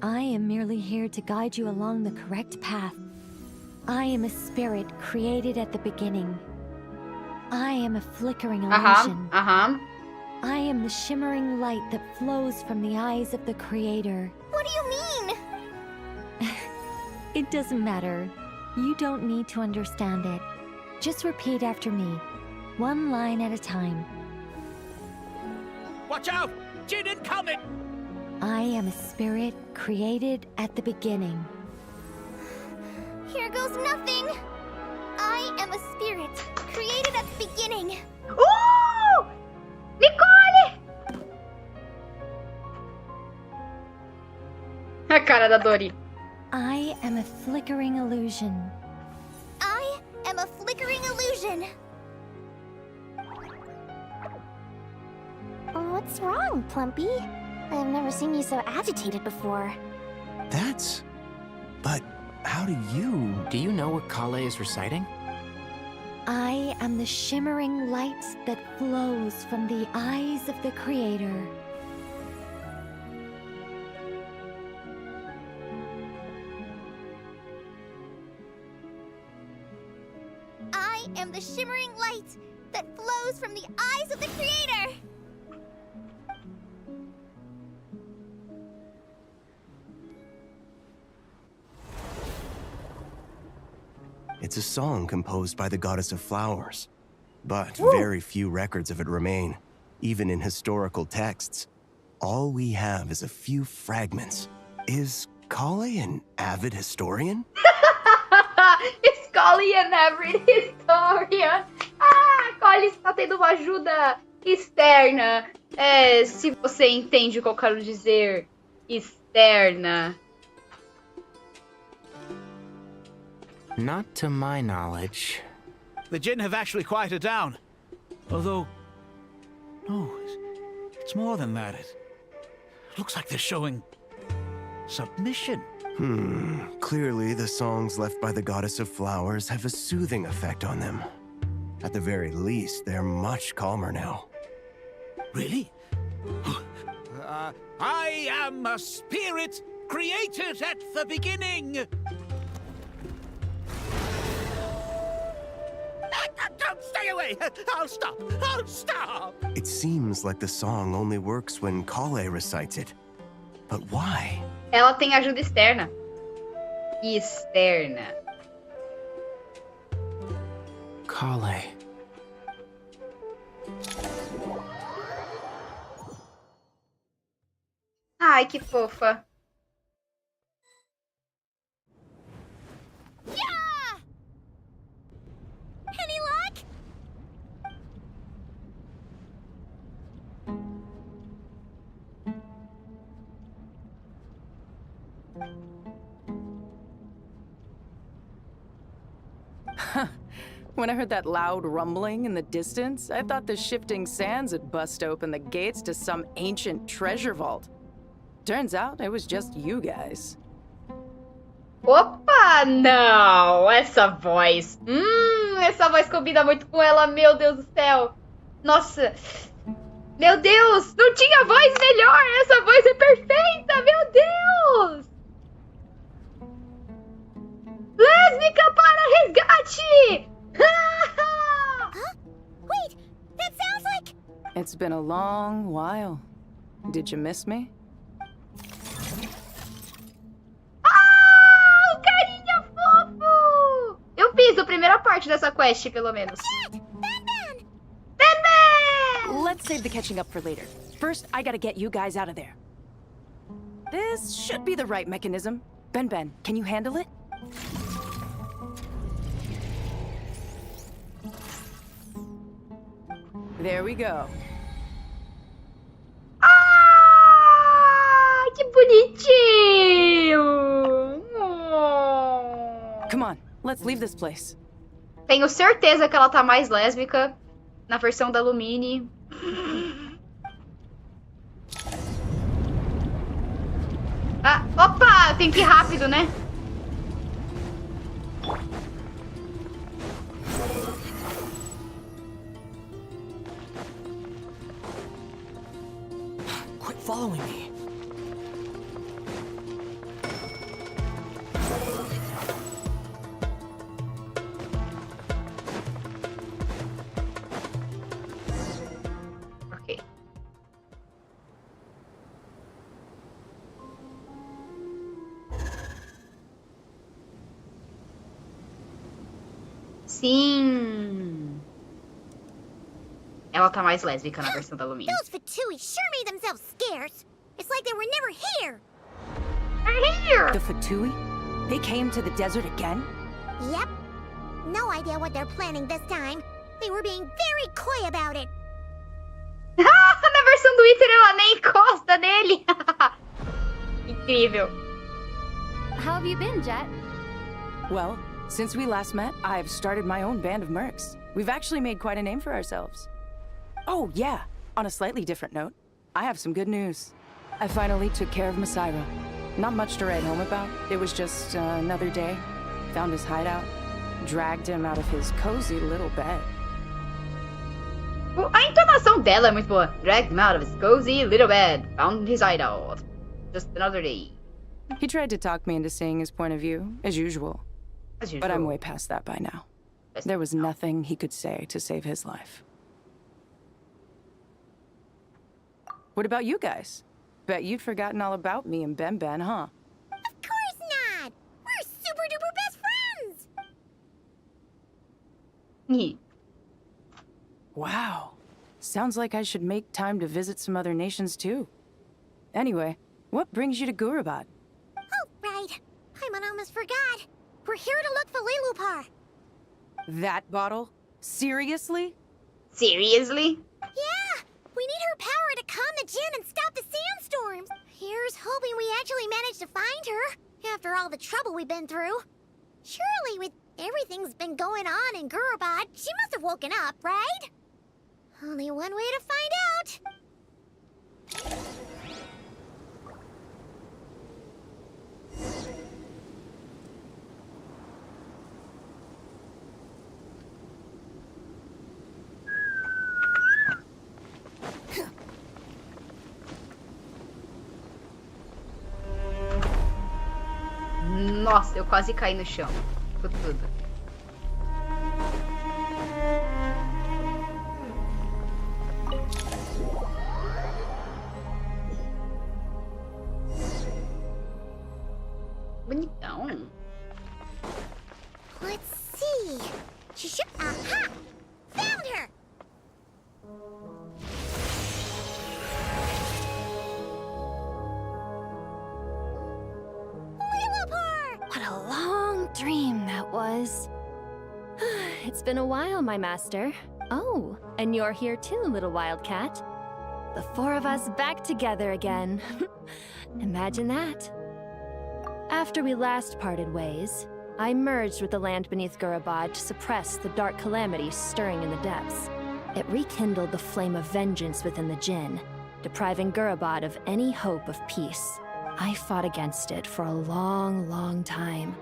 I am merely here to guide you along the correct path. I am a spirit created at the beginning. I am a flickering illusion. I am the shimmering light that flows from the eyes of the Creator. What do you mean? It doesn't matter. You don't need to understand it. Just repeat after me, one line at a time. Watch out! Jinn incoming! I am a spirit created at the beginning. Here goes nothing. I am a spirit created at the beginning. Ooh! Nicole! A cara da Dori. I am a flickering illusion. I am a flickering illusion. What's wrong, Plumpy? I've never seen you so agitated before. But how do you... Do you know what Kale is reciting? I am the shimmering light that flows from the eyes of the Creator. I am the shimmering light that flows from the eyes of the Creator! It's a song composed by the goddess of flowers. But very few records of it remain, even in historical texts. All we have is a few fragments. Is Kale an avid historian? Is Kale an avid historian? Ah, Olha, está tendo uma ajuda externa. Se você entende o que eu quero dizer. Externa. Not to my knowledge. The Jinn have actually quieted down. Although... no, it's more than that. It looks like they're showing... submission. Clearly the songs left by the Goddess of Flowers have a soothing effect on them. At the very least, they're much calmer now. Really? I am a spirit created at the beginning! Don't stay away! I'll stop! I'll stop! It seems like the song only works when Kale recites it. But why? Ela tem ajuda externa. Externa. Kale. Ai, que fofa. Yeah! Any luck? When I heard that loud rumbling in the distance, I thought the shifting sands had bust open the gates to some ancient treasure vault. Turns out it was just you guys. Opa, não! Essa voz. Essa voz combina muito com ela, meu Deus do céu. Nossa. Meu Deus, não tinha voz melhor. Essa voz é perfeita, meu Deus. Lésbica para resgate! Huh? Wait, that sounds like... It's been a long while. Did you miss me? O carinha fofo! Eu fiz a primeira parte dessa quest, pelo menos. Let's save the catching up for later. First, I gotta get you guys out of there. This should be the right mechanism. Ben, can you handle it? There we go. Que bonitinho! Come on, let's leave this place. Tenho certeza que ela tá mais lésbica na versão da Lumine. Opa! Tem que ir rápido, né? Quit following me. Ok. Sim. Ela tá mais lésbica na versão da Lumine. Those Fatui sure made themselves scarce. It's like they were never here. They're here. The Fatui? They came to the desert again? Yep. No idea what they're planning this time. They were being very coy about it. Na versão do Twitter ela nem encosta nele. Incrível. How have you been, Jet? Well, since we last met, I've started my own band of mercs. We've actually made quite a name for ourselves. Oh, yeah. On a slightly different note, I have some good news. I finally took care of Masairo. Not much to write home about. It was just another day. Found his hideout. Dragged him out of his cozy little bed. A entonação dela é muito boa. Dragged him out of his cozy little bed. Found his hideout. Just another day. He tried to talk me into seeing his point of view, as usual. As usual. But I'm way past that by now. There was nothing he could say to save his life. What about you guys? Bet you'd forgotten all about me and Ben, huh? Of course not! We're super duper best friends! Wow. Sounds like I should make time to visit some other nations too. Anyway, what brings you to Gurabad? Oh, right. I almost forgot. We're here to look for Lilupar. That bottle? Seriously? Seriously? Yeah! We need her power to calm the Jinn and stop the sandstorms! Here's hoping we actually manage to find her, after all the trouble we've been through. Surely, with everything's been going on in Gurabad, she must have woken up, right? Only one way to find out. Nossa, eu quase caí no chão. Com tudo. Bonitão. Let's see. She should. Aha! Found her! What a long dream that was. It's been a while, my master. Oh, and you're here too, little wildcat. The four of us back together again. Imagine that. After we last parted ways, I merged with the land beneath Gurabad to suppress the dark calamity stirring in the depths. It rekindled the flame of vengeance within the Jinn, depriving Gurabad of any hope of peace. I fought against it for a long, long time.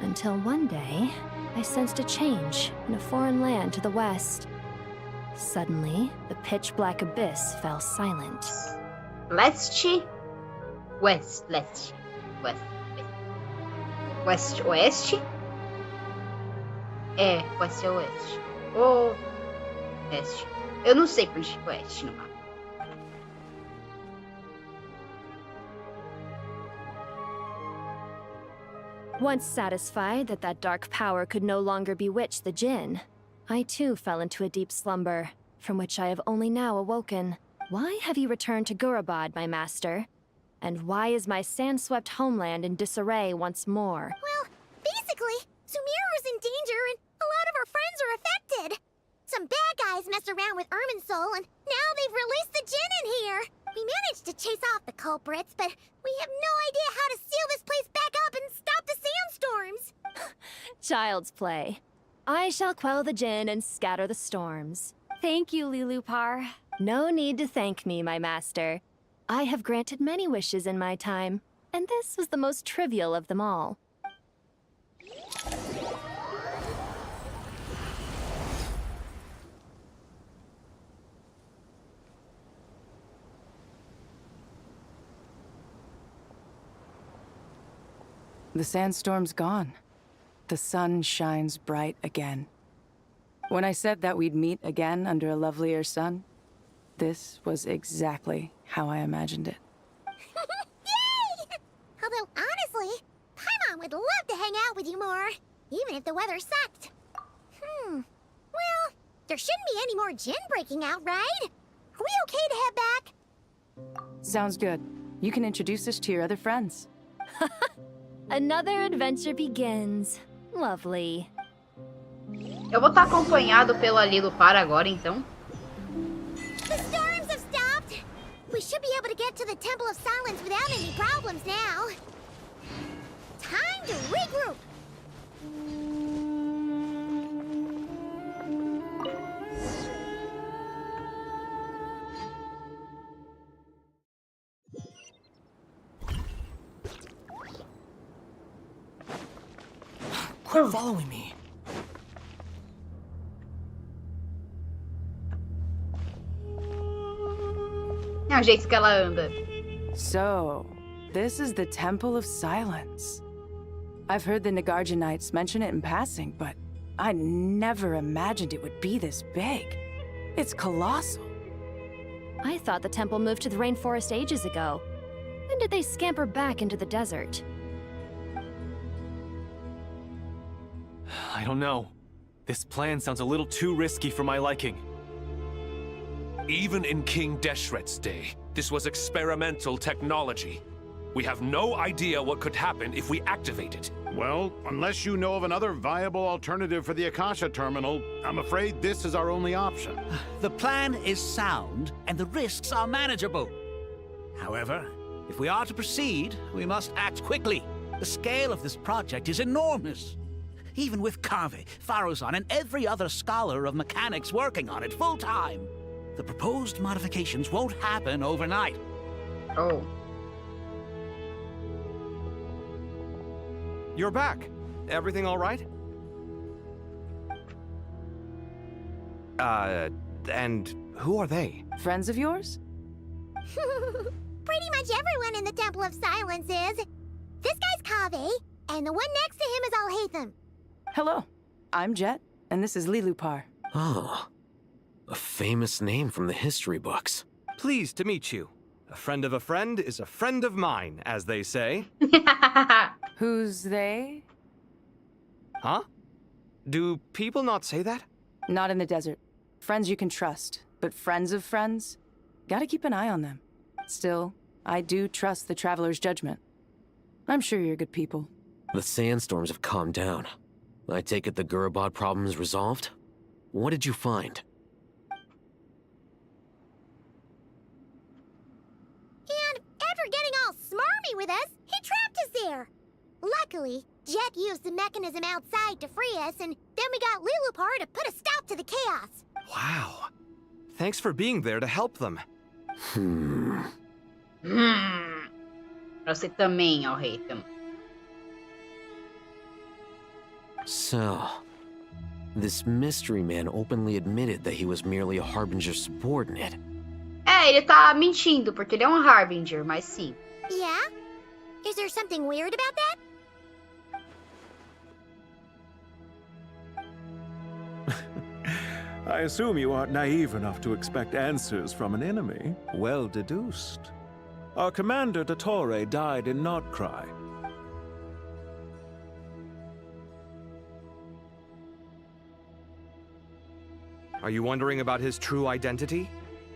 Until one day, I sensed a change in a foreign land to the west. Suddenly, the pitch-black abyss fell silent. Leste? West, leste. West. West, oeste? É, west é oeste. Ou oeste. Eu não sei por onde fica oeste no mapa. Once satisfied that that dark power could no longer bewitch the Jinn, I too fell into a deep slumber, from which I have only now awoken. Why have you returned to Gurabad, my master? And why is my sand-swept homeland in disarray once more? Well, basically, Sumeru's in danger and a lot of our friends are affected. Some bad guys messed around with Irminsul and now they've released the Jinn in here. We managed to chase off the culprits, but we have no idea how to seal this place back up and stop the sandstorms. Child's play. I shall quell the Jinn and scatter the storms. Thank you, Lilupar. No need to thank me, my master. I have granted many wishes in my time, and this was the most trivial of them all. The sandstorm's gone. The sun shines bright again. When I said that we'd meet again under a lovelier sun, this was exactly how I imagined it. Yay! Although, honestly, Paimon would love to hang out with you more, even if the weather sucked. Well, there shouldn't be any more Jinn breaking out, right? Are we okay to head back? Sounds good. You can introduce us to your other friends. Another adventure begins. Lovely. Eu vou estar acompanhado pela Lilupar agora, então. The storms have stopped. We should be able to get to the Temple of Silence without any problems now. Time to regroup. Quit following me. É o jeito que ela anda. So, this is the Temple of Silence. I've heard the Nagarjanites mention it in passing, but I never imagined it would be this big. It's colossal. I thought the temple moved to the rainforest ages ago. When did they scamper back into the desert? I don't know. This plan sounds a little too risky for my liking. Even in King Deshret's day, this was experimental technology. We have no idea what could happen if we activate it. Well, unless you know of another viable alternative for the Akasha terminal, I'm afraid this is our only option. The plan is sound, and the risks are manageable. However, if we are to proceed, we must act quickly. The scale of this project is enormous. Even with Kaveh, Faruzan, and every other scholar of mechanics working on it full-time, the proposed modifications won't happen overnight. Oh. You're back. Everything all right? And who are they? Friends of yours? Pretty much everyone in the Temple of Silence is. This guy's Kaveh, and the one next to him is Alhaitham. Hello, I'm Jet, and this is Lilupar. Oh, a famous name from the history books. Pleased to meet you. A friend of a friend is a friend of mine, as they say. Who's they? Huh? Do people not say that? Not in the desert. Friends you can trust, but friends of friends? Gotta keep an eye on them. Still, I do trust the Traveler's judgment. I'm sure you're good people. The sandstorms have calmed down. I take it the Gurabad problem is resolved? What did you find? And after getting all smarmy with us, he trapped us there. Luckily, Jet used the mechanism outside to free us, and then we got Lilupar to put a stop to the chaos. Wow. Thanks for being there to help them. Você também, Alhaitham. So, this mystery man openly admitted that he was merely a Harbinger subordinate. É, ele tá mentindo, porque ele é um Harbinger, mas sim. Yeah? Is there something weird about that? I assume you aren't naive enough to expect answers from an enemy. Well deduced. Our commander, Dottore, died in Nordcry. Are you wondering about his true identity?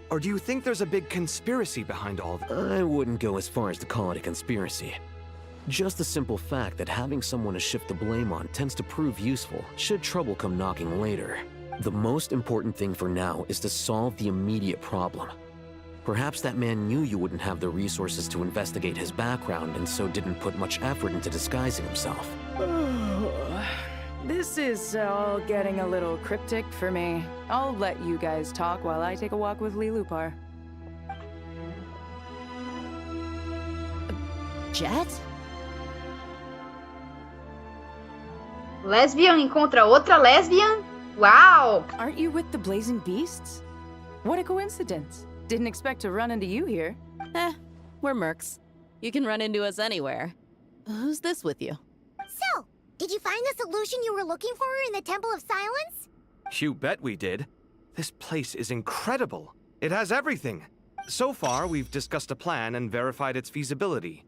Or do you think there's a big conspiracy behind all this? I wouldn't go as far as to call it a conspiracy. Just the simple fact that having someone to shift the blame on tends to prove useful, should trouble come knocking later. The most important thing for now is to solve the immediate problem. Perhaps that man knew you wouldn't have the resources to investigate his background and so didn't put much effort into disguising himself. This is all getting a little cryptic for me. I'll let you guys talk while I take a walk with Lilupar. Jet? Lesbian encontra outra lesbian? Wow! Aren't you with the Blazing Beasts? What a coincidence. Didn't expect to run into you here. We're mercs. You can run into us anywhere. Who's this with you? So, did you find the solution you were looking for in the Temple of Silence? You bet we did. This place is incredible. It has everything. So far, we've discussed a plan and verified its feasibility.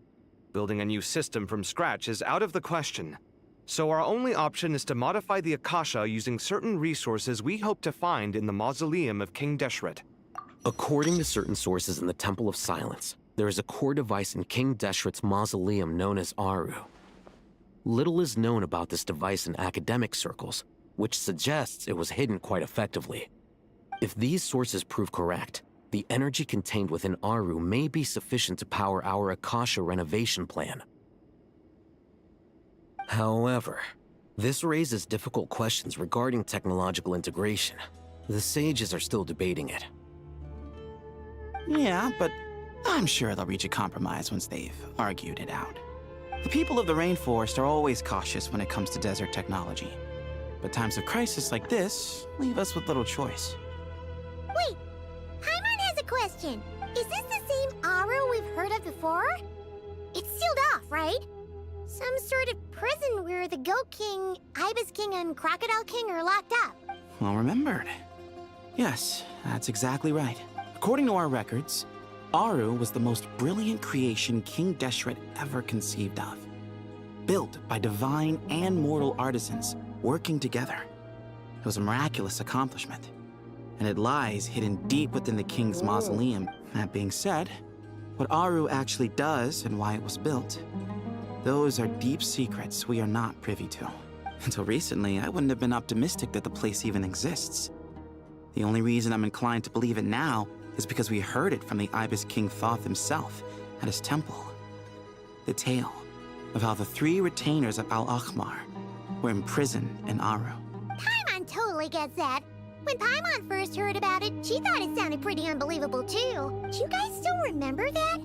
Building a new system from scratch is out of the question. So our only option is to modify the Akasha using certain resources we hope to find in the mausoleum of King Deshret. According to certain sources in the Temple of Silence, there is a core device in King Deshret's mausoleum known as Aru. Little is known about this device in academic circles, which suggests it was hidden quite effectively. If these sources prove correct, the energy contained within Aru may be sufficient to power our Akasha renovation plan. However, this raises difficult questions regarding technological integration. The sages are still debating it. Yeah, but I'm sure they'll reach a compromise once they've argued it out. The people of the rainforest are always cautious when it comes to desert technology. But times of crisis like this leave us with little choice. Wait, Paimon has a question. Is this the same Aru we've heard of before? It's sealed off, right? Some sort of prison where the Goat King, Ibis King, and Crocodile King are locked up. Well remembered. Yes, that's exactly right. According to our records, Aru was the most brilliant creation King Deshret ever conceived of. Built by divine and mortal artisans working together. It was a miraculous accomplishment. And it lies hidden deep within the king's mausoleum. That being said, what Aru actually does and why it was built. Those are deep secrets we are not privy to. Until recently, I wouldn't have been optimistic that the place even exists. The only reason I'm inclined to believe it now is because we heard it from the Ibis King Thoth himself at his temple. The tale of how the 3 retainers of Al-Akhmar were imprisoned in Aru. Paimon totally gets that. When Paimon first heard about it, she thought it sounded pretty unbelievable too. Do you guys still remember that?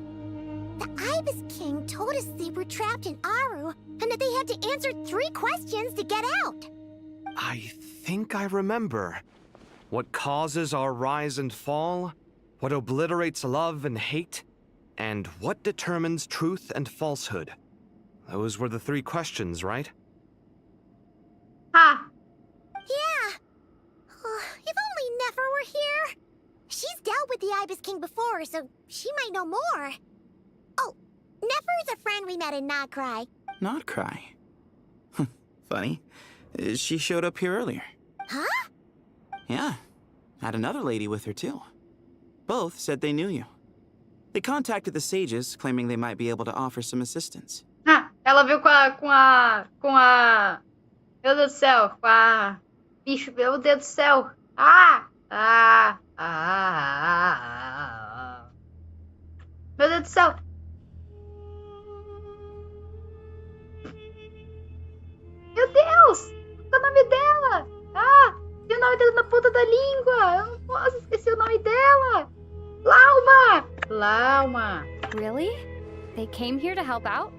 The Ibis King told us they were trapped in Aru and that they had to answer 3 questions to get out. I think I remember. What causes our rise and fall? What obliterates love and hate? And what determines truth and falsehood? Those were the 3 questions, right? Ha! Yeah. If only Nefer were here. She's dealt with the Ibis King before, so she might know more. Oh, Nefer's a friend we met in Nodcry. Nodcry? Funny. She showed up here earlier. Huh? Yeah. Had another lady with her, too. Both said they knew you. They contacted the sages, claiming they might be able to offer some assistance. Ah, ela viu com a... Meu Deus do céu, com a... Bicho, meu Deus do céu. Meu Deus do céu. Meu Deus! Qual é o nome dela? E o nome dela na ponta da língua. Eu não posso esquecer o nome dela. Lauma. Really? They came here to help out?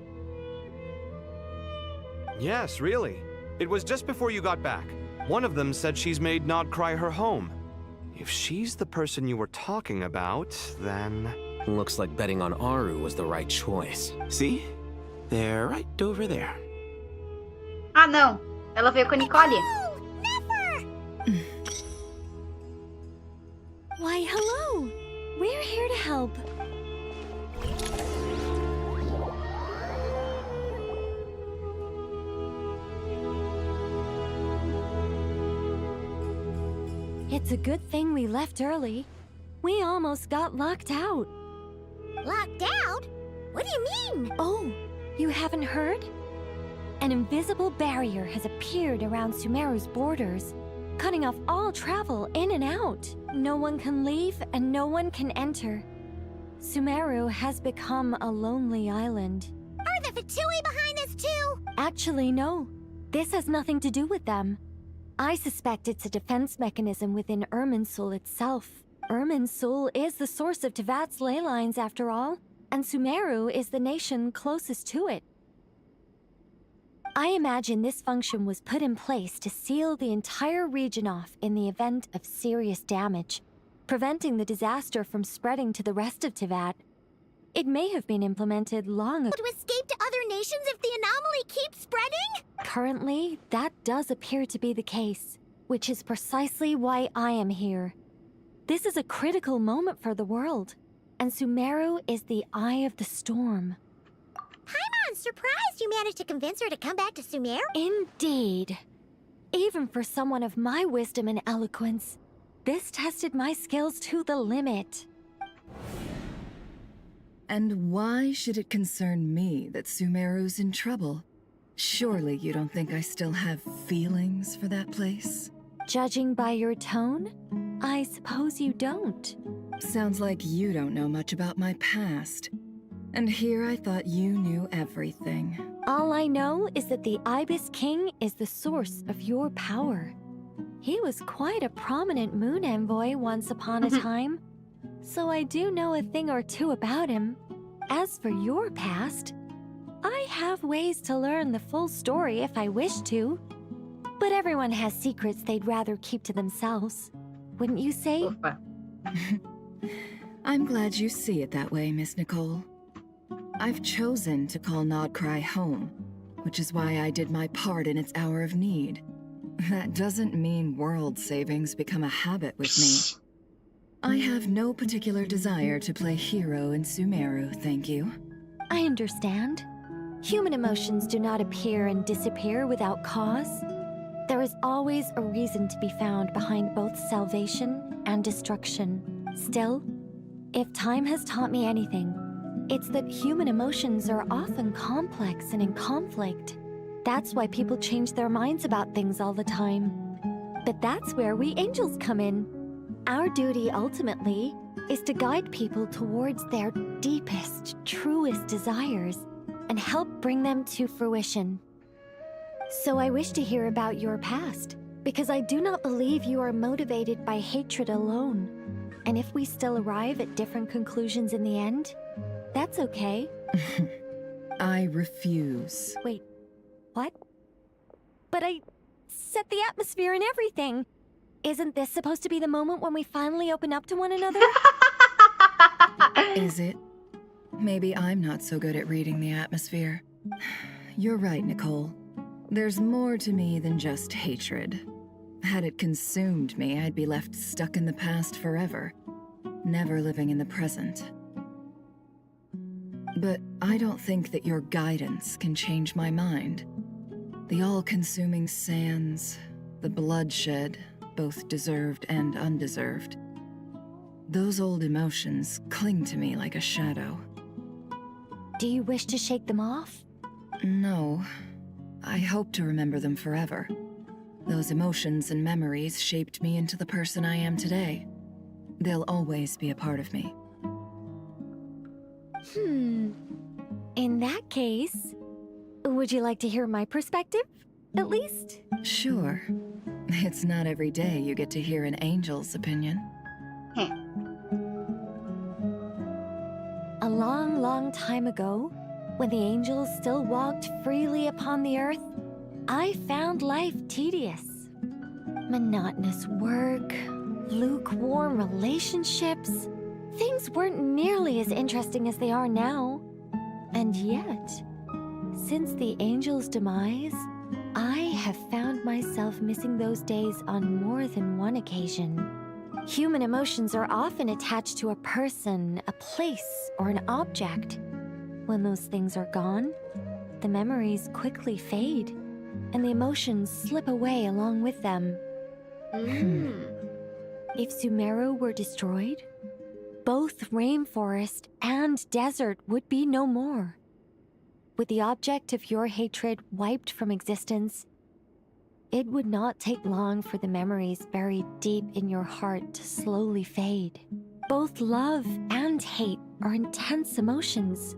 Yes, really. It was just before you got back. One of them said she's made Nodcry her home. If she's the person you were talking about, then... Looks like betting on Aru was the right choice. See? They're right over there. Ah, não. Ela veio com a Nicole. Why, hello. We're here to help. It's a good thing we left early. We almost got locked out. Locked out? What do you mean? Oh, you haven't heard? An invisible barrier has appeared around Sumeru's borders, cutting off all travel in and out. No one can leave and no one can enter. Sumeru has become a lonely island. Are the Fatui behind this too? Actually, no. This has nothing to do with them. I suspect it's a defense mechanism within Irminsul itself. Irminsul is the source of Tevat's ley lines, after all, and Sumeru is the nation closest to it. I imagine this function was put in place to seal the entire region off in the event of serious damage, preventing the disaster from spreading to the rest of Tevat. It may have been implemented long ago. To escape to other nations if the anomaly keeps spreading? Currently, that does appear to be the case, which is precisely why I am here. This is a critical moment for the world, and Sumeru is the eye of the storm. Paimon's surprised you managed to convince her to come back to Sumeru. Indeed. Even for someone of my wisdom and eloquence, this tested my skills to the limit. And why should it concern me that Sumeru's in trouble? Surely you don't think I still have feelings for that place? Judging by your tone, I suppose you don't. Sounds like you don't know much about my past. And here I thought you knew everything. All I know is that the Ibis King is the source of your power. He was quite a prominent moon envoy once upon a time, so I do know a thing or two about him. As for your past, I have ways to learn the full story if I wish to. But everyone has secrets they'd rather keep to themselves. Wouldn't you say? I'm glad you see it that way, Miss Nicole. I've chosen to call Nodcry home, which is why I did my part in its hour of need. That doesn't mean world savings become a habit with me. I have no particular desire to play hero in Sumeru, thank you. I understand. Human emotions do not appear and disappear without cause. There is always a reason to be found behind both salvation and destruction. Still, if time has taught me anything, It's that human emotions are often complex and in conflict. That's why people change their minds about things all the time. But that's where we angels come in. Our duty, ultimately, is to guide people towards their deepest, truest desires and help bring them to fruition. So I wish to hear about your past, because I do not believe you are motivated by hatred alone. And if we still arrive at different conclusions in the end, that's okay. I refuse. Wait, what? But I set the atmosphere and everything. Isn't this supposed to be the moment when we finally open up to one another? Is it? Maybe I'm not so good at reading the atmosphere. You're right, Nicole. There's more to me than just hatred. Had it consumed me, I'd be left stuck in the past forever, never living in the present. But I don't think that your guidance can change my mind. The all-consuming sands, the bloodshed, both deserved and undeserved. Those old emotions cling to me like a shadow. Do you wish to shake them off? No. I hope to remember them forever. Those emotions and memories shaped me into the person I am today. They'll always be a part of me. In that case, would you like to hear my perspective, at least? Sure. It's not every day you get to hear an angel's opinion. A long, long time ago, when the angels still walked freely upon the earth, I found life tedious. Monotonous work, lukewarm relationships. Things weren't nearly as interesting as they are now. And yet, since the angels' demise, I have found myself missing those days on more than one occasion. Human emotions are often attached to a person, a place, or an object. When those things are gone, the memories quickly fade, and the emotions slip away along with them. If Sumeru were destroyed, both rainforest and desert would be no more. With the object of your hatred wiped from existence, it would not take long for the memories buried deep in your heart to slowly fade. Both love and hate are intense emotions,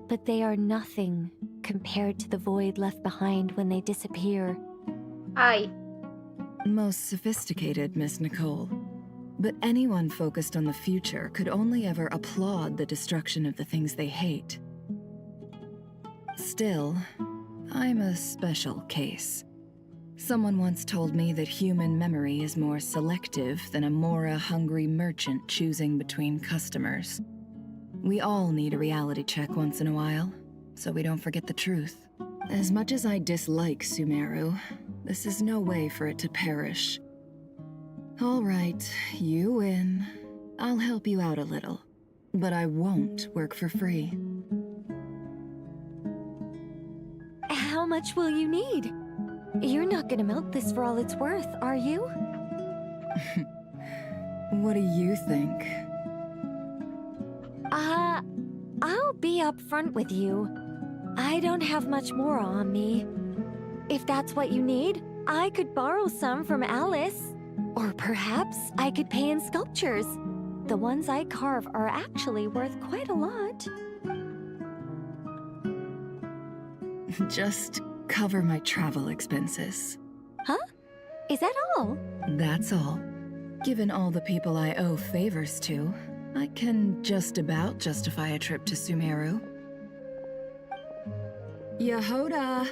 but they are nothing compared to the void left behind when they disappear. Most sophisticated, Miss Nicole. But anyone focused on the future could only ever applaud the destruction of the things they hate. Still, I'm a special case. Someone once told me that human memory is more selective than a Mora-hungry merchant choosing between customers. We all need a reality check once in a while, so we don't forget the truth. As much as I dislike Sumeru, this is no way for it to perish. All right, you win. I'll help you out a little, but I won't work for free. How much will you need? You're not gonna milk this for all it's worth, are you? What do you think? I'll be upfront with you. I don't have much more on me. If that's what you need, I could borrow some from Alice. Or perhaps I could pay in sculptures. The ones I carve are actually worth quite a lot. Just cover my travel expenses. Huh? Is that all? That's all. Given all the people I owe favors to, I can just about justify a trip to Sumeru. Yehoda!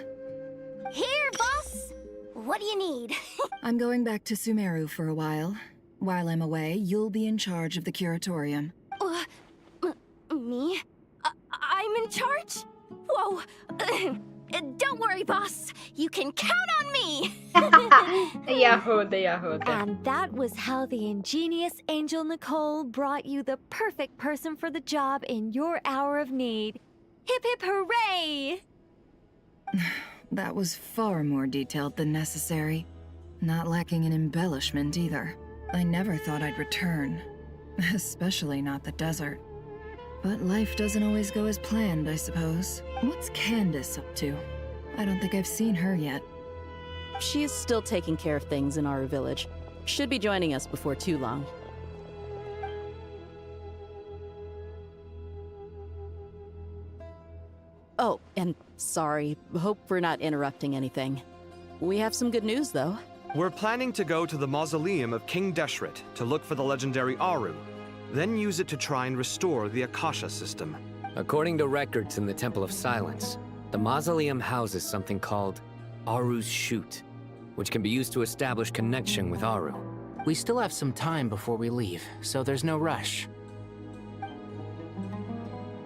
Here, boss! What do you need? I'm going back to Sumeru for a while. While I'm away, you'll be in charge of the curatorium. Me? I'm in charge? Whoa! Don't worry, boss. You can count on me! Yehoda. And that was how the ingenious Angel Nicole brought you the perfect person for the job in your hour of need. Hip hip hooray! That was far more detailed than necessary. Not lacking in embellishment either. I never thought I'd return. Especially not the desert. But life doesn't always go as planned, I suppose. What's Candace up to? I don't think I've seen her yet. She is still taking care of things in our village. Should be joining us before too long. Oh, and sorry. Hope we're not interrupting anything. We have some good news, though. We're planning to go to the mausoleum of King Deshret to look for the legendary Aru, then use it to try and restore the Akasha system. According to records in the Temple of Silence, the mausoleum houses something called Aru's Chute, which can be used to establish connection with Aru. We still have some time before we leave, so there's no rush.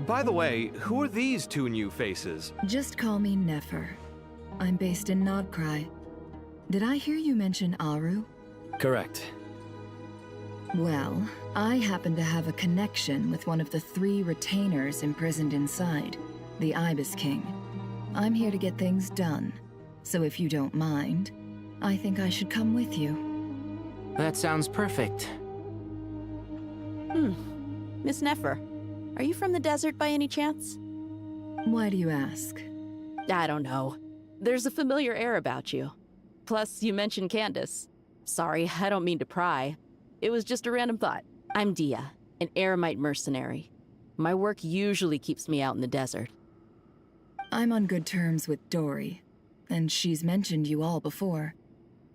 By the way, who are these two new faces? Just call me Nefer. I'm based in Nodcry. Did I hear you mention Aru? Correct. Well, I happen to have a connection with one of the 3 retainers imprisoned inside, the Ibis King. I'm here to get things done, so if you don't mind, I think I should come with you. That sounds perfect. Miss Nefer, are you from the desert by any chance? Why do you ask? I don't know. There's a familiar air about you. Plus, you mentioned Candace. Sorry, I don't mean to pry. It was just a random thought. I'm Dia, an Eremite mercenary. My work usually keeps me out in the desert. I'm on good terms with Dory, and she's mentioned you all before.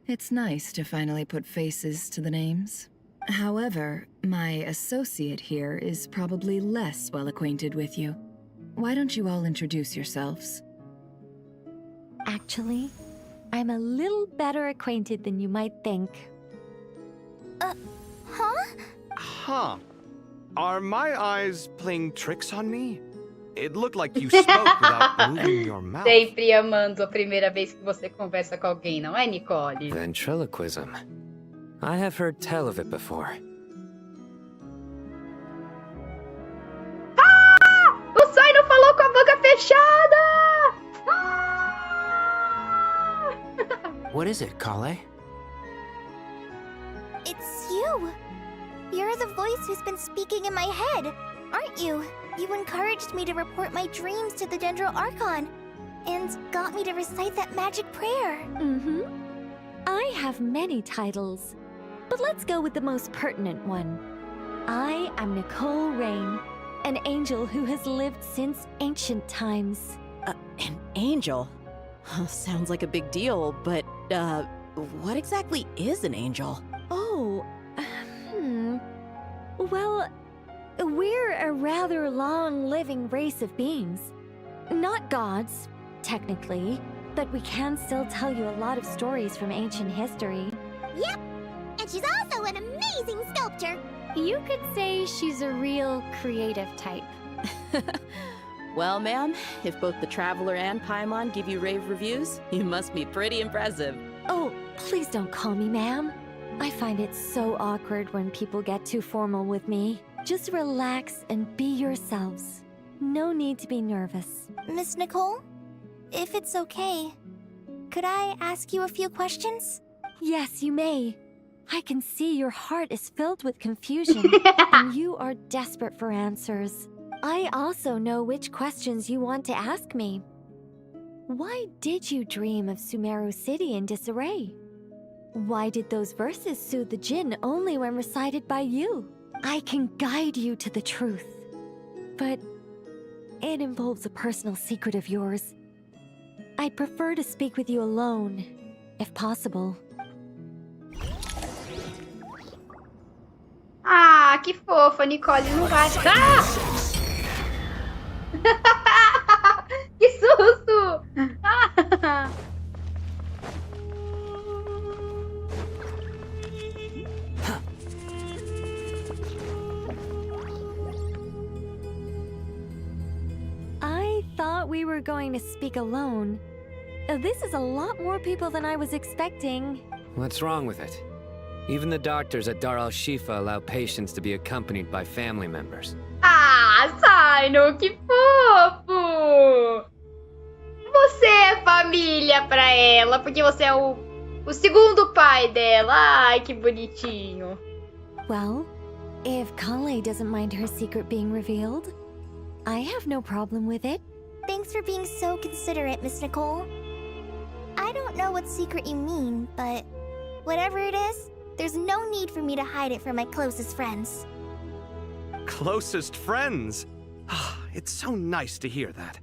It's nice to finally put faces to the names. However, my associate here is probably less well acquainted with you. Why don't you all introduce yourselves? Actually, I'm a little better acquainted than you might think. Huh. Are my eyes playing tricks on me? It looked like you spoke without moving your mouth. Sempre amando a primeira vez que você conversa com alguém, não é, Nicole? Ventriloquism. I have heard tell of it before. Ah! O Sai não falou com a boca fechada! Ah! What is it, Kale? It's you! You're the voice who's been speaking in my head, aren't you? You encouraged me to report my dreams to the Dendro Archon, and got me to recite that magic prayer. Mm-hmm. I have many titles, but let's go with the most pertinent one. I am Nicole Rain, an angel who has lived since ancient times. An angel? Sounds like a big deal, but, what exactly is an angel? Oh, Well, we're a rather long-living race of beings. Not gods, technically, but we can still tell you a lot of stories from ancient history. Yep, and she's also an amazing sculptor. You could say she's a real creative type. Well, ma'am, if both the Traveler and Paimon give you rave reviews, you must be pretty impressive. Oh, please don't call me ma'am. I find it so awkward when people get too formal with me. Just relax and be yourselves. No need to be nervous. Miss Nicole, if it's okay, could I ask you a few questions? Yes, you may. I can see your heart is filled with confusion, and you are desperate for answers. I also know which questions you want to ask me. Why did you dream of Sumeru City in disarray? Why did those verses soothe the Jinn only when recited by you? I can guide you to the truth, but it involves a personal secret of yours. I'd prefer to speak with you alone, if possible. Ah, que fofa, Nicole não vai. Ah! Que susto! Ah! I thought we were going to speak alone. This is a lot more people than I was expecting. What's wrong with it? Even the doctors at Dar al-Shifa allow patients to be accompanied by family members. Ah, Saino, que fofo! Você é família pra ela, porque você é o segundo pai dela. Ai, que bonitinho. Well, if Kale doesn't mind her secret being revealed, I have no problem with it. Thanks for being so considerate, Miss Nicole. I don't know what secret you mean, but whatever it is, there's no need for me to hide it from my closest friends. Closest friends? It's so nice to hear that.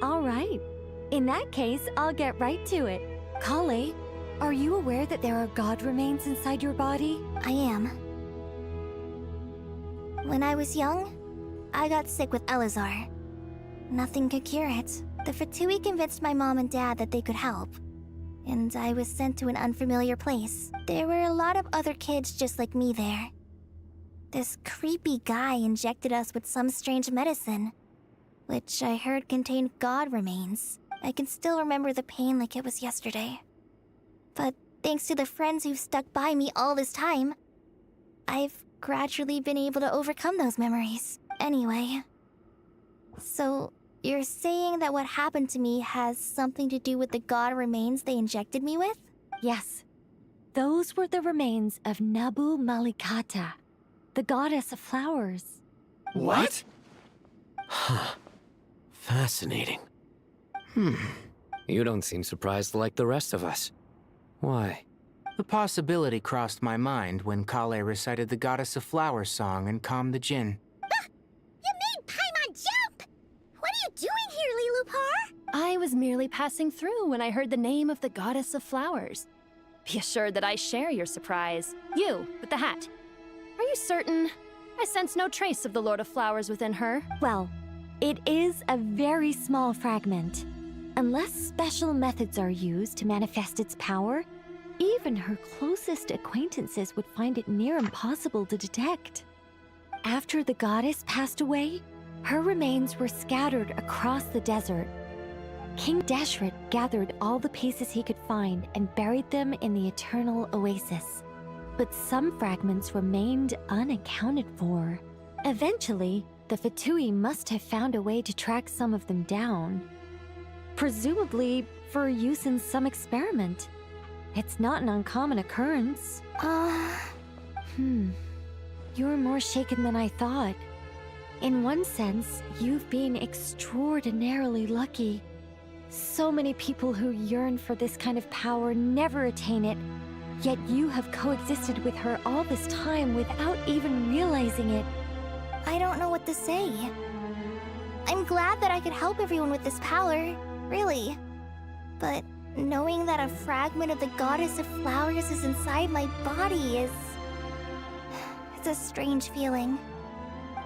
All right. In that case, I'll get right to it. Kale, are you aware that there are god remains inside your body? I am. When I was young, I got sick with Elazar. Nothing could cure it. The Fatui convinced my mom and dad that they could help, and I was sent to an unfamiliar place. There were a lot of other kids just like me there. This creepy guy injected us with some strange medicine, which I heard contained god remains. I can still remember the pain like it was yesterday. But thanks to the friends who've stuck by me all this time, I've gradually been able to overcome those memories. Anyway, so you're saying that what happened to me has something to do with the god remains they injected me with? Yes. Those were the remains of Nabu Malikata, the goddess of flowers. What? Huh. Fascinating. You don't seem surprised like the rest of us. Why? The possibility crossed my mind when Kale recited the Goddess of Flowers song and calmed the Jinn. You made Paimon jump! What are you doing here, Lilupar? I was merely passing through when I heard the name of the Goddess of Flowers. Be assured that I share your surprise. You, with the hat. Are you certain? I sense no trace of the Lord of Flowers within her. Well, it is a very small fragment. Unless special methods are used to manifest its power, even her closest acquaintances would find it near impossible to detect. After the goddess passed away, her remains were scattered across the desert. King Deshret gathered all the pieces he could find and buried them in the Eternal Oasis. But some fragments remained unaccounted for. Eventually, the Fatui must have found a way to track some of them down. Presumably for use in some experiment. It's not an uncommon occurrence. You're more shaken than I thought. In one sense, you've been extraordinarily lucky. So many people who yearn for this kind of power never attain it, yet you have coexisted with her all this time without even realizing it. I don't know what to say. I'm glad that I could help everyone with this power, really. But knowing that a fragment of the Goddess of Flowers is inside my body is... it's a strange feeling.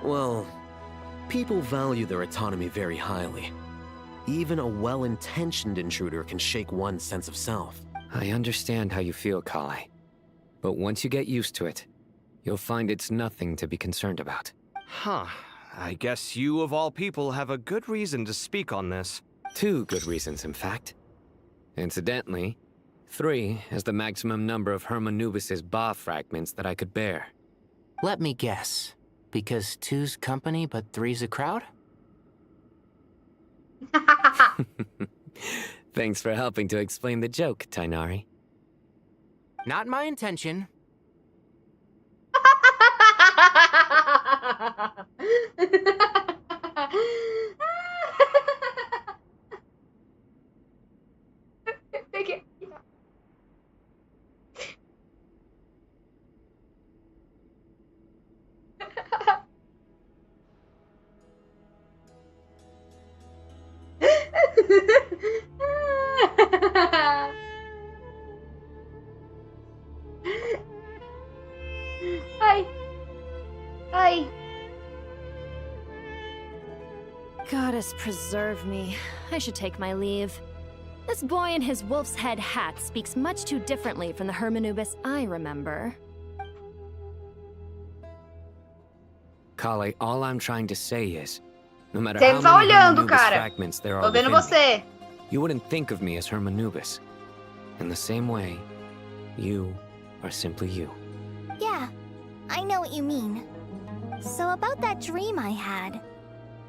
Well, people value their autonomy very highly. Even a well-intentioned intruder can shake one's sense of self. I understand how you feel, Kale. But once you get used to it, you'll find it's nothing to be concerned about. Huh. I guess you, of all people, have a good reason to speak on this. 2 good reasons, in fact. Incidentally, 3 is the maximum number of Hermanubis' Ba fragments that I could bear. Let me guess. Because 2's company, but 3's a crowd? Thanks for helping to explain the joke, Tainari. Not my intention. Hi. Goddess preserve me. I should take my leave. This boy in his wolf's head hat speaks much too differently from the Hermanubis I remember. Kale, all I'm trying to say is, no matter Você how tá many olhando, Hermanubis cara. fragments there are Tô vendo within me, você. you wouldn't think of me as Hermanubis. In the same way, you are simply you. Yeah, I know what you mean. So about that dream I had,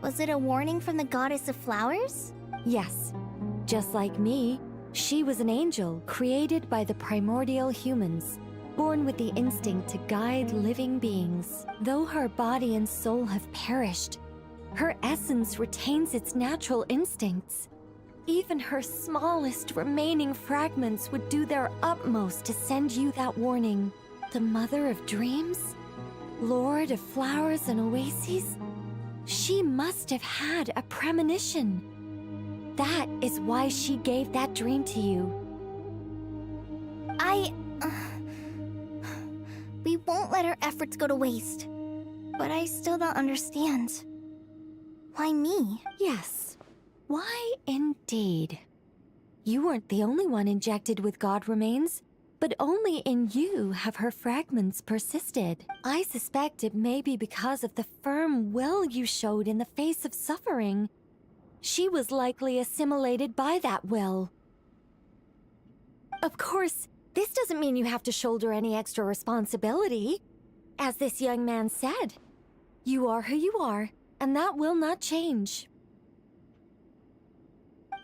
was it a warning from the Goddess of Flowers? Yes. Just like me, she was an angel created by the primordial humans. born with the instinct to guide living beings. Though her body and soul have perished, her essence retains its natural instincts. Even her smallest remaining fragments would do their utmost to send you that warning. The Mother of Dreams? Lord of Flowers and Oases? She must have had a premonition. That is why she gave that dream to you. We won't let our efforts go to waste. But I still don't understand. Why me? Yes. Why indeed? You weren't the only one injected with God remains, but only in you have her fragments persisted. I suspect it may be because of the firm will you showed in the face of suffering. She was likely assimilated by that will. Of course, this doesn't mean you have to shoulder any extra responsibility. As this young man said, you are who you are, and that will not change.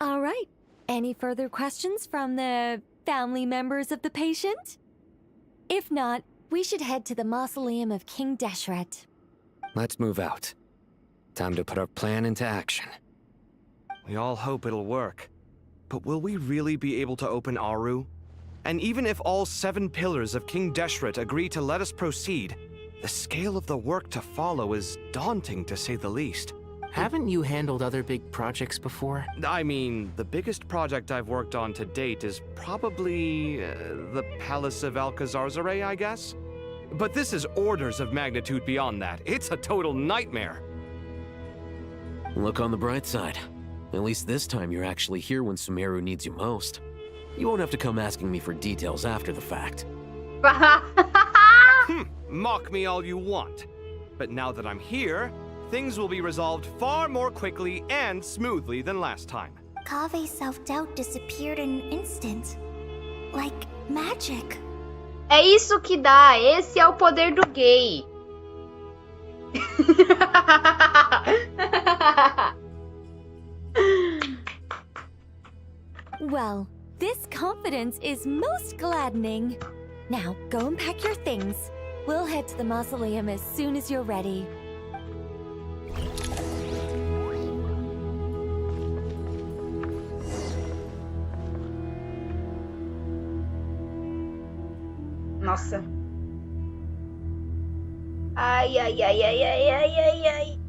All right. Any further questions from the family members of the patient? If not, we should head to the mausoleum of King Deshret. Let's move out. Time to put our plan into action. We all hope it'll work. But will we really be able to open Aru? And even if all 7 pillars of King Deshret agree to let us proceed, the scale of the work to follow is daunting, to say the least. Haven't you handled other big projects before? I mean, the biggest project I've worked on to date is probably the Palace of Alcazarzaray, I guess? But this is orders of magnitude beyond that. It's a total nightmare. Look on the bright side. At least this time you're actually here when Sumeru needs you most. You won't have to come asking me for details after the fact. Mock me all you want. But now that I'm here, things will be resolved far more quickly and smoothly than last time. Kave's self-doubt disappeared in an instant. Like magic. É isso que dá. Esse é o poder do gay. Well, this confidence is most gladdening. Now, go and pack your things. We'll head to the mausoleum as soon as you're ready. Nossa. Ai, ai, ai, ai, ai, ai, ai, ai.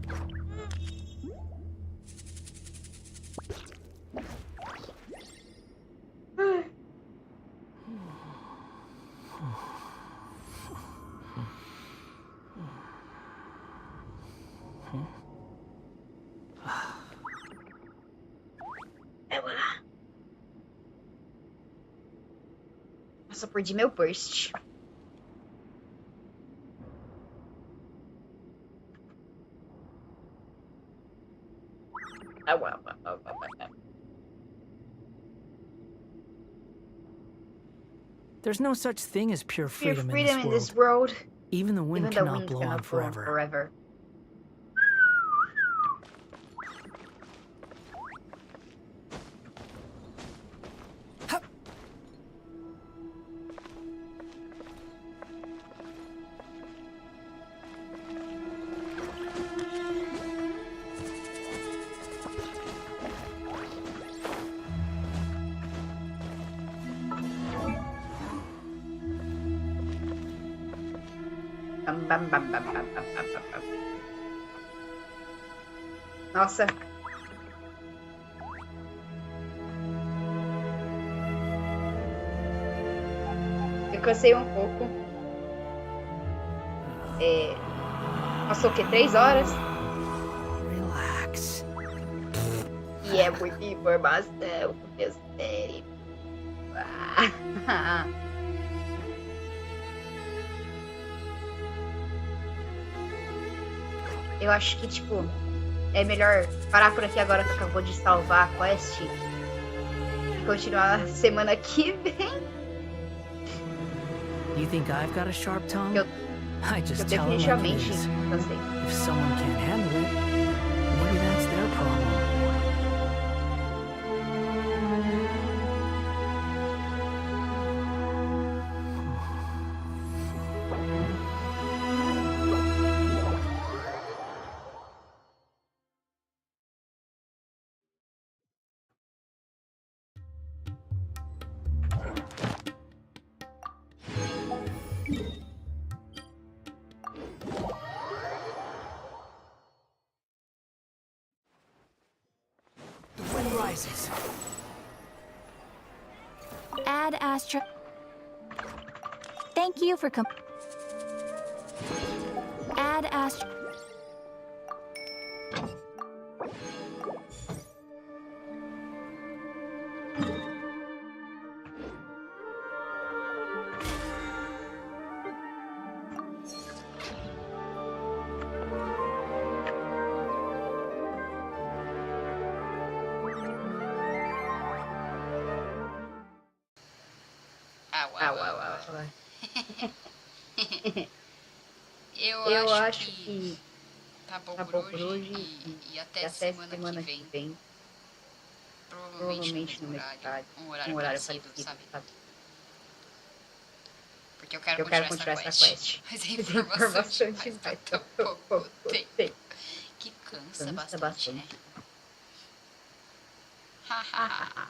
Nossa, perdi meu burst. There's no such thing as pure freedom, in this world. Even the wind cannot blow on forever. Nossa. Eu cansei um pouco. Passou o quê? 3 horas? Relax. E é muita informação pro meu cérebro. Eu acho que, tipo, é melhor parar por aqui agora que acabou de salvar a quest e continuar na semana que vem. You think I've got a sharp tongue? I just Eu tell them like it definitivamente is. cansei. If someone can't handle it, maybe that's their problem. rises. Add Astra. Thank you for Add Astra. Eu acho que tá bom por hoje e até semana que vem. Provavelmente no mesmo horário parecido, sabe? Porque eu quero continuar essa quest. Mas é informação demais pra tão pouco tempo. Que cansa bastante, né? Hahaha.